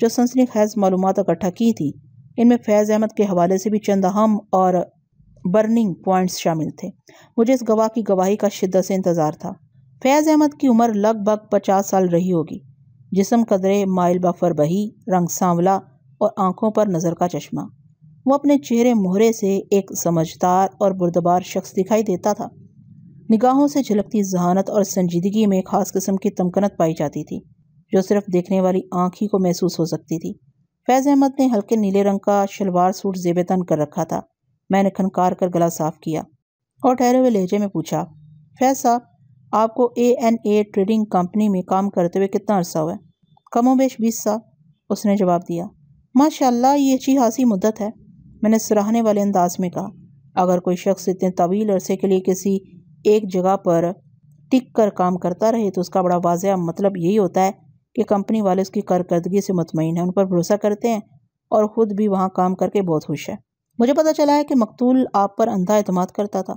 جو سنسنی خیز معلومات اکٹھا کی تھی، ان میں فیض احمد کے حوالے سے بھی چند اہم اور برننگ پوائنٹس شامل تھے۔ مجھے اس گواہ کی گواہی کا شدت سے انتظار تھا۔ فیض احمد کی عمر لگ بھگ 50 سال رہی ہوگی۔ جسم قدرے مائل بفر بہی، رنگ سانولا اور آنکھوں پر نظر کا چشمہ۔ وہ اپنے چہرے مہرے سے ایک سمجھدار اور بردبار شخص دکھائی دیتا تھا۔ نگاہوں سے جھلکتی ذہانت اور سنجیدگی میں خاص قسم کی تمکنت پائی جاتی تھی جو صرف دیکھنے والی آنکھ ہی کو محسوس ہو سکتی تھی۔ فیض احمد نے ہلکے نیلے رنگ کا شلوار سوٹ زیب تن کر رکھا تھا۔ میں نے کھنکار کر گلا صاف کیا اور ٹھہرے ہوئے لہجے میں پوچھا، فیض صاحب، آپ کو A&A ٹریڈنگ کمپنی میں کام کرتے ہوئے کتنا عرصہ ہوا ہے؟ کم و بیش 20 سال، اس نے جواب دیا۔ ماشاءاللہ، یہ اچھی خاصی مدت ہے، میں نے سراہنے والے انداز میں کہا۔ اگر کوئی شخص اتنے طویل عرصے کے لیے کسی ایک جگہ پر ٹک کر کام کرتا رہے تو اس کا بڑا واضح مطلب یہی ہوتا ہے کہ کمپنی والے اس کی کارکردگی سے مطمئن ہیں، ان پر بھروسہ کرتے ہیں اور خود بھی وہاں کام کر کے بہت خوش ہے۔ مجھے پتہ چلا ہے کہ مقتول آپ پر اندھا اعتماد کرتا تھا۔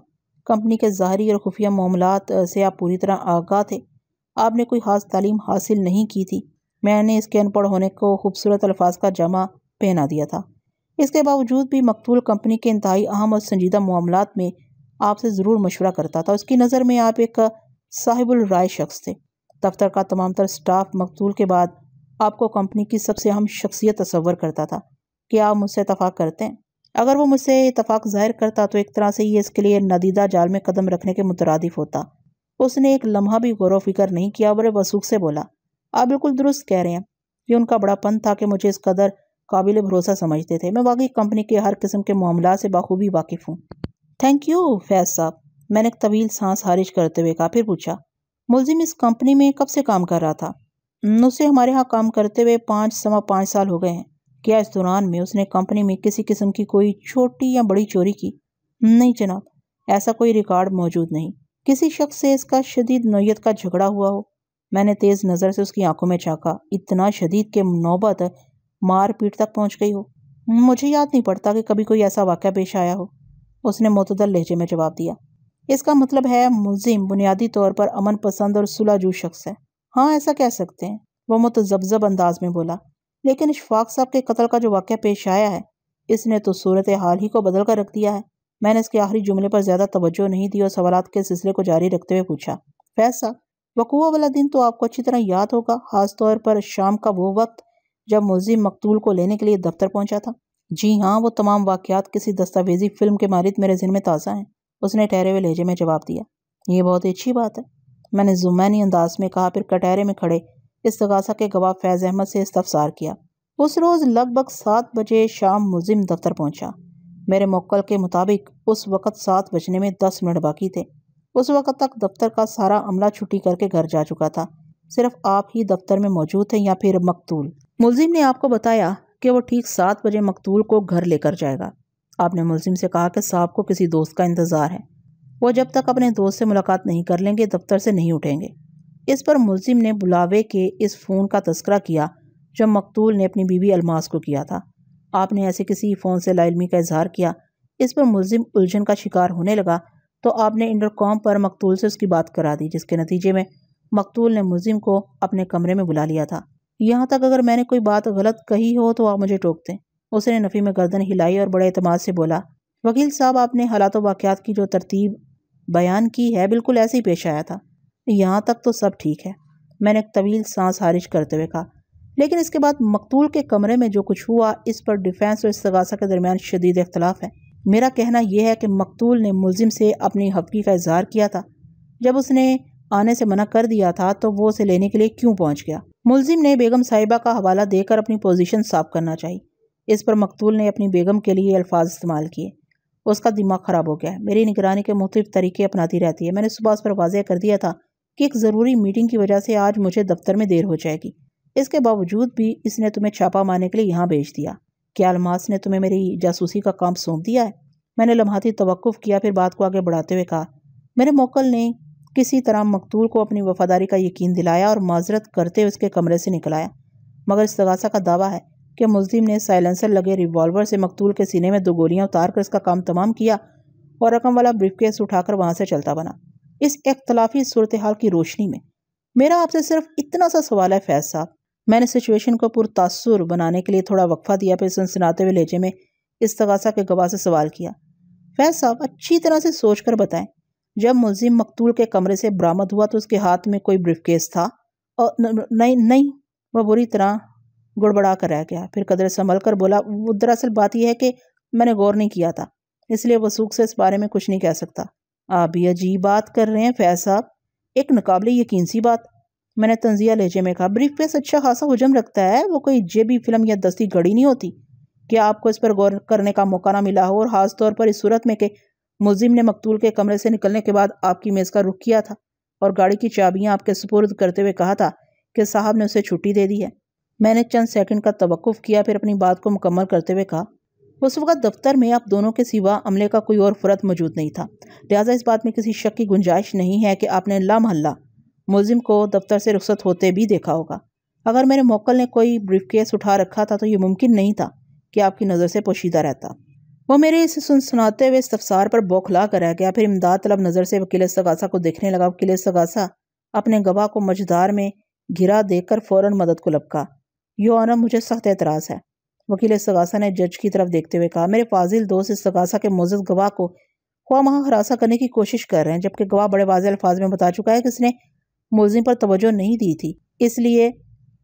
کمپنی کے ظاہری اور خفیہ معاملات سے آپ پوری طرح آگاہ تھے۔ آپ نے کوئی خاص تعلیم حاصل نہیں کی تھی۔ میں نے اس کے ان پڑھ ہونے کو خوبصورت الفاظ کا جامہ پہنا دیا تھا۔ اس کے باوجود بھی مقتول کمپنی کے انتہائی اہم اور سنجیدہ معاملات میں آپ سے ضرور مشورہ کرتا تھا۔ اس کی نظر میں آپ ایک صاحب الرائے شخص تھے۔ دفتر کا تمام تر سٹاف مقتول کے بعد آپ کو کمپنی کی سب سے اہم شخصیت تصور کرتا تھا۔ کیا آپ مجھ سے اتفاق کرتے ہیں؟ اگر وہ مجھ سے اتفاق ظاہر کرتا تو ایک طرح سے یہ اس کے لیے نادیدہ جال میں قدم رکھنے کے مترادف ہوتا۔ اس نے ایک لمحہ بھی غور و فکر نہیں کیا، بڑے وثوق سے بولا، آپ بالکل درست کہہ رہے ہیں۔ یہ ان کا بڑا پن تھا کہ مجھے اس قدر قابل بھروسہ سمجھتے تھے۔ میں واقعی کمپنی کے ہر قسم کے معاملات سے بخوبی واقف ہوں۔ تھینک یو فیض صاحب، میں نے ایک طویل سانس خارج کرتے ہوئے کہا، پھر پوچھا، ملزم اس کمپنی میں کب سے کام کر رہا تھا؟ اسے ہمارے ہاں کام کرتے ہوئے 5 سال ہو گئے ہیں۔ کیا اس دوران میں اس نے کمپنی میں کسی قسم کی کوئی چھوٹی یا بڑی چوری کی؟ نہیں جناب، ایسا کوئی ریکارڈ موجود نہیں۔ کسی شخص سے اس کا شدید نوعیت کا جھگڑا ہوا ہو؟ میں نے تیز نظر سے اس کی آنکھوں میں جھانکا۔ اتنا شدید کہ نوبت مار پیٹ تک پہنچ گئی ہو؟ مجھے یاد نہیں پڑتا کہ کبھی کوئی ایسا واقعہ پیش آیا ہو، اس نے معتدل لہجے میں جواب دیا۔ اس کا مطلب ہے ملزم بنیادی طور پر امن پسند اور صلح جو شخص ہے۔ ہاں، ایسا کہہ سکتے ہیں، وہ متذبذب انداز میں بولا۔ لیکن اشفاق صاحب کے قتل کا جو واقعہ پیش آیا ہے، اس نے تو صورت حال ہی کو بدل کر رکھ دیا ہے۔ میں نے اس کے آخری جملے پر زیادہ توجہ نہیں دی اور سوالات کے سلسلے کو جاری رکھتے ہوئے پوچھا، فیض صاحب، وقوع والا دن تو آپ کو اچھی طرح یاد ہوگا، خاص طور پر شام کا وہ وقت جب ملزم مقتول کو لینے کے لیے دفتر پہنچا تھا؟ جی ہاں، وہ تمام واقعات کسی دستاویزی فلم کے مانند میرے ذہن میں تازہ ہیں، اس نے ٹھہرے ہوئے لہجے میں جواب دیا۔ یہ بہت اچھی بات ہے، میں نے ذمینی انداز میں کہا، پھر کٹہرے میں کھڑے استغاثہ کے گواہ فیض احمد سے استفسار کیا۔ اس روز لگ بھگ 7 بجے شام ملزم دفتر پہنچا۔ میرے موکل کے مطابق اس وقت 7 بجنے میں 10 منٹ باقی تھے۔ اس وقت تک دفتر کا سارا عملہ چھٹی کر کے گھر جا چکا تھا۔ صرف آپ ہی دفتر میں موجود تھے یا پھر مقتول؟ ملزم نے آپ کو بتایا کہ وہ ٹھیک 7 بجے مقتول کو گھر لے کر جائے گا۔ آپ نے ملزم سے کہا کہ صاحب کو کسی دوست کا انتظار ہے، وہ جب تک اپنے دوست سے ملاقات نہیں کر لیں گے دفتر سے نہیں اٹھیں گے۔ اس پر ملزم نے بلاوے کے اس فون کا تذکرہ کیا جو مقتول نے اپنی بیوی الماس کو کیا تھا۔ آپ نے ایسے کسی فون سے لا علمی کا اظہار کیا۔ اس پر ملزم الجھن کا شکار ہونے لگا تو آپ نے انٹرکام پر مقتول سے اس کی بات کرا دی، جس کے نتیجے میں مقتول نے ملزم کو اپنے کمرے میں بلا لیا تھا۔ یہاں تک اگر میں نے کوئی بات غلط کہی ہو تو آپ مجھے ٹوک دیں۔ اس نے نفی میں گردن ہلائی اور بڑے اعتماد سے بولا، وکیل صاحب آپ نے حالات و واقعات کی جو ترتیب بیان کی ہے بالکل ایسے ہی پیش آیا تھا۔ یہاں تک تو سب ٹھیک ہے، میں نے ایک طویل سانس خارج کرتے ہوئے کہا، لیکن اس کے بعد مقتول کے کمرے میں جو کچھ ہوا اس پر ڈیفینس اور استغاثہ کے درمیان شدید اختلاف ہے۔ میرا کہنا یہ ہے کہ مقتول نے ملزم سے اپنی حقیقی کا اظہار کیا تھا۔ جب اس نے آنے سے منع کر دیا تھا تو وہ اسے لینے کے لیے کیوں پہنچ گیا؟ ملزم نے بیگم صاحبہ کا حوالہ دے کر اپنی پوزیشن صاف کرنا چاہی۔ اس پر مقتول نے اپنی بیگم کے لیے الفاظ استعمال کیے۔ اس کا دماغ خراب ہو گیا ہے، میری نگرانی کے مختلف طریقے اپناتی رہتی ہے۔ میں نے صبح اس پر واضح کر دیا تھا کہ ایک ضروری میٹنگ کی وجہ سے آج مجھے دفتر میں دیر ہو جائے گی۔ اس کے باوجود بھی اس نے تمہیں چھاپا مارنے کے لیے یہاں بھیج دیا۔ کیا الماس نے تمہیں میری جاسوسی کا کام سونپ دیا ہے؟ میں نے لمحاتی توقف کیا، پھر بات کو آگے بڑھاتے ہوئے کہا، میرے موکل نے کسی طرح مقتول کو اپنی وفاداری کا یقین دلایا اور معذرت کرتے اس کے کمرے سے نکل آیا، مگر استغاثہ کا دعویٰ ہے کہ ملزم نے سائلنسر لگے ریوالور سے مقتول کے سینے میں 2 گولیاں اتار کر اس کا کام تمام کیا اور رقم والا بریف کیس اٹھا کر وہاں سے چلتا بنا۔ اس اختلافی صورتحال کی روشنی میں میرا آپ سے صرف اتنا سا سوال ہے فیض صاحب۔ میں نے سچویشن کو پرتاثر بنانے کے لیے تھوڑا وقفہ دیا، پھر سنسناتے ہوئے لہجے میں استغاثہ کے گواہ سے سوال کیا، فیض صاحب اچھی طرح سے سوچ کر بتائیں، جب ملزم مقتول کے کمرے سے برآمد ہوا تو اس کے ہاتھ میں کوئی بریف کیس تھا؟ نہیں، وہ بری طرح گڑبڑا کر رہ گیا، پھر قدرے سنبھل کر بولا، وہ دراصل بات یہ ہے کہ میں نے غور نہیں کیا تھا، اس لیے وثوق سے اس بارے میں کچھ نہیں کہہ سکتا۔ آپ بھی عجیب بات کر رہے ہیں فیض صاحب، ایک ناقابل یقین سی بات۔ میں نے طنزیہ لہجے میں کہا، بریف کیس اچھا خاصا حجم رکھتا ہے، وہ کوئی جیبی فلم یا دستی گھڑی نہیں ہوتی۔ کیا آپ کو اس پر غور کرنے کا موقع نہ ملا ہو، اور خاص طور پر اس صورت میں کہ ملزم نے مقتول کے کمرے سے نکلنے کے بعد آپ کی میز کا رخ کیا تھا اور گاڑی کی چابیاں آپ کے سپرد کرتے ہوئے کہا تھا کہ صاحب نے اسے چھٹی دے دی ہے؟ میں نے چند سیکنڈ کا توقف کیا، پھر اپنی بات کو مکمل کرتے ہوئے کہا، اس وقت دفتر میں آپ دونوں کے سوا عملے کا کوئی اور فرد موجود نہیں تھا، لہٰذا اس بات میں کسی شک کی گنجائش نہیں ہے کہ آپ نے لامحلہ ملزم کو دفتر سے رخصت ہوتے بھی دیکھا ہوگا۔ اگر میرے موکل نے کوئی بریف کیس اٹھا رکھا تھا تو یہ ممکن نہیں تھا کہ آپ کی نظر سے پوشیدہ رہتا۔ وہ میرے اس سنسناتے ہوئے استفسار پر بوکھلا کر رہ گیا، پھر امداد طلب نظر سے وکیل استغاثہ کو دیکھنے لگا۔ وکیل استغاثہ اپنے گواہ کو مجدار میں گھرا دیکھ کر فوراً مدد کو لپکا، یو آنر مجھے سخت اعتراض ہے۔ وکیل استغاثہ نے جج کی طرف دیکھتے ہوئے کہا، میرے فاضل دوست استغاثہ کے معزز گواہ کو خواہ مخواہ ہراساں کرنے کی کوشش کر رہے ہیں، جبکہ گواہ بڑے واضح الفاظ میں بتا چکا ہے کہ اس نے ملزم پر توجہ نہیں دی تھی، اس لیے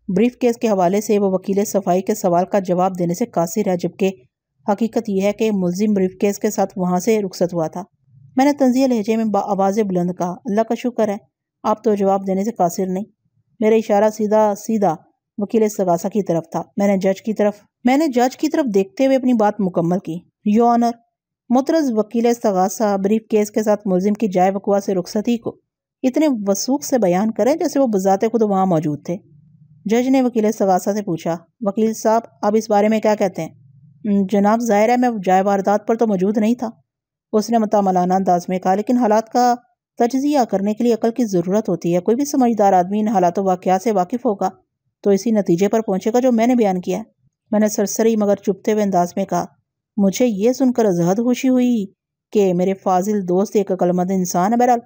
بریف کیس کے حوالے سے وہ وکیل صفائی کے سوال کا جواب دینے سے قاصر ہے، جبکہ حقیقت یہ ہے کہ ملزم بریف کیس کے ساتھ وہاں سے رخصت ہوا تھا۔ میں نے طنزیہ لہجے میں آواز بلند کہا، اللہ کا شکر ہے آپ تو جواب دینے سے قاصر نہیں۔ میرا اشارہ سیدھا وکیل استغاثہ کی طرف تھا۔ میں نے جج کی طرف دیکھتے ہوئے اپنی بات مکمل کی، یو آنر، مطرز وکیل استغاثہ بریف کیس کے ساتھ ملزم کی جائے وقوع سے رخصتی کو اتنے وثوق سے بیان کریں جیسے وہ بذات خود وہاں موجود تھے۔ جج نے وکیل استغاثہ سے پوچھا، وکیل صاحب آپ اس بارے میں کیا کہتے ہیں؟ جناب ظاہر ہے میں جائے واردات پر تو موجود نہیں تھا، اس نے متعاملانہ انداز میں کہا، لیکن حالات کا تجزیہ کرنے کے لیے عقل کی ضرورت ہوتی ہے۔ کوئی بھی سمجھدار آدمی ان حالات و واقعات سے واقف ہوگا تو اسی نتیجے پر پہنچے گا جو میں نے بیان کیا ہے۔ میں نے سرسری مگر چپتے ہوئے انداز میں کہا، مجھے یہ سن کر ازحد خوشی ہوئی کہ میرے فاضل دوست ایک عقلمند انسان ہے۔ بہرحال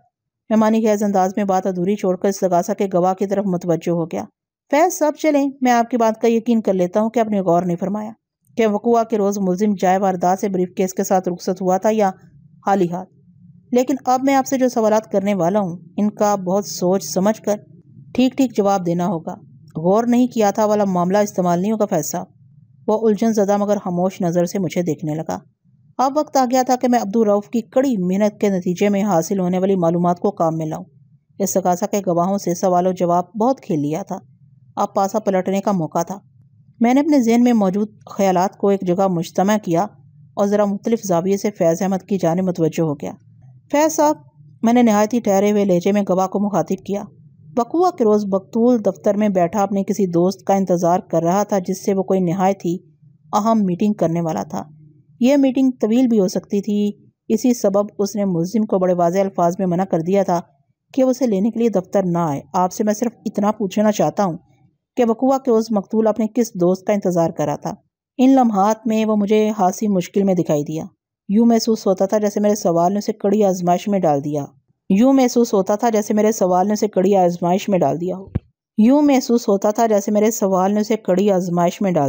مہمانی خیز انداز میں بات ادھوری چھوڑ کر استغاثہ کے گواہ کی طرف متوجہ ہو گیا، فیض صاحب چلیں، میں آپ کی بات کا یقین کر لیتا ہوں کہ آپ نے غور نہیں فرمایا کہ وقوع کے روز ملزم جائے واردات سے بریف کیس کے ساتھ رخصت ہوا تھا یا حالی حال، لیکن اب میں آپ سے جو سوالات کرنے والا ہوں ان کا بہت سوچ سمجھ کر ٹھیک جواب دینا ہوگا۔ غور نہیں کیا تھا والا معاملہ استعمال نہیں ہوگا فیض صاحب۔ وہ الجھن زدہ مگر خاموش نظر سے مجھے دیکھنے لگا۔ اب وقت آ گیا تھا کہ میں عبدالرؤف کی کڑی محنت کے نتیجے میں حاصل ہونے والی معلومات کو کام میں لاؤں۔ استغاثہ کے گواہوں سے سوال و جواب بہت کھیل لیا تھا، اب پاسا پلٹنے کا موقع تھا۔ میں نے اپنے ذہن میں موجود خیالات کو ایک جگہ مجتمع کیا اور ذرا مختلف زاویے سے فیض احمد کی جانب متوجہ ہو گیا۔ فیض صاحب، میں نے نہایت ہی ٹھہرے ہوئے لہجے میں گواہ کو مخاطب کیا۔ بقوا کے روز مقتول دفتر میں بیٹھا اپنے کسی دوست کا انتظار کر رہا تھا جس سے وہ کوئی نہایت ہی اہم میٹنگ کرنے والا تھا۔ یہ میٹنگ طویل بھی ہو سکتی تھی، اسی سبب اس نے ملزم کو بڑے واضح الفاظ میں منع کر دیا تھا کہ وہ اسے لینے کے لیے دفتر نہ آئے۔ آپ سے میں صرف اتنا پوچھنا چاہتا ہوں کہ بقوا کے روز مقتول اپنے کس دوست کا انتظار کر رہا تھا؟ ان لمحات میں وہ مجھے خاصی مشکل میں دکھائی دیا۔ یوں محسوس ہوتا تھا جیسے میرے سوال نے اسے کڑی آزمائش میں ڈال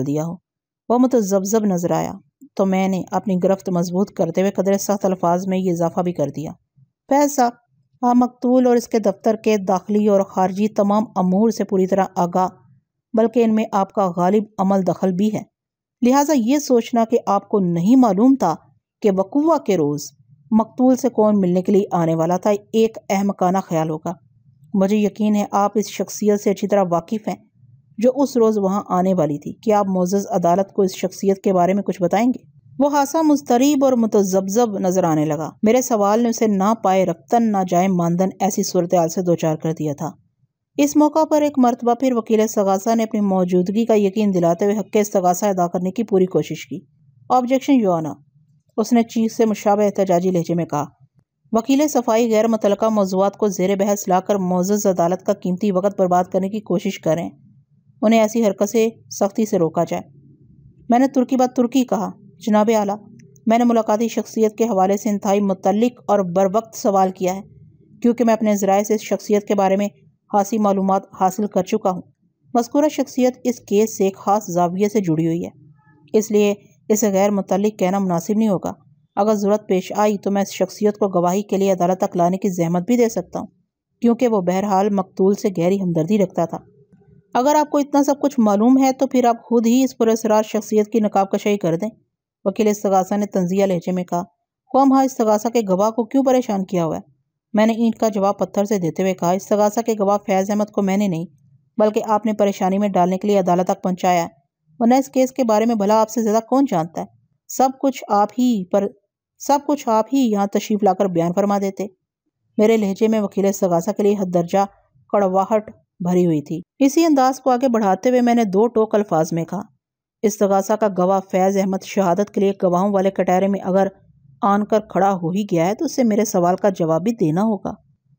دیا ہو۔ وہ متذبذب نظر آیا تو میں نے اپنی گرفت مضبوط کرتے ہوئے قدرے سخت الفاظ میں یہ اضافہ بھی کر دیا، فیض صاحب، آپ مقتول اور اس کے دفتر کے داخلی اور خارجی تمام امور سے پوری طرح آگاہ، بلکہ ان میں آپ کا غالب عمل دخل بھی ہے۔ لہٰذا یہ سوچنا کہ آپ کو نہیں معلوم تھا کہ بقوا کے روز مقتول سے کون ملنے کے لیے آنے والا تھا، ایک احمقانہ خیال ہوگا۔ مجھے یقین ہے آپ اس شخصیت سے اچھی طرح واقف ہیں جو اس روز وہاں آنے والی تھی۔ کیا آپ معزز عدالت کو اس شخصیت کے بارے میں کچھ بتائیں گے؟ وہ خاصا مضطرب اور متذبذب نظر آنے لگا۔ میرے سوال نے اسے نہ پائے رفتن نہ جائے ماندن ایسی صورتحال سے دوچار کر دیا تھا۔ اس موقع پر ایک مرتبہ پھر وکیل استغاثہ نے اپنی موجودگی کا یقین دلاتے ہوئے حق استغاثہ ادا کرنے کی پوری کوشش کی۔ آبجیکشن یور آنر، اس نے چیخ سے مشابہ احتجاجی لہجے میں کہا۔ وکیل صفائی غیر متعلقہ موضوعات کو زیر بحث لا کر معزز عدالت کا قیمتی وقت برباد کرنے کی کوشش کر رہے ہیں، انہیں ایسی حرکت سے سختی سے روکا جائے۔ میں نے ترکی بات ترکی کہا۔ جناب اعلیٰ، میں نے ملاقاتی شخصیت کے حوالے سے انتہائی متعلق اور بروقت سوال کیا ہے کیونکہ میں اپنے ذرائع سے اس شخصیت کے بارے میں خاصی معلومات حاصل کر چکا ہوں۔ مذکورہ شخصیت اس کیس سے ایک خاص زاویے سے جڑی ہوئی ہے، اس لیے اسے غیر متعلق کہنا مناسب نہیں ہوگا۔ اگر ضرورت پیش آئی تو میں اس شخصیت کو گواہی کے لیے عدالت تک لانے کی زحمت بھی دے سکتا ہوں کیونکہ وہ بہرحال مقتول سے گہری ہمدردی رکھتا تھا۔ اگر آپ کو اتنا سب کچھ معلوم ہے تو پھر آپ خود ہی اس پراسرار شخصیت کی نقاب کشائی کر دیں، وکیل استغاثہ نے طنزیہ لہجے میں کہا۔ خواہ مخواہ استغاثہ کے گواہ کو کیوں پریشان کیا ہوا ہے؟ میں نے اینٹ کا جواب پتھر سے دیتے ہوئے کہا، استغاثہ کے گواہ فیض احمد کو میں نے نہیں بلکہ آپ نے پریشانی میں ڈالنے کے لیے عدالت تک پہنچایا ہے، ورنہ اس کیس کے بارے میں بھلا آپ سے زیادہ کون جانتا ہے؟ سب کچھ آپ ہی یہاں تشریف لا کر بیان فرما دیتے۔ میرے لہجے میں وکیل استغاثہ کے لیے حد درجہ کڑواہٹ بھری ہوئی تھی۔ اسی انداز کو آگے بڑھاتے ہوئے میں نے دو ٹوک الفاظ میں کہا، استغاثہ کا گواہ فیض احمد شہادت کے لیے گواہوں والے کٹہرے میں اگر آن کر کھڑا ہو ہی گیا ہے تو اس سے میرے سوال کا جواب بھی دینا ہوگا،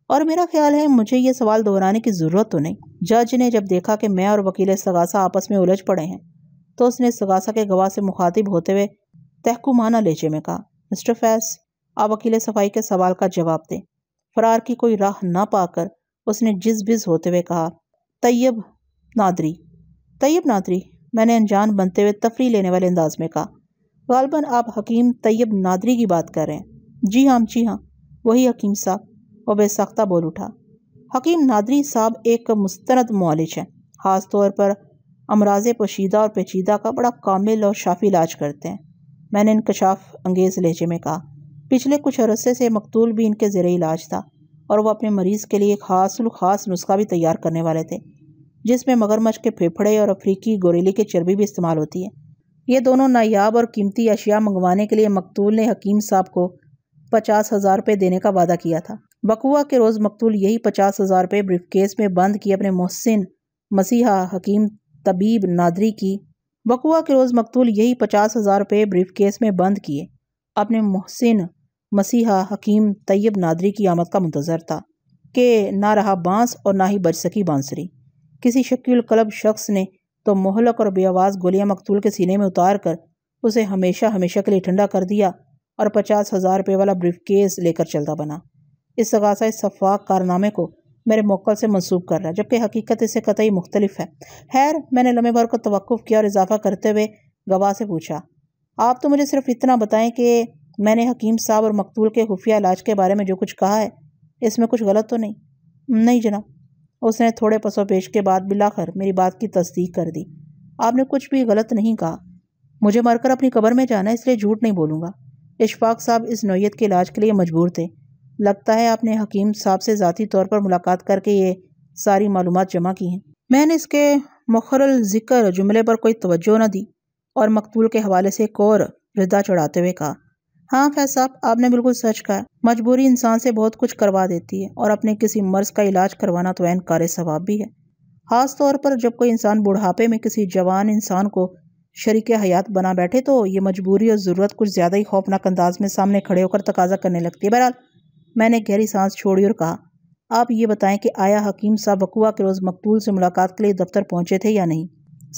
اور میرا خیال ہے مجھے یہ سوال دہرانے کی ضرورت تو نہیں۔ جج نے جب دیکھا کہ میں اور وکیل استغاثہ آپس میں الجھ پڑے ہیں تو اس نے استغاثہ کے گواہ سے مخاطب ہوتے ہوئے تحکمانہ لہجے میں کہا، مسٹر فیض، آپ وکیل صفائی کے سوال کا جواب دیں۔ فرار کی کوئی راہ نہ پا کر اس نے جز بز ہوتے ہوئے کہا، طیب نادری، میں نے انجان بنتے ہوئے تفریح لینے والے انداز میں کہا، غالباً آپ حکیم طیب نادری کی بات کر رہے ہیں۔ جی ہاں، وہی حکیم صاحب، وہ بے ساختہ بول اٹھا۔ حکیم نادری صاحب ایک مستند معالج ہیں، خاص طور پر امراض پوشیدہ اور پیچیدہ کا بڑا کامل اور شافی علاج کرتے ہیں، میں نے انکشاف انگیز لہجے میں کہا۔ پچھلے کچھ عرصے سے مقتول بھی ان کے زیر علاج تھا اور وہ اپنے مریض کے لیے ایک خاص نسخہ بھی تیار کرنے والے تھے جس میں مگرمچھ کے پھیپھڑے اور افریقی گوریلی کی چربی بھی استعمال ہوتی ہے۔ یہ دونوں نایاب اور قیمتی اشیاء منگوانے کے لیے مقتول نے حکیم صاحب کو 50,000 روپے دینے کا وعدہ کیا تھا۔ بقوا کے روز مقتول یہی 50,000 روپے بریف کیس میں بند کیے اپنے محسن مسیحا حکیم طبیب نادری کی طیب نادری کی آمد کا منتظر تھا کہ نہ رہا بانس اور نہ ہی بج سکی بانسری۔ کسی شکی القلب شخص نے تو مہلک اور بے آواز گولیاں مقتول کے سینے میں اتار کر اسے ہمیشہ کے لیے ٹھنڈا کر دیا اور 50,000 روپے والا بریف کیس لے کر چلتا بنا۔ استغاثہ اس سفاک کارنامے کو میرے موکل سے منسوب کر رہا ہے جبکہ حقیقت اس سے قطعی مختلف ہے۔ خیر، میں نے لمحے بھر کو توقف کیا اور اضافہ کرتے ہوئے گواہ سے پوچھا، آپ تو مجھے صرف اتنا بتائیں کہ میں نے حکیم صاحب اور مقتول کے خفیہ علاج کے بارے میں جو کچھ کہا ہے اس میں کچھ غلط تو نہیں؟ نہیں جناب، اس نے تھوڑے پس و پیش کے بعد بالآخر میری بات کی تصدیق کر دی۔ آپ نے کچھ بھی غلط نہیں کہا۔ مجھے مر کر اپنی قبر میں جانا ہے اس لیے جھوٹ نہیں بولوں گا۔ اشفاق صاحب اس نوعیت کے علاج کے لیے مجبور تھے۔ لگتا ہے آپ نے حکیم صاحب سے ذاتی طور پر ملاقات کر کے یہ ساری معلومات جمع کی ہیں۔ میں نے اس کے مؤخر الذکر جملے پر کوئی توجہ نہ دی اور مقتول کے حوالے سے ایک اور ردا چڑھاتے ہوئے کہا۔ ہاں فیض صاحب، آپ نے بالکل سچ کہا۔ مجبوری انسان سے بہت کچھ کروا دیتی ہے، اور اپنے کسی مرض کا علاج کروانا تو عین کار ثواب بھی ہے، خاص طور پر جب کوئی انسان بڑھاپے میں کسی جوان انسان کو شریک حیات بنا بیٹھے تو یہ مجبوری اور ضرورت کچھ زیادہ ہی خوفناک انداز میں سامنے کھڑے ہو کر تقاضا کرنے لگتی ہے۔ بہرحال میں نے گہری سانس چھوڑی اور کہا، آپ یہ بتائیں کہ آیا حکیم صاحب وقوعہ کے روز مقتول سے ملاقات کے لیے دفتر پہنچے تھے یا نہیں؟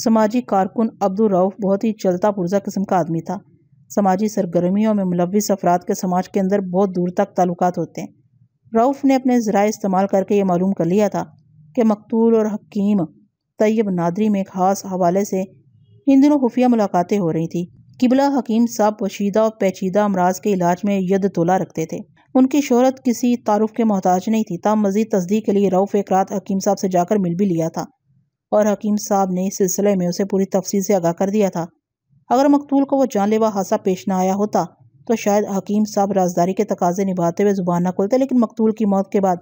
سماجی کارکن عبدالرؤف بہت ہی چلتا پرزا قسم کا آدمی تھا۔ سماجی سرگرمیوں میں ملوث افراد کے سماج کے اندر بہت دور تک تعلقات ہوتے ہیں۔ رؤف نے اپنے ذرائع استعمال کر کے یہ معلوم کر لیا تھا کہ مقتول اور حکیم طیب نادری میں ایک خاص حوالے سے ان دنوں خفیہ ملاقاتیں ہو رہی تھی۔ قبلہ حکیم صاحب پوشیدہ اور پیچیدہ امراض کے علاج میں ید تولا رکھتے تھے۔ ان کی شہرت کسی تعارف کے محتاج نہیں تھی۔ تاہم مزید تصدیق کے لیے رؤف ایک رات حکیم صاحب سے جا کر مل بھی لیا تھا، اور حکیم صاحب نے اس سلسلے میں اسے پوری تفصیل سے آگاہ کر دیا تھا۔ اگر مقتول کو وہ جان لیوا حادثہ پیش نہ آیا ہوتا تو شاید حکیم صاحب رازداری کے تقاضے نبھاتے ہوئے زبان نہ کھولتے، لیکن مقتول کی موت کے بعد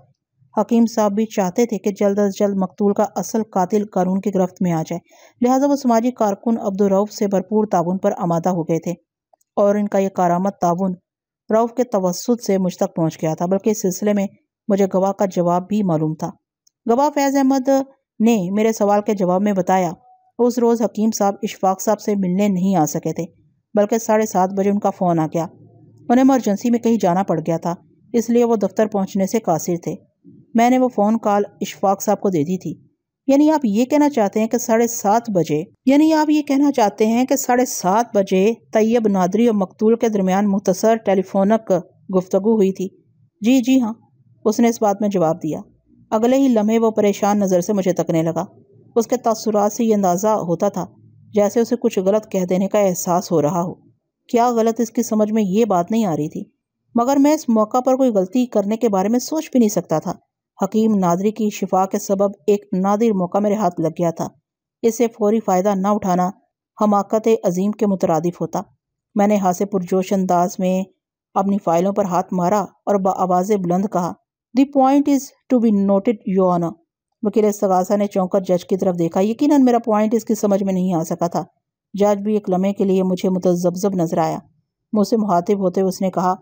حکیم صاحب بھی چاہتے تھے کہ جلد از جلد مقتول کا اصل قاتل قانون کی گرفت میں آ جائے، لہٰذا وہ سماجی کارکن عبدالرؤف سے بھرپور تعاون پر آمادہ ہو گئے تھے، اور ان کا یہ کارآمد تعاون رؤف کے توسط سے مجھ تک پہنچ گیا تھا، بلکہ اس سلسلے میں مجھے گواہ کا جواب بھی معلوم تھا۔ گواہ فیض احمد نے میرے سوال کے جواب میں بتایا، اس روز حکیم صاحب اشفاق صاحب سے ملنے نہیں آ سکے تھے، بلکہ 7:30 بجے ان کا فون آ گیا۔ انہیں ایمرجنسی میں کہیں جانا پڑ گیا تھا، اس لیے وہ دفتر پہنچنے سے قاصر تھے۔ میں نے وہ فون کال اشفاق صاحب کو دے دی تھی۔ یعنی آپ یہ کہنا چاہتے ہیں کہ 7:30 بجے طیب نادری اور مقتول کے درمیان مختصر ٹیلی فونک گفتگو ہوئی تھی؟ جی ہاں، اس نے اس بات میں جواب دیا۔ اگلے ہی لمحے وہ پریشان نظر سے مجھے تکنے لگا۔ اس کے تاثرات سے یہ اندازہ ہوتا تھا جیسے اسے کچھ غلط کہہ دینے کا احساس ہو رہا ہو۔ کیا غلط اس کی سمجھ میں یہ بات نہیں آ رہی تھی، مگر میں اس موقع پر کوئی غلطی کرنے کے بارے میں سوچ بھی نہیں سکتا تھا۔ حکیم نادری کی شفا کے سبب ایک نادر موقع میرے ہاتھ لگ گیا تھا، اس سے فوری فائدہ نہ اٹھانا حماقت عظیم کے مترادف ہوتا۔ میں نے ہاسے پرجوش انداز میں اپنی فائلوں پر ہاتھ مارا اور بآواز بلند کہا، "the point is to be noted your honour." وکیل استغاثہ نے چونک کر جج کی طرف دیکھا۔ یقیناً میرا پوائنٹ اس کی سمجھ میں نہیں آ سکا تھا۔ جج بھی ایک لمحے کے لیے مجھے متذبذب نظر آیا۔ مجھ سے مخاطب ہوتے ہوئے اس نے کہا،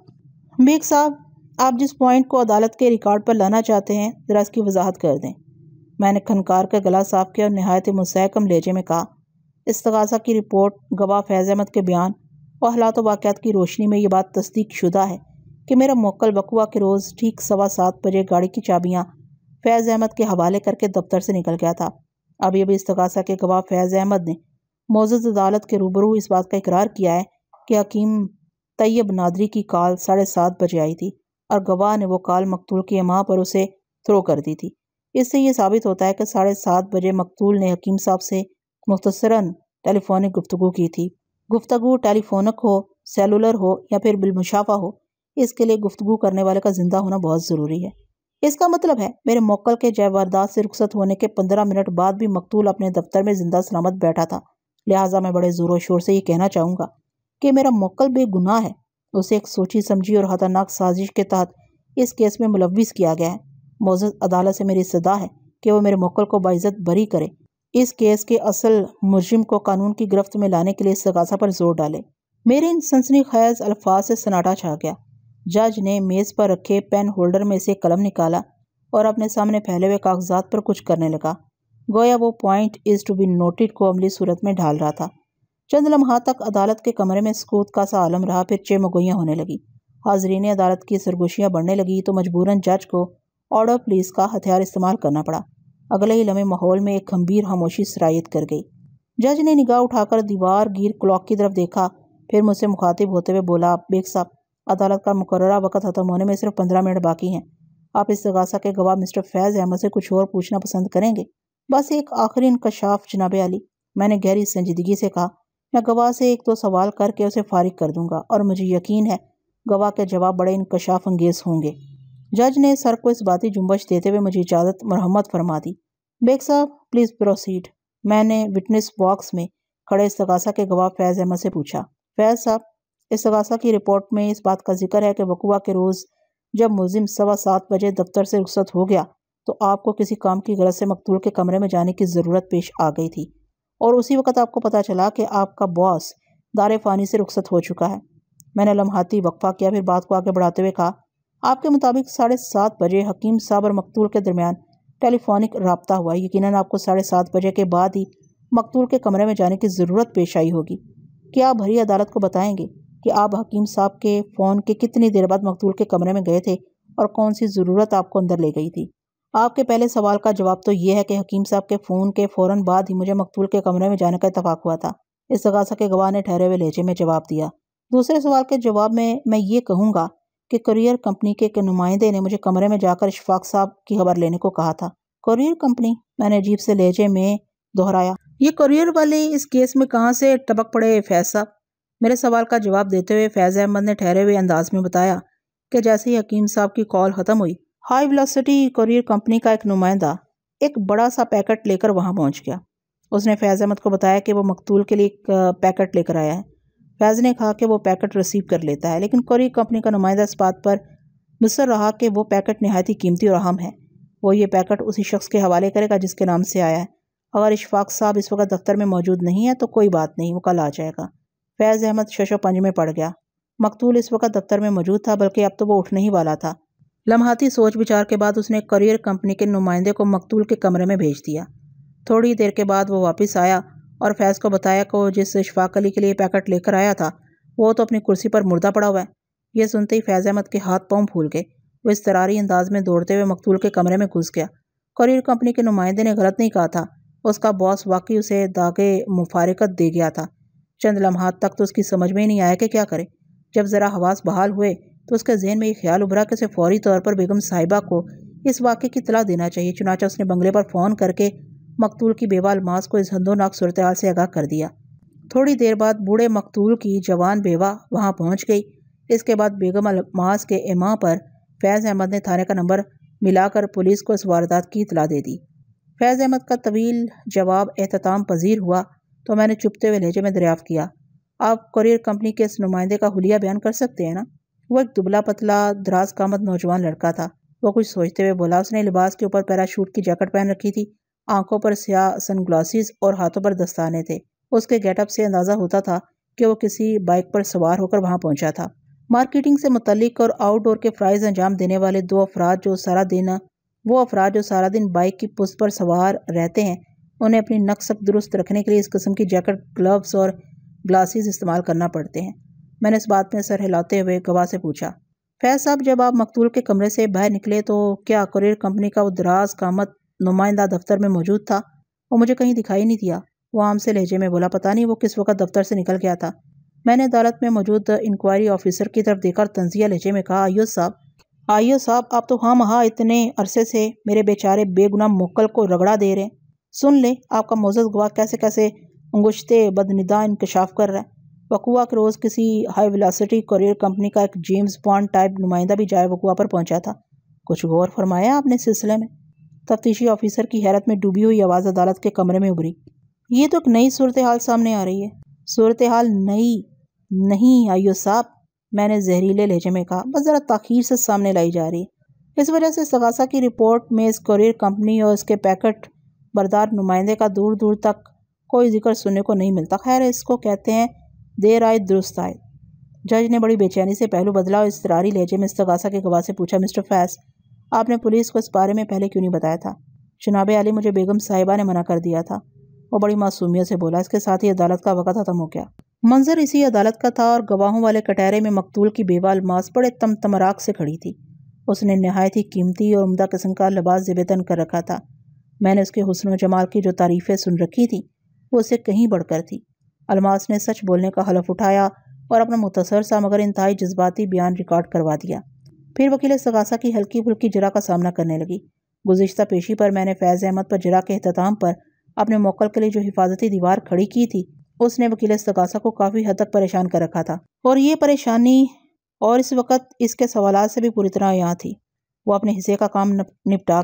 بیگ صاحب، آپ جس پوائنٹ کو عدالت کے ریکارڈ پر لانا چاہتے ہیں ذرا اس کی وضاحت کر دیں۔ میں نے کھنکار کا گلا صاف کیا اور نہایت مستحکم لہجے میں کہا، استغاثہ کی رپورٹ، گواہ فیض احمد کے بیان اور حالات و واقعات کی روشنی میں یہ بات تصدیق شدہ ہے کہ میرا موکل وقوعہ کے روز ٹھیک 7:15 بجے گاڑی کی چابیاں فیض احمد کے حوالے کر کے دفتر سے نکل گیا تھا۔ ابھی استغاثہ کے گواہ فیض احمد نے معزز عدالت کے روبرو اس بات کا اقرار کیا ہے کہ حکیم طیب نادری کی کال 7:30 بجے آئی تھی، اور گواہ نے وہ کال مقتول کی اماں پر اسے تھرو کر دی تھی۔ اس سے یہ ثابت ہوتا ہے کہ 7:30 بجے مقتول نے حکیم صاحب سے مختصراً ٹیلی فونک گفتگو کی تھی۔ گفتگو ٹیلی فونک ہو، سیلولر ہو یا پھر بالمشافہ ہو، اس کے لیے گفتگو کرنے والے کا زندہ ہونا بہت ضروری ہے۔ اس کا مطلب ہے میرے موکل کے جائے واردات سے رخصت ہونے کے 15 منٹ بعد بھی مقتول اپنے دفتر میں زندہ سلامت بیٹھا تھا، لہٰذا میں بڑے زور و شور سے یہ کہنا چاہوں گا کہ میرا موکل بے گناہ ہے۔ اسے ایک سوچی سمجھی اور خطرناک سازش کے تحت اس کیس میں ملوث کیا گیا ہے۔ معزز عدالت سے میری استدعا ہے کہ وہ میرے موکل کو باعزت بری کرے، اس کیس کے اصل مجرم کو قانون کی گرفت میں لانے کے لیے استغاثہ پر زور ڈالے۔ میرے ان سنسنی خیز الفاظ سے سناٹا چھا گیا۔ جج نے میز پر رکھے پین ہولڈر میں سے قلم نکالا اور اپنے سامنے پھیلے ہوئے کاغذات پر کچھ کرنے لگا، گویا وہ point is to be noted کو عملی صورت میں ڈھال رہا تھا۔ چند لمحات تک عدالت کے کمرے میں سکوت کا سا عالم رہا، پھر چیمگوئیاں ہونے لگی، حاضرین عدالت کی سرگوشیاں بڑھنے لگی تو مجبوراً جج کو آرڈر پولیس کا ہتھیار استعمال کرنا پڑا۔ اگلے ہی لمحے ماحول میں ایک گھمبیر خاموشی سرایت کر گئی۔ جج نے نگاہ اٹھا کر دیوار گیر کلاک کی طرف دیکھا، پھر مجھ سے مخاطب ہوتے ہوئے بولا، بیگ صاحب، عدالت کا مقررہ وقت ختم ہونے میں صرف 15 منٹ باقی ہیں۔ آپ استغاثہ کے گواہ مسٹر فیض احمد سے کچھ اور پوچھنا پسند کریں گے؟ بس ایک آخری انکشاف جناب عالی، میں نے گہری سنجیدگی سے کہا۔ میں گواہ سے 1-2 سوال کر کے اسے فارغ کر دوں گا، اور مجھے یقین ہے گواہ کے جواب بڑے انکشاف انگیز ہوں گے۔ جج نے سر کو اس باتی جنبش دیتے ہوئے مجھے اجازت مرحمت فرما دی۔ بیگ صاحب پلیز پروسیڈ، میں نے وٹنس باکس میں کھڑے استغاثہ کے گواہ فیض احمد سے پوچھا۔ فیض صاحب، استغاثہ کی رپورٹ میں اس بات کا ذکر ہے کہ وقوعہ کے روز جب ملزم 7:15 بجے دفتر سے رخصت ہو گیا تو آپ کو کسی کام کی غرض سے مقتول کے کمرے میں جانے کی ضرورت پیش آ گئی تھی، اور اسی وقت آپ کو پتہ چلا کہ آپ کا باس دار فانی سے رخصت ہو چکا ہے۔ میں نے لمحاتی وقفہ کیا، پھر بات کو آگے بڑھاتے ہوئے کہا، آپ کے مطابق 7:30 بجے حکیم صاحب اور مقتول کے درمیان ٹیلی فونک رابطہ ہوا۔ یقیناً آپ کو 7:30 بجے کے بعد ہی مقتول کے کمرے میں جانے کی ضرورت پیش آئی ہوگی۔ کیا آپ بھری عدالت کو بتائیں گے کہ آپ حکیم صاحب کے فون کے کتنی دیر بعد مقتول کے کمرے میں گئے تھے اور کون سی ضرورت آپ کو اندر لے گئی تھی؟ آپ کے پہلے سوال کا جواب تو یہ ہے کہ حکیم صاحب کے فون کے فوراً بعد ہی مجھے مقتول کے کمرے میں جانے کا اتفاق ہوا تھا، استغاثہ کے گواہ نے ٹھہرے ہوئے لہجے میں جواب دیا۔ دوسرے سوال کے جواب میں یہ کہوں گا کہ کوریئر کمپنی کے ایک نمائندے نے مجھے کمرے میں جا کر اشفاق صاحب کی خبر لینے کو کہا تھا۔ Courier company? میں نے عجیب سے لہجے میں دہرایا۔ یہ کوریئر والے اس کیس میں کہاں سے ٹپک پڑے فیض صاحب؟ میرے سوال کا جواب دیتے ہوئے فیض احمد نے ٹھہرے ہوئے انداز میں بتایا کہ جیسے ہی حکیم صاحب کی کال ختم ہوئی، ہائی ویلوسٹی کوریئر کمپنی کا ایک نمائندہ ایک بڑا سا پیکٹ لے کر وہاں پہنچ گیا۔ اس نے فیض احمد کو بتایا کہ وہ مقتول کے لیے ایک پیکٹ لے کر آیا ہے۔ فیض نے کہا کہ وہ پیکٹ ریسیو کر لیتا ہے، لیکن کوریئر کمپنی کا نمائندہ اس بات پر مصر رہا کہ وہ پیکٹ نہایت ہی قیمتی اور اہم ہے۔ وہ یہ پیکٹ اسی شخص کے حوالے کرے گا جس کے نام سے آیا ہے۔ اگر اشفاق صاحب اس وقت دفتر میں موجود نہیں ہے تو کوئی بات نہیں، وہ کل آ جائے گا۔ فیض احمد شش و پنج میں پڑ گیا۔ مقتول اس وقت دفتر میں موجود تھا، بلکہ اب تو وہ اٹھنے ہی والا تھا۔ لمحاتی سوچ بچار کے بعد اس نے کوریئر کمپنی کے نمائندے کو مقتول کے کمرے میں بھیج دیا۔ تھوڑی دیر کے بعد وہ واپس آیا اور فیض کو بتایا کہ وہ جس اشفاق علی کے لیے پیکٹ لے کر آیا تھا وہ تو اپنی کرسی پر مردہ پڑا ہوا ہے۔ یہ سنتے ہی فیض احمد کے ہاتھ پاؤں پھول گئے۔ وہ اضطراری انداز میں دوڑتے ہوئے مقتول کے کمرے میں گھس گیا۔ کوریئر کمپنی کے نمائندے نے غلط نہیں کہا تھا، اس کا باس واقعی اسے داغے مفارقت دے گیا تھا۔ چند لمحات تک تو اس کی سمجھ میں ہی نہیں آیا کہ کیا کرے۔ جب ذرا حواس بحال ہوئے تو اس کے ذہن میں یہ خیال ابھرا کہ اسے فوری طور پر بیگم صاحبہ کو اس واقعے کی اطلاع دینا چاہیے۔ چنانچہ اس نے بنگلے پر فون کر کے مقتول کی بیوہ الماس کو اس ہندوناک صورتحال سے آگاہ کر دیا۔ تھوڑی دیر بعد بوڑھے مقتول کی جوان بیوہ وہاں پہنچ گئی۔ اس کے بعد بیگم الماس کے ایما پر فیض احمد نے تھانے کا نمبر ملا کر پولیس کو اس واردات کی اطلاع دے دی۔ فیض احمد کا طویل جواب اختتام پذیر ہوا تو میں نے چپتے ہوئے لہجے میں دریافت کیا، آپ کوریئر کمپنی کے اس نمائندے کا حلیہ بیان کر سکتے ہیں نا؟ وہ ایک دبلا پتلا دراز قامت نوجوان لڑکا تھا۔ وہ کچھ سوچتے ہوئے بولا۔ اس نے لباس کے اوپر پیراشوٹ کی جیکٹ پہن رکھی تھی، آنکھوں پر سیاہ سن گلاسز اور ہاتھوں پر دستانے تھے۔ اس کے گیٹ اپ سے اندازہ ہوتا تھا کہ وہ کسی بائک پر سوار ہو کر وہاں پہنچا تھا۔ مارکیٹنگ سے متعلق اور آؤٹ ڈور کے فرائض انجام دینے والے وہ افراد جو سارا دن بائک کی پشت پر سوار رہتے ہیں، انہیں اپنی نقص درست رکھنے کے لیے اس قسم کی جیکٹ، گلوز اور گلاسز استعمال کرنا پڑتے ہیں۔ میں نے اس بات میں سر ہلاتے ہوئے گواہ سے پوچھا، فیض صاحب جب آپ مقتول کے کمرے سے باہر نکلے تو کیا کوریئر کمپنی کا وہ دراز قامت نمائندہ دفتر میں موجود تھا؟ وہ مجھے کہیں دکھائی نہیں دیا، وہ عام سے لہجے میں بولا۔ پتہ نہیں وہ کس وقت دفتر سے نکل گیا تھا۔ میں نے عدالت میں موجود انکوائری آفیسر کی طرف دیکھ کر طنزیہ لہجے میں کہا، آئیو صاحب آپ تو ہاں مہا اتنے عرصے سے میرے بیچارے بے گناہ موکل کو رگڑا دے رہے ہیں۔ سن لیں آپ کا معزز گواہ کیسے کیسے انگشتے بدنداں انکشاف کر رہا ہے۔ وقوعہ کے روز کسی ہائی ویلوسٹی کوریئر کمپنی کا ایک جیمز بانڈ ٹائپ نمائندہ بھی جائے وقوعہ پر پہنچا تھا۔ کچھ غور فرمایا آپ نے اس سلسلے میں؟ تفتیشی آفیسر کی حیرت میں ڈوبی ہوئی آواز عدالت کے کمرے میں ابھری۔ یہ تو ایک نئی صورتحال سامنے آ رہی ہے۔ صورتحال نئی نہیں آئیو صاحب، میں نے زہریلے لہجے میں کہا، بس ذرا تاخیر سے سامنے لائی جا رہی ہے۔ اس وجہ سے استغاثہ کی رپورٹ میں اس کوریئر کمپنی اور اس کے پیکٹ بردار نمائندے کا دور دور تک کوئی ذکر سننے کو نہیں ملتا۔ خیر اس کو کہتے ہیں دیر آئے درست آئے۔ جج نے بڑی بے چینی سے پہلو بدلا اور اضطراری لہجے میں استغاثہ کے گواہ سے پوچھا، مسٹر فیض آپ نے پولیس کو اس بارے میں پہلے کیوں نہیں بتایا تھا؟ جناب عالی مجھے بیگم صاحبہ نے منع کر دیا تھا، وہ بڑی معصومیت سے بولا۔ اس کے ساتھ ہی عدالت کا وقت ختم ہو گیا۔ منظر اسی عدالت کا تھا اور گواہوں والے کٹہرے میں مقتول کی بیوہ الماس بڑے تمتمراک سے کھڑی تھی۔ اس نے نہایت ہی قیمتی اور عمدہ قسم کا لباس زیب تن کر رکھا تھا۔ میں نے اس کے حسن و جمال کی جو تعریفیں سن رکھی تھی وہ اس سے کہیں بڑھ کر تھی۔ الماس نے سچ بولنے کا حلف اٹھایا اور اپنا مختصر سا مگر انتہائی جذباتی بیان ریکارڈ کروا دیا۔ پھر وکیل استغاثہ کی ہلکی پھلکی جرح کا سامنا کرنے لگی۔ گزشتہ پیشی پر میں نے فیض احمد پر جرح کے اختتام پر اپنے موکل کے لیے جو حفاظتی دیوار کھڑی کی تھی اس نے وکیل استغاثہ کو کافی حد تک پریشان کر رکھا تھا، اور یہ پریشانی اور اس وقت اس کے سوالات سے بھی پوری طرح یہاں تھی۔ وہ اپنے حصے کا کام نپٹا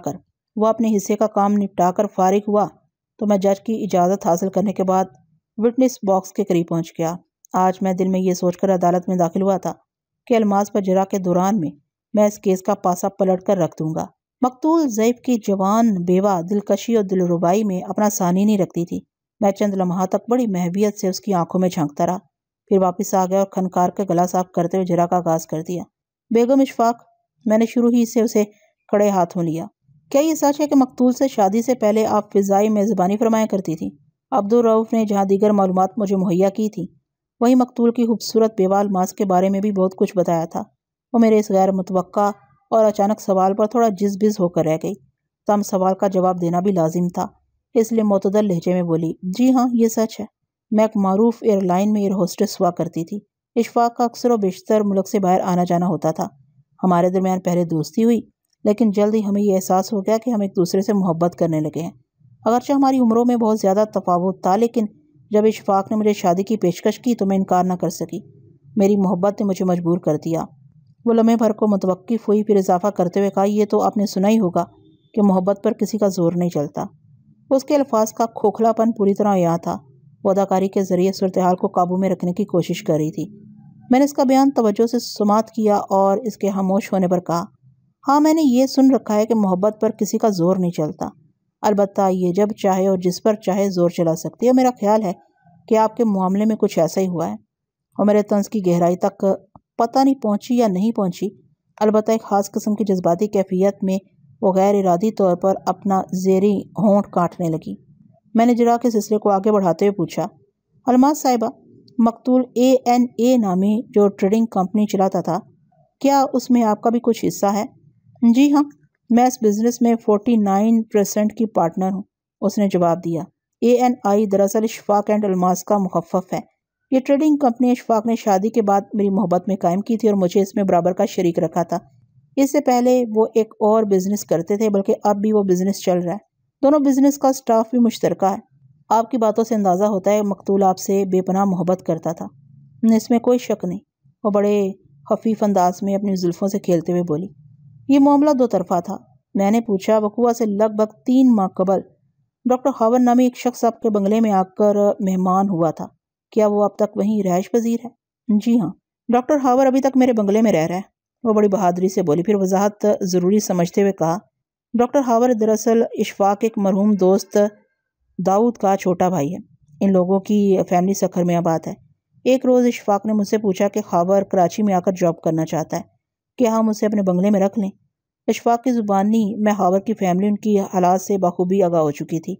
کر فارغ ہوا تو میں جج کی اجازت حاصل کرنے کے بعد وٹنس باکس کے قریب پہنچ گیا۔ آج میں دل میں یہ سوچ کر عدالت میں داخل ہوا تھا کہ الماس پر جرح کے دوران میں اس کیس کا پاسا پلٹ کر رکھ دوں گا۔ مقتول ضعیف کی جوان بیوہ دلکشی اور دلربائی میں اپنا ثانی نہیں رکھتی تھی۔ میں چند لمحات تک بڑی محبیت سے اس کی آنکھوں میں جھانکتا رہا۔ پھر واپس آ گیا اور کھنکار کے گلا صاف کرتے ہوئے جرا کا آغاز کر دیا۔ بیگم اشفاق، میں نے شروع ہی سے اسے کڑے ہاتھوں لیا۔ کیا یہ سچ ہے کہ مقتول سے شادی سے پہلے آپ فضائی میزبانی فرمایا کرتی تھی؟ عبدالرؤف نے جہاں دیگر معلومات مجھے مہیا کی تھی، وہیں مقتول کی خوبصورت بیوہ الماس کے بارے میں بھی بہت کچھ بتایا تھا۔ وہ میرے اس غیر متوقع اور اچانک سوال پر تھوڑا جز بز ہو کر رہ گئی۔ تم سوال کا جواب دینا بھی لازم تھا، اس لیے معتدل لہجے میں بولی، جی ہاں یہ سچ ہے، میں ایک معروف ایئر لائن میں ایئر ہوسٹس ہوا کرتی تھی۔ اشفاق کا اکثر و بیشتر ملک سے باہر آنا جانا ہوتا تھا۔ ہمارے درمیان پہلے دوستی ہوئی، لیکن جلد ہی ہمیں یہ احساس ہو گیا کہ ہم ایک دوسرے سے محبت کرنے لگے ہیں۔ اگرچہ ہماری عمروں میں بہت زیادہ تفاوت تھا، لیکن جب اشفاق نے مجھے شادی کی پیشکش کی تو میں انکار نہ کر سکی۔ میری محبت نے مجھے مجبور کر دیا۔ وہ لمحے بھر کو متوقف ہوئی، پھر اضافہ کرتے ہوئے کہا، یہ تو آپ نے سنا ہی ہوگا کہ محبت پر کسی کا زور نہیں چلتا۔ اس کے الفاظ کا کھوکھلا پن پوری طرح عیاں تھا۔ وہ اداکاری کے ذریعے صورتحال کو قابو میں رکھنے کی کوشش کر رہی تھی۔ میں نے اس کا بیان توجہ سے سماعت کیا اور اس کے خاموش ہونے پر کہا، ہاں میں نے یہ سن رکھا ہے کہ محبت پر کسی کا زور نہیں چلتا، البتہ یہ جب چاہے اور جس پر چاہے زور چلا سکتی ہے۔ میرا خیال ہے کہ آپ کے معاملے میں کچھ ایسا ہی ہوا ہے۔ اور میرے طنز کی گہرائی تک پتہ نہیں پہنچی یا نہیں پہنچی، البتہ ایک خاص قسم کی جذباتی کیفیت میں وہ غیر ارادی طور پر اپنا زیریں ہونٹ کاٹنے لگی۔ میں نے جرا کے سلسلے کو آگے بڑھاتے ہوئے پوچھا، الماس صاحبہ، مقتول ANA نامی جو ٹریڈنگ کمپنی چلاتا تھا، کیا اس میں آپ کا بھی کچھ حصہ ہے؟ جی ہاں، میں اس بزنس میں 49% کی پارٹنر ہوں، اس نے جواب دیا۔ ANI دراصل اشفاق اینڈ الماس کا مخفف ہے۔ یہ ٹریڈنگ کمپنی اشفاق نے شادی کے بعد میری محبت میں قائم کی تھی اور مجھے اس میں برابر کا شریک رکھا تھا۔ اس سے پہلے وہ ایک اور بزنس کرتے تھے، بلکہ اب بھی وہ بزنس چل رہا ہے۔ دونوں بزنس کا سٹاف بھی مشترکہ ہے۔ آپ کی باتوں سے اندازہ ہوتا ہے مقتول آپ سے بے پناہ محبت کرتا تھا۔ اس میں کوئی شک نہیں، وہ بڑے خفیف انداز میں اپنی زلفوں سے کھیلتے ہوئے بولی۔ یہ معاملہ دو طرفہ تھا۔ میں نے پوچھا، وقوعہ سے لگ بھگ 3 ماہ قبل ڈاکٹر خاور نامی ایک شخص آپ کے بنگلے میں آ کر مہمان ہوا تھا، کیا وہ اب تک وہیں رہائش پذیر ہے؟ جی ہاں، ڈاکٹر خاور ابھی تک میرے بنگلے میں رہ رہا ہے، وہ بڑی بہادری سے بولی، پھر وضاحت ضروری سمجھتے ہوئے کہا، ڈاکٹر خاور دراصل اشفاق ایک مرحوم دوست داؤد کا چھوٹا بھائی ہے۔ ان لوگوں کی فیملی سکھر میں آباد ہے۔ ایک روز اشفاق نے مجھ سے پوچھا کہ خاور کراچی میں آ کر جاب کرنا چاہتا ہے، کیا ہم اسے اپنے بنگلے میں رکھ لیں؟ اشفاق کی زبانی میں خاور کی فیملی ان کی حالات سے بخوبی آگاہ ہو چکی تھی۔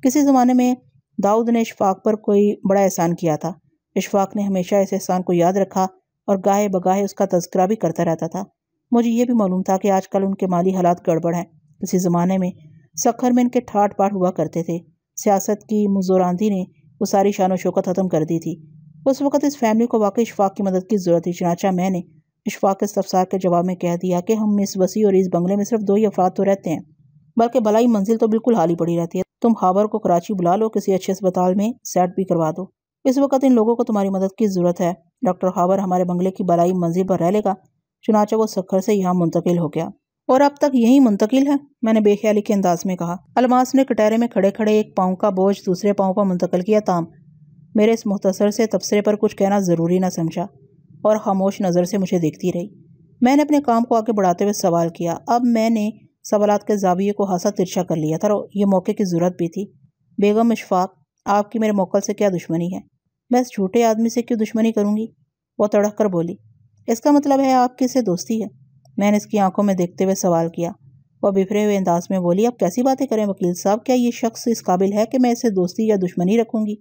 کسی زمانے میں داؤد نے اشفاق پر کوئی بڑا احسان کیا تھا۔ اشفاق نے ہمیشہ اس احسان کو یاد رکھا اور گاہے بگاہے اس کا تذکرہ بھی کرتا رہتا تھا۔ مجھے یہ بھی معلوم تھا کہ آج کل ان کے مالی حالات گڑبڑ ہیں۔ کسی زمانے میں سکھر میں ان کے ٹھاٹ پاٹ ہوا کرتے تھے۔ سیاست کی مزوراندی نے وہ ساری شان و شوکت ختم کر دی تھی۔ اس وقت اس فیملی کو واقعی اشفاق کی مدد کی ضرورت تھی، چنانچہ میں نے اشفاق کے استفسار کے جواب میں کہہ دیا کہ ہم اس وسیع اور اس بنگلے میں صرف 2 ہی افراد تو رہتے ہیں، بلکہ بلائی منزل تو بالکل خالی پڑی رہتی ہے۔ تم خاور کو کراچی بلا لو، کسی اچھے اسپتال میں سیٹ بھی کروا دو۔ اس وقت ان لوگوں کو تمہاری مدد کی ضرورت ہے۔ ڈاکٹر خاور ہمارے بنگلے کی بلائی منزل پر رہ لے گا۔ چنانچہ وہ سکھر سے یہاں منتقل ہو گیا۔ اور اب تک یہیں منتقل ہے؟ میں نے بے خیالی کے انداز میں کہا۔ الماس نے کٹہرے میں کھڑے کھڑے ایک پاؤں کا بوجھ دوسرے پاؤں پر منتقل کیا، تام میرے اس مختصر سے تبصرے پر کچھ کہنا ضروری نہ سمجھا اور خاموش نظر سے مجھے دیکھتی رہی۔ میں نے اپنے کام کو آگے بڑھاتے ہوئے سوال کیا۔ اب میں نے سوالات کے زاویے کو خاصا ترچھا کر لیا تھا اور یہ موقع کی ضرورت بھی تھی۔ بیگم اشفاق، آپ کی میرے موکل سے کیا دشمنی ہے؟ میں اس جھوٹے آدمی سے کیوں دشمنی کروں گی؟ وہ تڑک کر بولی، اس کا مطلب ہے آپ کی سے دوستی ہے؟ میں نے اس کی آنکھوں میں دیکھتے ہوئے سوال کیا۔ وہ بفرے ہوئے انداز میں بولی، اب کیسی باتیں کریں وکیل صاحب، کیا یہ شخص اس قابل ہے کہ میں اسے دوستی یا دشمنی رکھوں گی؟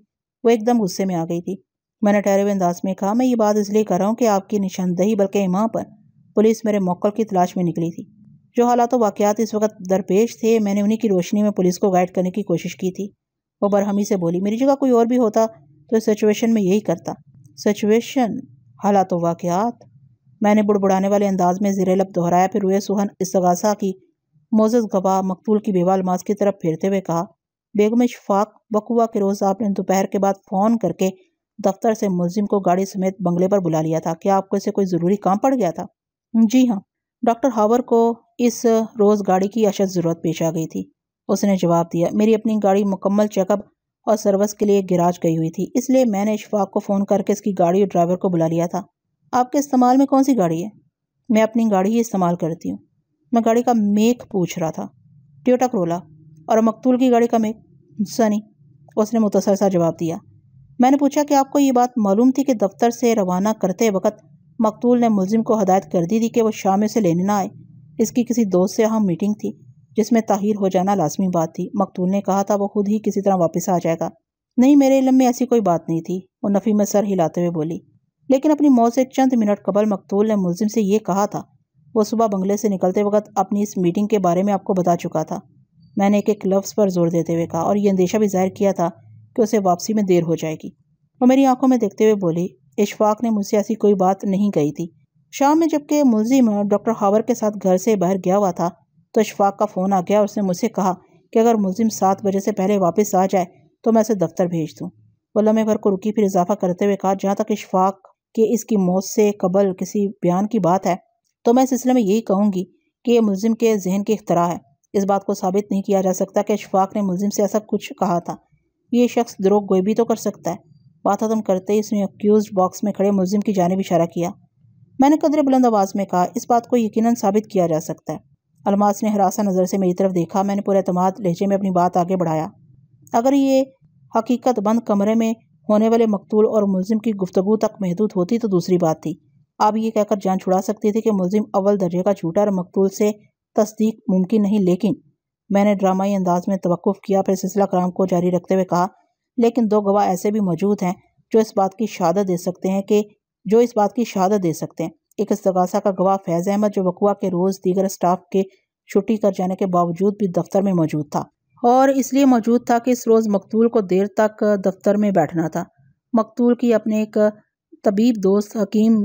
وہ ایک دم غصے میں آ گئی تھی۔ میں نے ٹھہرے ہوئے انداز میں کہا، میں یہ بات اس لیے کر رہا ہوں کہ آپ کی نشاندہی بلکہ ایما پر پولیس میرے موکل کی تلاش میں نکلی تھی۔ جو حالات و واقعات اس وقت درپیش تھے، میں نے انہی کی روشنی میں پولیس کو گائیڈ کرنے کی کوشش کی تھی۔ وہ برہمی سے بولی، میری جگہ کوئی اور بھی ہوتا تو اس سچویشن میں یہی کرتا۔ سچویشن؟ حالات و واقعات؟ میں نے بڑبڑانے والے انداز میں زیر لب دہرایا، پھر روئے سوہن استغاثہ کی معزز گواہ مقتول کی بیوہ الماس کی طرف پھیرتے ہوئے کہا، بیگم اشفاق، وقوعہ کے روز آپ نے دوپہر کے بعد فون کر کے دفتر سے ملزم کو گاڑی سمیت بنگلے پر بلا لیا تھا، کیا آپ کو اسے کوئی ضروری کام پڑ گیا تھا؟ جی ہاں، ڈاکٹر خاور کو اس روز گاڑی کی اشد ضرورت پیش آ گئی تھی، اس نے جواب دیا۔ میری اپنی گاڑی مکمل چیک اپ اور سروس کے لیے گراج گئی ہوئی تھی، اس لیے میں نے اشفاق کو فون کر کے اس کی گاڑی اور ڈرائیور کو بلا لیا تھا۔ آپ کے استعمال میں کون سی گاڑی ہے؟ میں اپنی گاڑی ہی استعمال کرتی ہوں۔ میں گاڑی کا میک پوچھ رہا تھا۔ ٹویوٹا کرولا۔ اور مقتول کی گاڑی کا میک؟ سنی، اس نے مختصر سا جواب دیا۔ میں نے پوچھا کہ آپ کو یہ بات معلوم تھی کہ دفتر سے روانہ کرتے وقت مقتول نے ملزم کو ہدایت کر دی تھی کہ وہ شام میں اسے لینے نہ آئے؟ اس کی کسی دوست سے اہم میٹنگ تھی جس میں طاہر ہو جانا لازمی بات تھی۔ مقتول نے کہا تھا وہ خود ہی کسی طرح واپس آ جائے گا۔ نہیں، میرے علم میں ایسی کوئی بات نہیں تھی، وہ نفی میں سر ہلاتے ہوئے بولی۔ لیکن اپنی موت سے چند منٹ قبل مقتول نے ملزم سے یہ کہا تھا۔ وہ صبح بنگلے سے نکلتے وقت اپنی اس میٹنگ کے بارے میں آپ کو بتا چکا تھا۔ میں نے ایک لفظ پر زور دیتے ہوئے کہا، اور یہ اندیشہ بھی ظاہر کیا تھا کہ اسے واپسی میں دیر ہو جائے گی۔ وہ میری آنکھوں میں دیکھتے ہوئے بولی، اشفاق نے مجھ سے ایسی کوئی بات نہیں کہی تھی۔ شام میں جبکہ ملزم ڈاکٹر ہاور کے ساتھ گھر سے باہر گیا ہوا تھا تو اشفاق کا فون آ گیا اور اس نے مجھ سے کہا کہ اگر ملزم 7 بجے سے پہلے واپس آ جائے تو میں اسے دفتر بھیج دوں۔ وہ لمحے بھر کو رکی، پھر اضافہ کرتے ہوئے کہا، جہاں تک اشفاق کہ اس کی موت سے قبل کسی بیان کی بات ہے تو میں اس سلسلے میں یہی کہوں گی کہ یہ ملزم کے ذہن کی اختراع ہے۔ اس بات کو ثابت نہیں کیا جا سکتا کہ اشفاق نے ملزم سے ایسا کچھ کہا تھا۔ یہ شخص دروغ گوئی بھی تو کر سکتا ہے۔ بات ختم کرتے ہی اس نے ایکیوزڈ باکس میں کھڑے ملزم کی جانب اشارہ کیا۔ میں نے قدرے بلند آواز میں کہا، اس بات کو یقیناً ثابت کیا جا سکتا ہے۔ الماس نے ہراساں نظر سے میری طرف دیکھا۔ میں نے پورے اعتماد لہجے میں اپنی بات آگے بڑھایا۔ اگر یہ حقیقت بند کمرے میں ہونے والے مقتول اور ملزم کی گفتگو تک محدود ہوتی تو دوسری بات تھی۔ آپ یہ کہہ کر جان چھڑا سکتے تھے کہ ملزم اول درجے کا جھوٹا اور مقتول سے تصدیق ممکن نہیں، لیکن میں نے ڈرامائی انداز میں توقف کیا، پھر سلسلہ کلام کو جاری رکھتے ہوئے کہا، لیکن 2 گواہ ایسے بھی موجود ہیں جو اس بات کی شہادت دے سکتے ہیں۔ ایک استغاثہ کا گواہ فیض احمد جو وقوع کے روز دیگر اسٹاف کے چھٹی کر جانے کے باوجود بھی دفتر میں موجود تھا، اور اس لیے موجود تھا کہ اس روز مقتول کو دیر تک دفتر میں بیٹھنا تھا۔ مقتول کی اپنے ایک طبیب دوست حکیم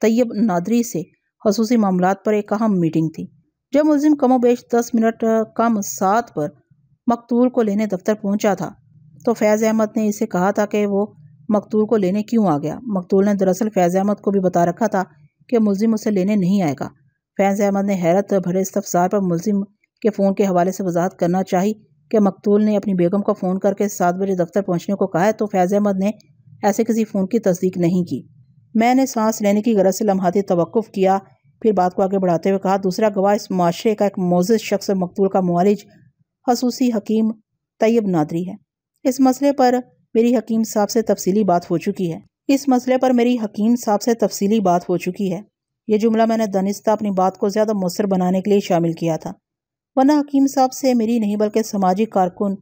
طیب نادری سے خصوصی معاملات پر ایک اہم میٹنگ تھی۔ جب ملزم کم و بیش 10 منٹ کم 7 پر مقتول کو لینے دفتر پہنچا تھا تو فیض احمد نے اسے کہا تھا کہ وہ مقتول کو لینے کیوں آ گیا۔ مقتول نے دراصل فیض احمد کو بھی بتا رکھا تھا کہ ملزم اسے لینے نہیں آئے گا۔ فیض احمد نے حیرت بھرے استفسار پر ملزم کے فون کے حوالے سے وضاحت کرنا چاہی کہ مقتول نے اپنی بیگم کو فون کر کے 7 بجے دفتر پہنچنے کو کہا ہے، تو فیض احمد نے ایسے کسی فون کی تصدیق نہیں کی۔ میں نے سانس لینے کی غرض سے لمحاتی توقف کیا، پھر بات کو آگے بڑھاتے ہوئے کہا، دوسرا گواہ اس معاشرے کا ایک معزز شخص مقتول کا معالج خصوصی حکیم طیب نادری ہے۔ اس مسئلے پر میری حکیم صاحب سے تفصیلی بات ہو چکی ہے۔ یہ جملہ میں نے دانستہ اپنی بات کو زیادہ مؤثر بنانے کے لیے شامل کیا تھا، ورنہ حکیم صاحب سے میری نہیں بلکہ سماجی کارکن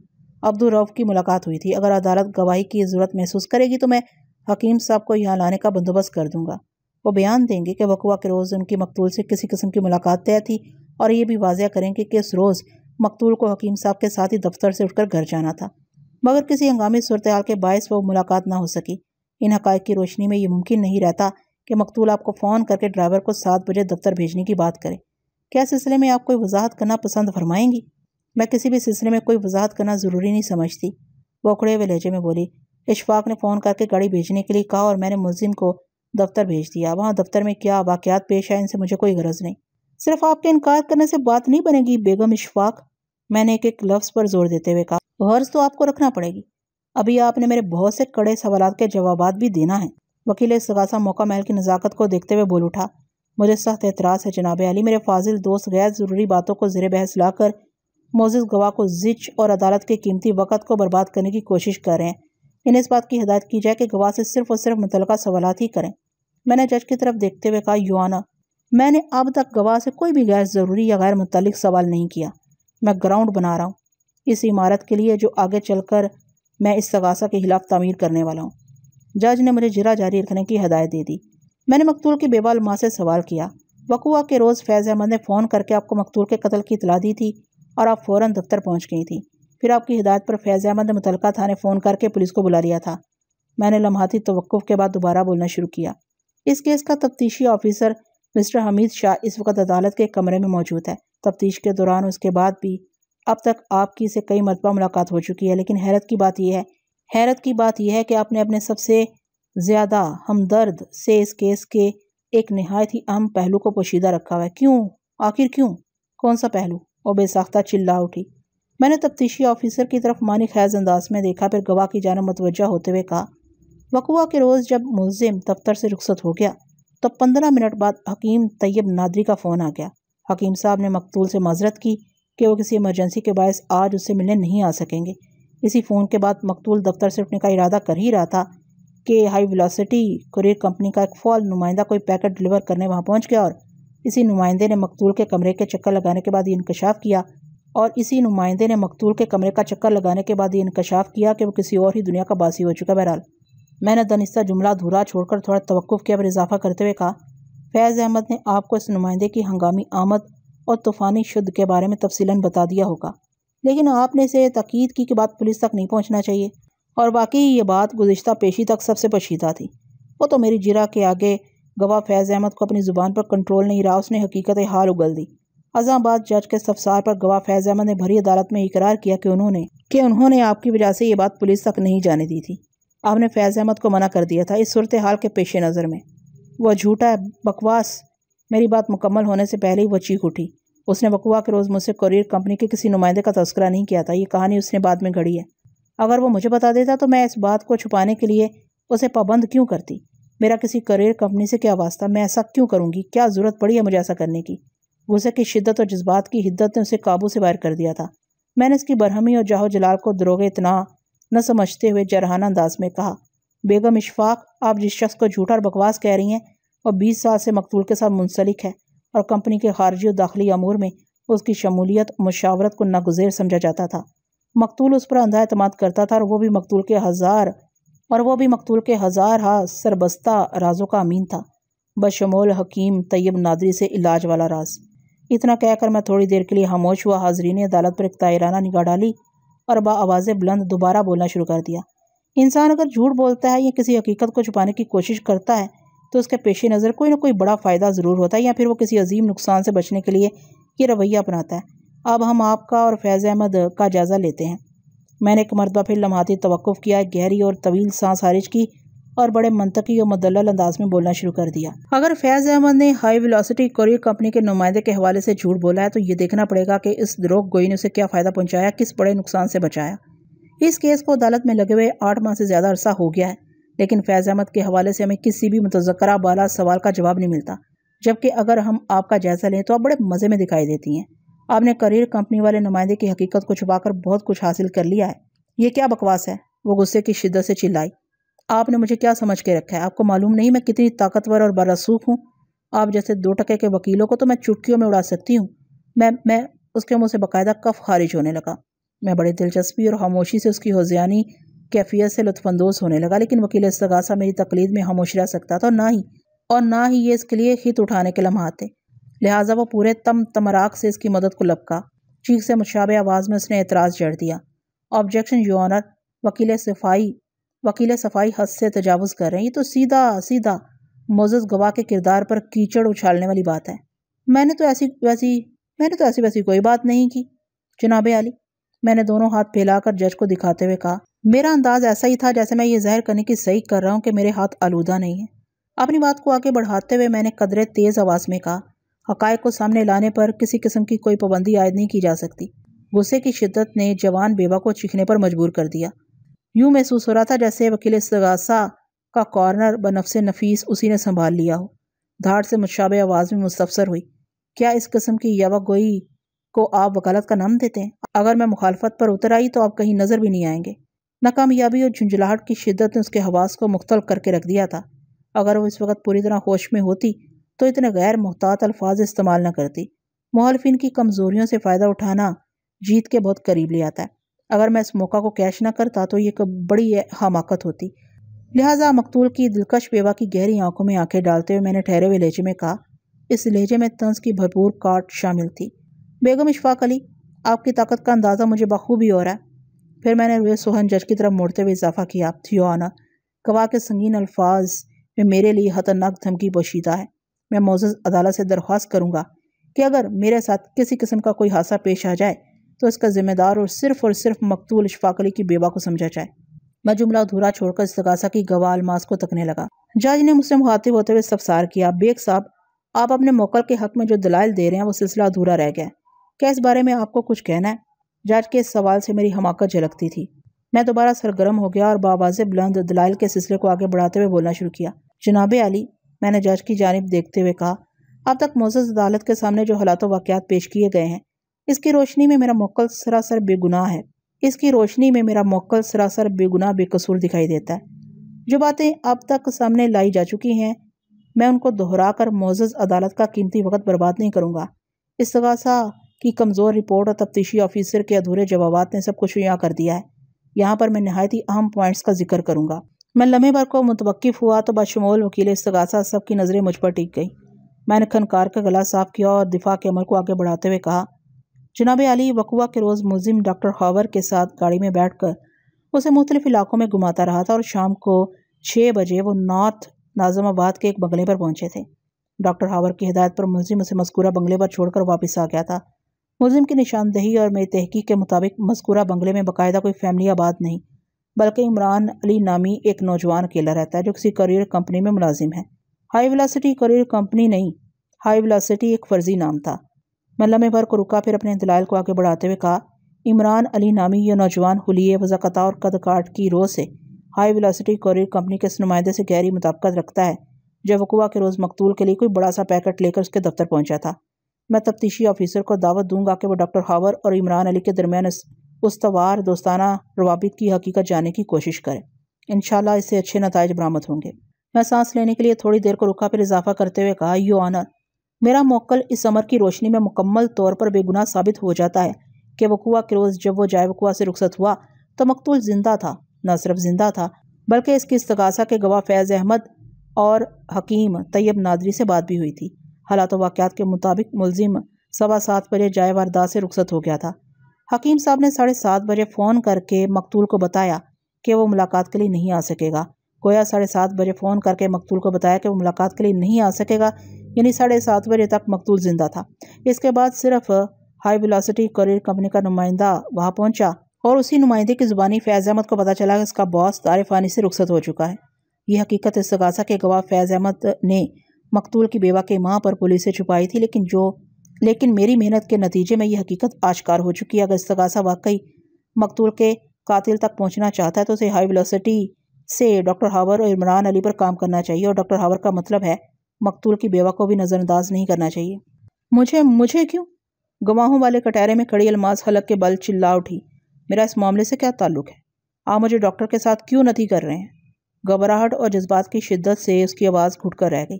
عبدالرؤف کی ملاقات ہوئی تھی۔ اگر عدالت گواہی کی ضرورت محسوس کرے گی تو میں حکیم صاحب کو یہاں لانے کا بندوبست کر دوں گا۔ وہ بیان دیں گے کہ وقوع کے روز ان کی مقتول سے کسی قسم کی ملاقات طے تھی، اور یہ بھی واضح کریں گے کہ اس روز مقتول کو حکیم صاحب کے ساتھ ہی دفتر سے اٹھ کر گھر جانا تھا، مگر کسی ہنگامی صورتحال کے باعث وہ ملاقات نہ ہو سکی۔ ان حقائق کی روشنی میں یہ ممکن نہیں رہتا کہ مقتول آپ کو فون کر کے ڈرائیور کو 7 بجے دفتر بھیجنے کی بات کرے۔ کیا سلسلے میں آپ کوئی وضاحت کرنا پسند فرمائیں گی؟ میں کسی بھی سلسلے میں کوئی وضاحت کرنا ضروری نہیں سمجھتی، وہ اکھڑے ہوئے لہجے میں بولی۔ اشفاق نے فون کر کے گاڑی بھیجنے کے لیے کہا اور میں نے ملزم کو دفتر بھیج دیا۔ وہاں دفتر میں کیا واقعات پیش آئے ان سے مجھے کوئی غرض نہیں۔ صرف آپ کے انکار کرنے سے بات نہیں بنے گی بیگم اشفاق، میں نے ایک لفظ پر زور دیتے ہوئے کہا۔ غرض تو آپ کو رکھنا پڑے گی۔ ابھی آپ نے میرے بہت سے کڑے سوالات کے جوابات بھی دینا ہے۔ وکیل استغاثہ موقع محل کی نزاکت کو دیکھتے ہوئے بول اٹھا، مجھے سخت اعتراض ہے جناب عالی، میرے فاضل دوست غیر ضروری باتوں کو زیر بحث لا کر معزز گواہ کو زچ اور عدالت کے قیمتی وقت کو برباد کرنے کی کوشش کر رہے ہیں۔ انہیں اس بات کی ہدایت کی جائے کہ گواہ سے صرف اور صرف متعلقہ سوالات ہی کریں۔ میں نے جج کی طرف دیکھتے ہوئے کہا، یو آنر، میں نے اب تک گواہ سے کوئی بھی غیر ضروری یا غیر متعلق سوال نہیں کیا۔ میں گراؤنڈ بنا رہا ہوں اس عمارت کے لیے جو آگے چل کر میں استغاثہ کے خلاف تعمیر کرنے والا ہوں۔ جج نے مجھے جرا جاری رکھنے کی ہدایت دے دی۔ میں نے مقتول کی بیوہ الماس سے سوال کیا، وقوع کے روز فیض احمد نے فون کر کے آپ کو مقتول کے قتل کی اطلاع دی تھی اور آپ فوراً دفتر پہنچ گئی تھی۔ پھر آپ کی ہدایت پر فیض احمد نے متعلقہ تھانے فون کر کے پولیس کو بلا لیا تھا۔ میں نے لمحاتی توقف کے بعد دوبارہ بولنا شروع کیا۔ اس کیس کا تفتیشی آفیسر مسٹر حمید شاہ اس وقت عدالت کے کمرے میں موجود ہے۔ تفتیش کے دوران اس کے بعد بھی اب تک آپ کی سے کئی مرتبہ ملاقات ہو چکی ہے، لیکن حیرت کی بات یہ ہے کہ آپ نے اپنے سب سے زیادہ ہمدرد سے اس کیس کے ایک نہایت ہی اہم پہلو کو پوشیدہ رکھا ہوا ہے۔ کیوں؟ آخر کیوں؟ کون سا پہلو؟ وہ بے ساختہ چلا اٹھی۔ میں نے تفتیشی آفیسر کی طرف معنی خیز انداز میں دیکھا، پھر گواہ کی جانب متوجہ ہوتے ہوئے کہا، وقوع کے روز جب ملزم دفتر سے رخصت ہو گیا تو 15 منٹ بعد حکیم طیب نادری کا فون آ گیا۔ حکیم صاحب نے مقتول سے معذرت کی کہ وہ کسی ایمرجنسی کے باعث آج اس سے ملنے نہیں آ سکیں گے۔ اسی فون کے بعد مقتول دفتر سے اٹھنے کا ارادہ کر ہی رہا تھا کہ ہائی ویلوسٹی کوریئر کمپنی کا ایک فعال نمائندہ کوئی پیکٹ ڈلیور کرنے وہاں پہنچ گیا، اور اسی نمائندے نے مقتول کے کمرے کے چکر لگانے کے بعد یہ انکشاف کیا کہ وہ کسی اور ہی دنیا کا باسی ہو چکا۔ بہرحال میں نے دنستہ جملہ دھورا چھوڑ کر تھوڑا توقف کیا، پھر اضافہ کرتے ہوئے کہا، فیض احمد نے آپ کو اس نمائندے کی ہنگامی آمد اور طوفانی شد کے بارے میں تفصیلاً بتا دیا ہوگا، لیکن آپ نے اسے تاکید کی کہ بات پولیس تک نہیں پہنچنا چاہیے، اور واقعی یہ بات گزشتہ پیشی تک سب سے پوشیدہ تھی۔ وہ تو میری جرح کے آگے گواہ فیض احمد کو اپنی زبان پر کنٹرول نہیں رہا، اس نے حقیقت حال اگل دی۔ ازاں بعد جج کے استفسار پر گواہ فیض احمد نے بھری عدالت میں اقرار کیا کہ انہوں نے آپ کی وجہ سے یہ بات پولیس تک نہیں جانے دی تھی۔ آپ نے فیض احمد کو منع کر دیا تھا۔ اس صورتحال کے پیش نظر میں وہ جھوٹا ہے، بکواس۔ میری بات مکمل ہونے سے پہلے ہی وہ چیخ اٹھی۔ اس نے وقوع کے روز مجھ سے کوریئر کمپنی کے کسی نمائندے کا تذکرہ نہیں کیا تھا، یہ کہانی اس نے بعد میں گھڑی ہے۔ اگر وہ مجھے بتا دیتا تو میں اس بات کو چھپانے کے لیے اسے پابند کیوں کرتی؟ میرا کسی کوریئر کمپنی سے کیا واسطہ؟ میں ایسا کیوں کروں گی؟ کیا ضرورت پڑی ہے مجھے ایسا کرنے کی؟ غصے کی شدت اور جذبات کی حدت نے اسے قابو سے باہر کر دیا تھا۔ میں نے اس کی برہمی اور جاہ و جلال کو دروغ اطلاع نہ سمجھتے ہوئے جرحانہ انداز میں کہا، بیگم اشفاق، آپ جس شخص کو جھوٹا اور بکواس کہہ رہی ہیں وہ 20 سال سے مقتول کے ساتھ منسلک ہے، اور کمپنی کے خارجی اور داخلی امور میں اس کی شمولیت و مشاورت کو ناگزیر سمجھا جاتا تھا۔ مقتول اس پر اندھا اعتماد کرتا تھا، اور وہ بھی مقتول کے ہزارہا سربستہ رازوں کا امین تھا، بشمول حکیم طیب نادری سے علاج والا راز۔ اتنا کہہ کر میں تھوڑی دیر کے لیے خاموش ہوا۔ حاضرین عدالت پر ایک طائرانہ نگاہ ڈالی اور بآواز بلند دوبارہ بولنا شروع کر دیا۔ انسان اگر جھوٹ بولتا ہے یا کسی حقیقت کو چھپانے کی کوشش کرتا ہے تو اس کے پیش نظر کوئی نہ کوئی بڑا فائدہ ضرور ہوتا ہے، یا پھر وہ کسی عظیم نقصان سے بچنے کے لیے یہ رویہ اپناتا ہے۔ اب ہم آپ کا اور فیض احمد کا جائزہ لیتے ہیں۔ میں نے ایک مرتبہ پھر لمحاتی توقف کیا، ایک گہری اور طویل سانس خارج کی اور بڑے منطقی اور مدلل انداز میں بولنا شروع کر دیا۔ اگر فیض احمد نے ہائی ویلوسٹی کوریئر کمپنی کے نمائندے کے حوالے سے جھوٹ بولا ہے تو یہ دیکھنا پڑے گا کہ اس دروغ گوئی نے اسے کیا فائدہ پہنچایا، کس بڑے نقصان سے بچایا۔ اس کیس کو عدالت میں لگے ہوئے 8 ماہ سے زیادہ عرصہ ہو گیا ہے، لیکن فیض احمد کے حوالے سے ہمیں کسی بھی متذکرہ بالا سوال کا جواب نہیں ملتا، جبکہ اگر ہم آپ کا جائزہ لیں تو آپ بڑے مزے میں دکھائی دیتی ہیں۔ آپ نے کوریئر کمپنی والے نمائندے کی حقیقت کو چھپا کر بہت کچھ حاصل کر لیا ہے۔ یہ کیا بکواس ہے؟ وہ غصے کی شدت سے چلائی۔ آپ نے مجھے کیا سمجھ کے رکھا ہے؟ آپ کو معلوم نہیں میں کتنی طاقتور اور برسوخ ہوں؟ آپ جیسے 2 ٹکے کے وکیلوں کو تو میں چٹکیوں میں اڑا سکتی ہوں۔ میں اس کے منہ سے باقاعدہ کف خارج ہونے لگا۔ میں بڑی دلچسپی اور خاموشی سے اس کی ہوزیانی کیفیت سے لطف اندوز ہونے لگا، لیکن وکیل استغاثہ میری تقلید میں خاموش رہ سکتا تھا، اور نہ ہی یہ اس کے لیے خط اٹھانے کے لمحات تھے، لہٰذا وہ پورے تمراک سے اس کی مدد کو لپکا۔ چیخ سے مشابہ آواز میں اس نے اعتراض جڑ دیا، آبجیکشن یور آنر، وکیل صفائی حد سے تجاوز کر رہے ہیں، یہ تو سیدھا معزز گواہ کے کردار پر کیچڑ اچھالنے والی بات ہے۔ میں نے تو ایسی ویسی کوئی بات نہیں کی جناب عالی، میں نے دونوں ہاتھ پھیلا کر جج کو دکھاتے ہوئے کہا۔ میرا انداز ایسا ہی تھا جیسے میں یہ ظاہر کرنے کی صحیح کر رہا ہوں کہ میرے ہاتھ آلودہ نہیں ہیں۔ اپنی بات کو آگے بڑھاتے ہوئے میں نے قدرے تیز آواز میں کہا، حقائق کو سامنے لانے پر کسی قسم کی کوئی پابندی عائد نہیں کی جا سکتی۔ غصے کی شدت نے جوان بیوہ کو چیخنے پر مجبور کر دیا۔ یوں محسوس ہو رہا تھا جیسے وکیل استغاثہ کا کارنر بنفس نفیس اسی نے سنبھال لیا ہو۔ دھاڑ سے مشابہ آواز میں مستفسر ہوئی، کیا اس قسم کی یاوہ گوئی کو آپ وکالت کا نام دیتے ہیں؟ اگر میں مخالفت پر اتر آئی تو آپ کہیں نظر بھی نہیں آئیں گے۔ ناکامیابی اور جھنجھلاہٹ کی شدت نے اس کے حواس کو مختل کر کے رکھ دیا تھا۔ اگر وہ اس وقت پوری طرح ہوش میں ہوتی تو اتنے غیر محتاط الفاظ استعمال نہ کرتی۔ مخالفین کی کمزوریوں سے فائدہ اٹھانا جیت کے بہت قریب لے آتا ہے۔ اگر میں اس موقع کو کیش نہ کرتا تو یہ ایک بڑی حماقت ہوتی۔ لہٰذا مقتول کی دلکش بیوہ کی گہری آنکھوں میں آنکھیں ڈالتے ہوئے میں نے ٹھہرے ہوئے لہجے میں کہا، اس لہجے میں طنز کی بھرپور کاٹ شامل تھی، بیگم اشفاق علی، آپ کی طاقت کا اندازہ مجھے بخوبی ہو رہا ہے۔ پھر میں نے روئے سوہن جج کی طرف موڑتے ہوئے اضافہ کیا، یور آنر، گواہ کے سنگین الفاظ میں میرے لیے خطرناک دھمکی پوشیدہ ہے۔ میں معزز عدالت سے درخواست کروں گا کہ اگر میرے ساتھ کسی قسم کا کوئی حادثہ پیش آ جائے تو اس کا ذمہ دار اور صرف مقتول اشفاق علی کی بیوہ کو سمجھا جائے۔ میں جملہ ادھورا چھوڑ کر استغاثہ کی گواہ الماس کو تکنے لگا۔ جج نے مجھ سے مخاطب ہوتے ہوئے استفسار کیا، بیگ صاحب، آپ اپنے موکل کے حق میں جو دلائل دے رہے ہیں وہ سلسلہ ادھورا رہ گیا ہے، کیا اس بارے میں آپ کو کچھ کہنا ہے؟ جج کے اس سوال سے میری حماقت جھلکتی تھی۔ میں دوبارہ سرگرم ہو گیا اور بآواز بلند دلائل کے سلسلے کو آگے بڑھاتے ہوئے بولنا شروع کیا۔ جناب عالی، میں نے جج کی جانب دیکھتے ہوئے کہا، اب تک معزز عدالت کے سامنے جو حالات و واقعات پیش کیے گئے ہیں، اس کی روشنی میں میرا موکل سراسر بے گناہ ہے۔ بے قصور دکھائی دیتا ہے۔ جو باتیں اب تک سامنے لائی جا چکی ہیں میں ان کو دہرا کر معزز عدالت کا قیمتی وقت برباد نہیں کروں گا۔ استغاثہ کی کمزور رپورٹ اور تفتیشی آفیسر کے ادھورے جوابات نے سب کچھ یہاں کر دیا ہے۔ یہاں پر میں نہایت ہی اہم پوائنٹس کا ذکر کروں گا۔ میں لمحے بھر کو متوقف ہوا تو بشمول وکیل استغاثہ سب کی نظریں مجھ پر ٹک گئیں۔ میں نے کھنکار کا گلا صاف کیا اور دفاع کے عمل کو آگے بڑھاتے ہوئے کہا، جناب عالی، وقوع کے روز ملزم ڈاکٹر ہاور کے ساتھ گاڑی میں بیٹھ کر اسے مختلف علاقوں میں گھماتا رہا تھا اور شام کو 6 بجے وہ نارتھ ناظم آباد کے ایک بنگلے پر پہنچے تھے۔ ڈاکٹر ہاور کی ہدایت پر ملزم اسے مذکورہ بنگلے پر چھوڑ کر واپس آ گیا تھا۔ ملزم کی نشاندہی اور میری تحقیق کے مطابق مذکورہ بنگلے میں باقاعدہ کوئی فیملی آباد نہیں، بلکہ عمران علی نامی ایک نوجوان اکیلا رہتا ہے جو کسی کوریئر کمپنی میں ملازم ہے۔ ہائی ویلاسٹی کوریئر کمپنی نہیں، ہائی ویلاسٹی ایک فرضی نام تھا۔ میں لمحے بھر کو رکا، پھر اپنے دلائل کو آگے بڑھاتے ہوئے کہا، عمران علی نامی یہ نوجوان حلیے وضاقتہ اور قد کاٹ کی رو سے ہائی ویلاسٹی کوریئر کمپنی کے اس نمائندے سے گہری مطابقت رکھتا ہے جو وقوع کے روز مقتول کے لیے کوئی بڑا سا پیکٹ لے کر اس کے دفتر پہنچا تھا۔ میں تفتیشی آفیسر کو دعوت دوں گا کہ وہ ڈاکٹر ہاور اور عمران علی کے درمیان استوار دوستانہ روابط کی حقیقت جاننے کی کوشش کرے۔ انشاءاللہ اس سے اچھے نتائج برآمد ہوں گے۔ میں سانس لینے کے لیے تھوڑی دیر کو رکا، پھر اضافہ کرتے ہوئے کہا، یو آنر، میرا موکل اس امر کی روشنی میں مکمل طور پر بے گناہ ثابت ہو جاتا ہے کہ وقوع کے روز جب وہ جائے وقوع سے رخصت ہوا تو مقتول زندہ تھا۔ نہ صرف زندہ تھا بلکہ اس کی استغاثہ کے گواہ فیض احمد اور حکیم طیب نادری سے بات بھی ہوئی تھی۔ حالات و واقعات کے مطابق ملزم 7:15 بجے جائے واردات سے رخصت ہو گیا تھا۔ حکیم صاحب نے 7:30 بجے فون کر کے مقتول کو بتایا کہ وہ ملاقات کے لیے نہیں آ سکے گا۔ گویا 7:30 بجے فون کر کے مقتول کو بتایا کہ وہ ملاقات کے لیے نہیں آ سکے گا، یعنی 7:30 بجے تک مقتول زندہ تھا۔ اس کے بعد صرف ہائی ویلاسٹی کوریئر کمپنی کا نمائندہ وہاں پہنچا اور اسی نمائندے کی زبانی فیض احمد کو پتہ چلا کہ اس کا باس دار فانی سے رخصت ہو چکا ہے۔ یہ حقیقت استغاثہ کے گواہ فیض احمد نے مقتول کی بیوہ کے ماں پر پولیس سے چھپائی تھی، لیکن میری محنت کے نتیجے میں یہ حقیقت آشکار ہو چکی ہے۔ اگر استغاثہ واقعی مقتول کے قاتل تک پہنچنا چاہتا ہے تو اسے ہائی ویلاسٹی سے ڈاکٹر ہاور اور عمران علی پر کام کرنا چاہیے، اور ڈاکٹر ہاور کا مطلب ہے مقتول کی بیوہ کو بھی نظر انداز نہیں کرنا چاہیے۔ مجھے کیوں؟ گواہوں والے کٹہرے میں کھڑی الماس حلق کے بل چلا اٹھی، میرا اس معاملے سے کیا تعلق ہے؟ آپ مجھے ڈاکٹر کے ساتھ کیوں نتی کر رہے ہیں؟ گھبراہٹ اور جذبات کی شدت سے اس کی آواز گھٹ کر رہ گئی۔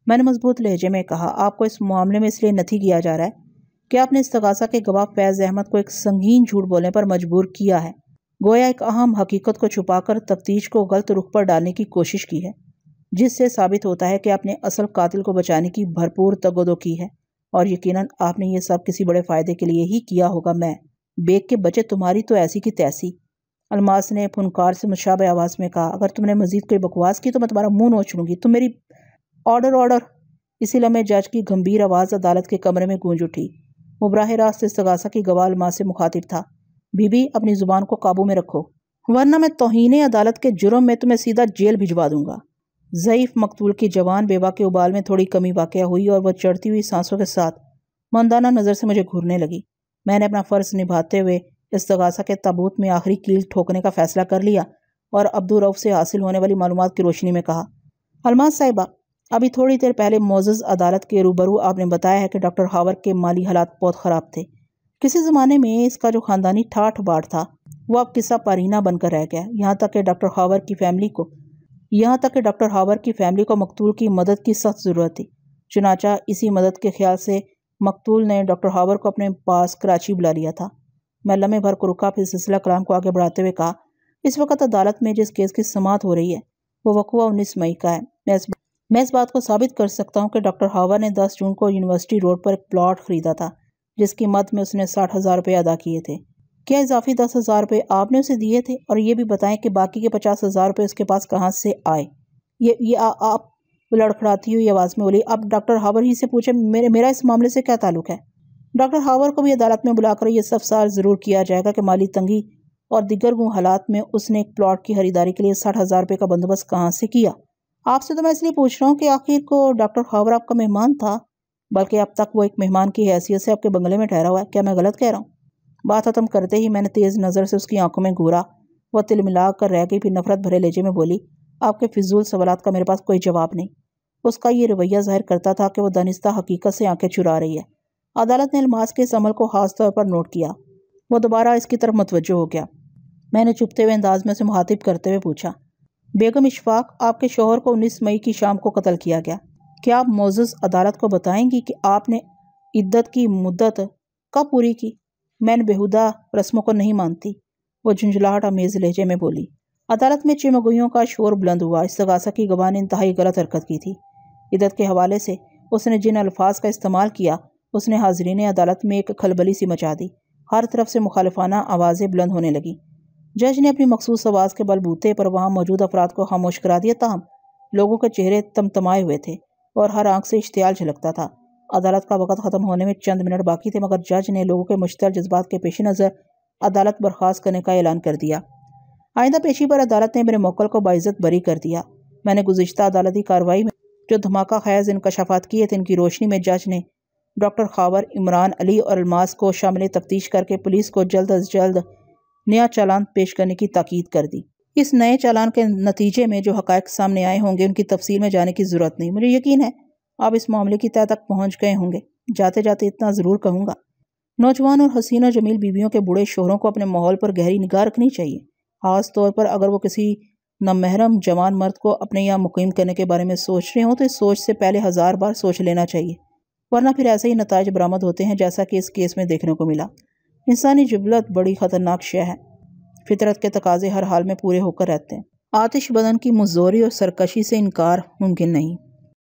میں نے مضبوط لہجے میں کہا، آپ کو اس معاملے میں اس لیے نتی کیا جا رہا ہے کہ آپ نے استغاثہ کے گواہ فیض احمد کو ایک سنگین جھوٹ بولنے پر مجبور کیا ہے، گویا ایک اہم حقیقت کو چھپا کر تفتیش کو غلط رخ پر ڈالنے کی کوشش کی ہے، جس سے ثابت ہوتا ہے کہ آپ نے اصل قاتل کو بچانے کی بھرپور تگودو کی ہے، اور یقیناً آپ نے یہ سب کسی بڑے فائدے کے لیے ہی کیا ہوگا۔ میں بیگ کے بچے تمہاری تو ایسی کی تیسی، الماس نے پھنکار سے مشابہ آواز میں کہا، اگر تم نے مزید کوئی بکواس کی تو میں تمہارا منہ نوچ لوں گی۔ تم میری آرڈر۔ اسی لمحے جج کی گھمبیر آواز عدالت کے کمرے میں گونج اٹھی۔ وہ براہ راست استغاثہ کی گواہ الماس سے مخاطب تھا، بی اپنی زبان کو قابو میں رکھو ورنہ میں توہین عدالت کے جرم میں تمہیں سیدھا جیل بھجوا دوں گا۔ ضعیف مقتول کی جوان بیوہ کے ابال میں تھوڑی کمی واقع ہوئی اور وہ چڑھتی ہوئی سانسوں کے ساتھ مندانہ نظر سے مجھے گھورنے لگی۔ میں نے اپنا فرض نبھاتے ہوئے استغاثہ کے تابوت میں آخری کیل ٹھوکنے کا فیصلہ کر لیا اور عبدالرؤف سے حاصل ہونے والی معلومات کی روشنی میں کہا، الماس صاحبہ، ابھی تھوڑی دیر پہلے معزز عدالت کے روبرو آپ نے بتایا ہے کہ ڈاکٹر ہاور کے مالی حالات بہت خراب تھے۔ کسی زمانے میں اس کا جو خاندانی ٹھاٹھ باٹھ تھا وہ اب قصہ پارینہ بن کر رہ گیا، یہاں تک کہ ڈاکٹر ہاور کی فیملی کو مقتول کی مدد کی سخت ضرورت تھی۔ چنانچہ اسی مدد کے خیال سے مقتول نے ڈاکٹر ہاور کو اپنے پاس کراچی بلا لیا تھا۔ میں لمحے بھر کو رکا، پھر سلسلہ کلام کو آگے بڑھاتے ہوئے کہا، اس وقت عدالت میں جس کیس کی سماعت ہو رہی ہے وہ وقوع 19 مئی کا ہے۔ میں اس بات کو ثابت کر سکتا ہوں کہ ڈاکٹر ہاور نے 10 جون کو یونیورسٹی روڈ پر ایک پلاٹ خریدا تھا جس کی مد میں اس نے 60,000 روپے ادا کیے تھے۔ کیا اضافی 10,000 روپے آپ نے اسے دیے تھے؟ اور یہ بھی بتائیں کہ باقی کے 50,000 روپے اس کے پاس کہاں سے آئے؟ یہ آپ لڑکھڑاتی ہوئی آواز میں بولی، اب ڈاکٹر ہاور ہی سے پوچھیں میرا اس معاملے سے کیا تعلق ہے؟ ڈاکٹر ہاور کو بھی عدالت میں بلا کر یہ استفسار ضرور کیا جائے گا کہ مالی تنگی اور دیگر حالات میں اس نے ایک پلاٹ کی خریداری کے لیے 60,000 روپے کا بندوبست کہاں سے کیا۔ آپ سے تو میں اس لیے پوچھ رہا ہوں کہ آخر کو ڈاکٹر ہاور آپ کا مہمان تھا، بلکہ اب تک وہ ایک مہمان کی حیثیت سے آپ کے بنگلے میں ٹھہرا ہوا ہے۔ کیا میں غلط کہہ رہا ہوں؟ بات ختم کرتے ہی میں نے تیز نظر سے اس کی آنکھوں میں گھورا۔ وہ تل ملا کر رہ گئی، پھر نفرت بھرے لہجے میں بولی، آپ کے فضول سوالات کا میرے پاس کوئی جواب نہیں۔ اس کا یہ رویہ ظاہر کرتا تھا کہ وہ دانستہ حقیقت سے آنکھیں چرا رہی ہے۔ عدالت نے الماس کے اس عمل کو خاص طور پر نوٹ کیا۔ وہ دوبارہ اس کی طرف متوجہ ہو گیا۔ میں نے چپتے ہوئے انداز میں اسے مخاطب کرتے ہوئے پوچھا، بیگم اشفاق، آپ کے شوہر کو 19 مئی کی شام کو قتل کیا گیا۔ کیا آپ معزز عدالت کو بتائیں گی کہ آپ نے عدت کی مدت کب پوری کی؟ میں نے بیہودہ رسموں کو نہیں مانتی، وہ جھنجھلاہٹ آمیز لہجے میں بولی۔ عدالت میں چمگوئیوں کا شور بلند ہوا۔ استغاثہ کی گواہ نے انتہائی غلط حرکت کی تھی۔ عدت کے حوالے سے اس نے جن الفاظ کا استعمال کیا، اس نے حاضرین عدالت میں ایک کھلبلی سی مچا دی۔ ہر طرف سے مخالفانہ آوازیں بلند ہونے لگیں۔ جج نے اپنی مخصوص آواز کے بل بوتے پر وہاں موجود افراد کو خاموش کرا دیا، تاہم لوگوں کے چہرے تمتمائے ہوئے تھے اور ہر آنکھ سے اشتعال جھلکتا تھا۔ عدالت کا وقت ختم ہونے میں چند منٹ باقی تھے، مگر جج نے لوگوں کے مشتعل جذبات کے پیش نظر عدالت برخاست کرنے کا اعلان کر دیا۔ آئندہ پیشی پر عدالت نے میرے موکل کو باعزت بری کر دیا۔ میں نے گزشتہ عدالتی کارروائی میں جو دھماکہ خیز انکشافات کیے تھے، ان کی روشنی میں جج نے ڈاکٹر خاور، عمران علی اور الماس کو شامل تفتیش کر کے پولیس کو جلد از جلد نیا چالان پیش کرنے کی تاکید کر دی۔ اس نئے چالان کے نتیجے میں جو حقائق سامنے آئے ہوں گے، ان کی تفصیل میں جانے کی ضرورت نہیں۔ مجھے یقین ہے آپ اس معاملے کی تہہ تک پہنچ گئے ہوں گے۔ جاتے جاتے اتنا ضرور کہوں گا، نوجوان اور حسین و جمیل بیویوں کے بوڑھے شوہروں کو اپنے ماحول پر گہری نگاہ رکھنی چاہیے، خاص طور پر اگر وہ کسی نامحرم جوان مرد کو اپنے یہاں مقیم کرنے کے بارے میں سوچ رہے ہوں تو اس سوچ سے پہلے 1000 بار سوچ لینا چاہیے، ورنہ پھر ایسے ہی نتائج برآمد ہوتے ہیں جیسا کہ اس کیس میں دیکھنے کو ملا۔ انسانی جبلت بڑی خطرناک شے ہے، فطرت کے تقاضے ہر حال میں پورے ہو کر رہتے ہیں۔ آتش بدن کی مزدوری اور سرکشی سے انکار ممکن نہیں۔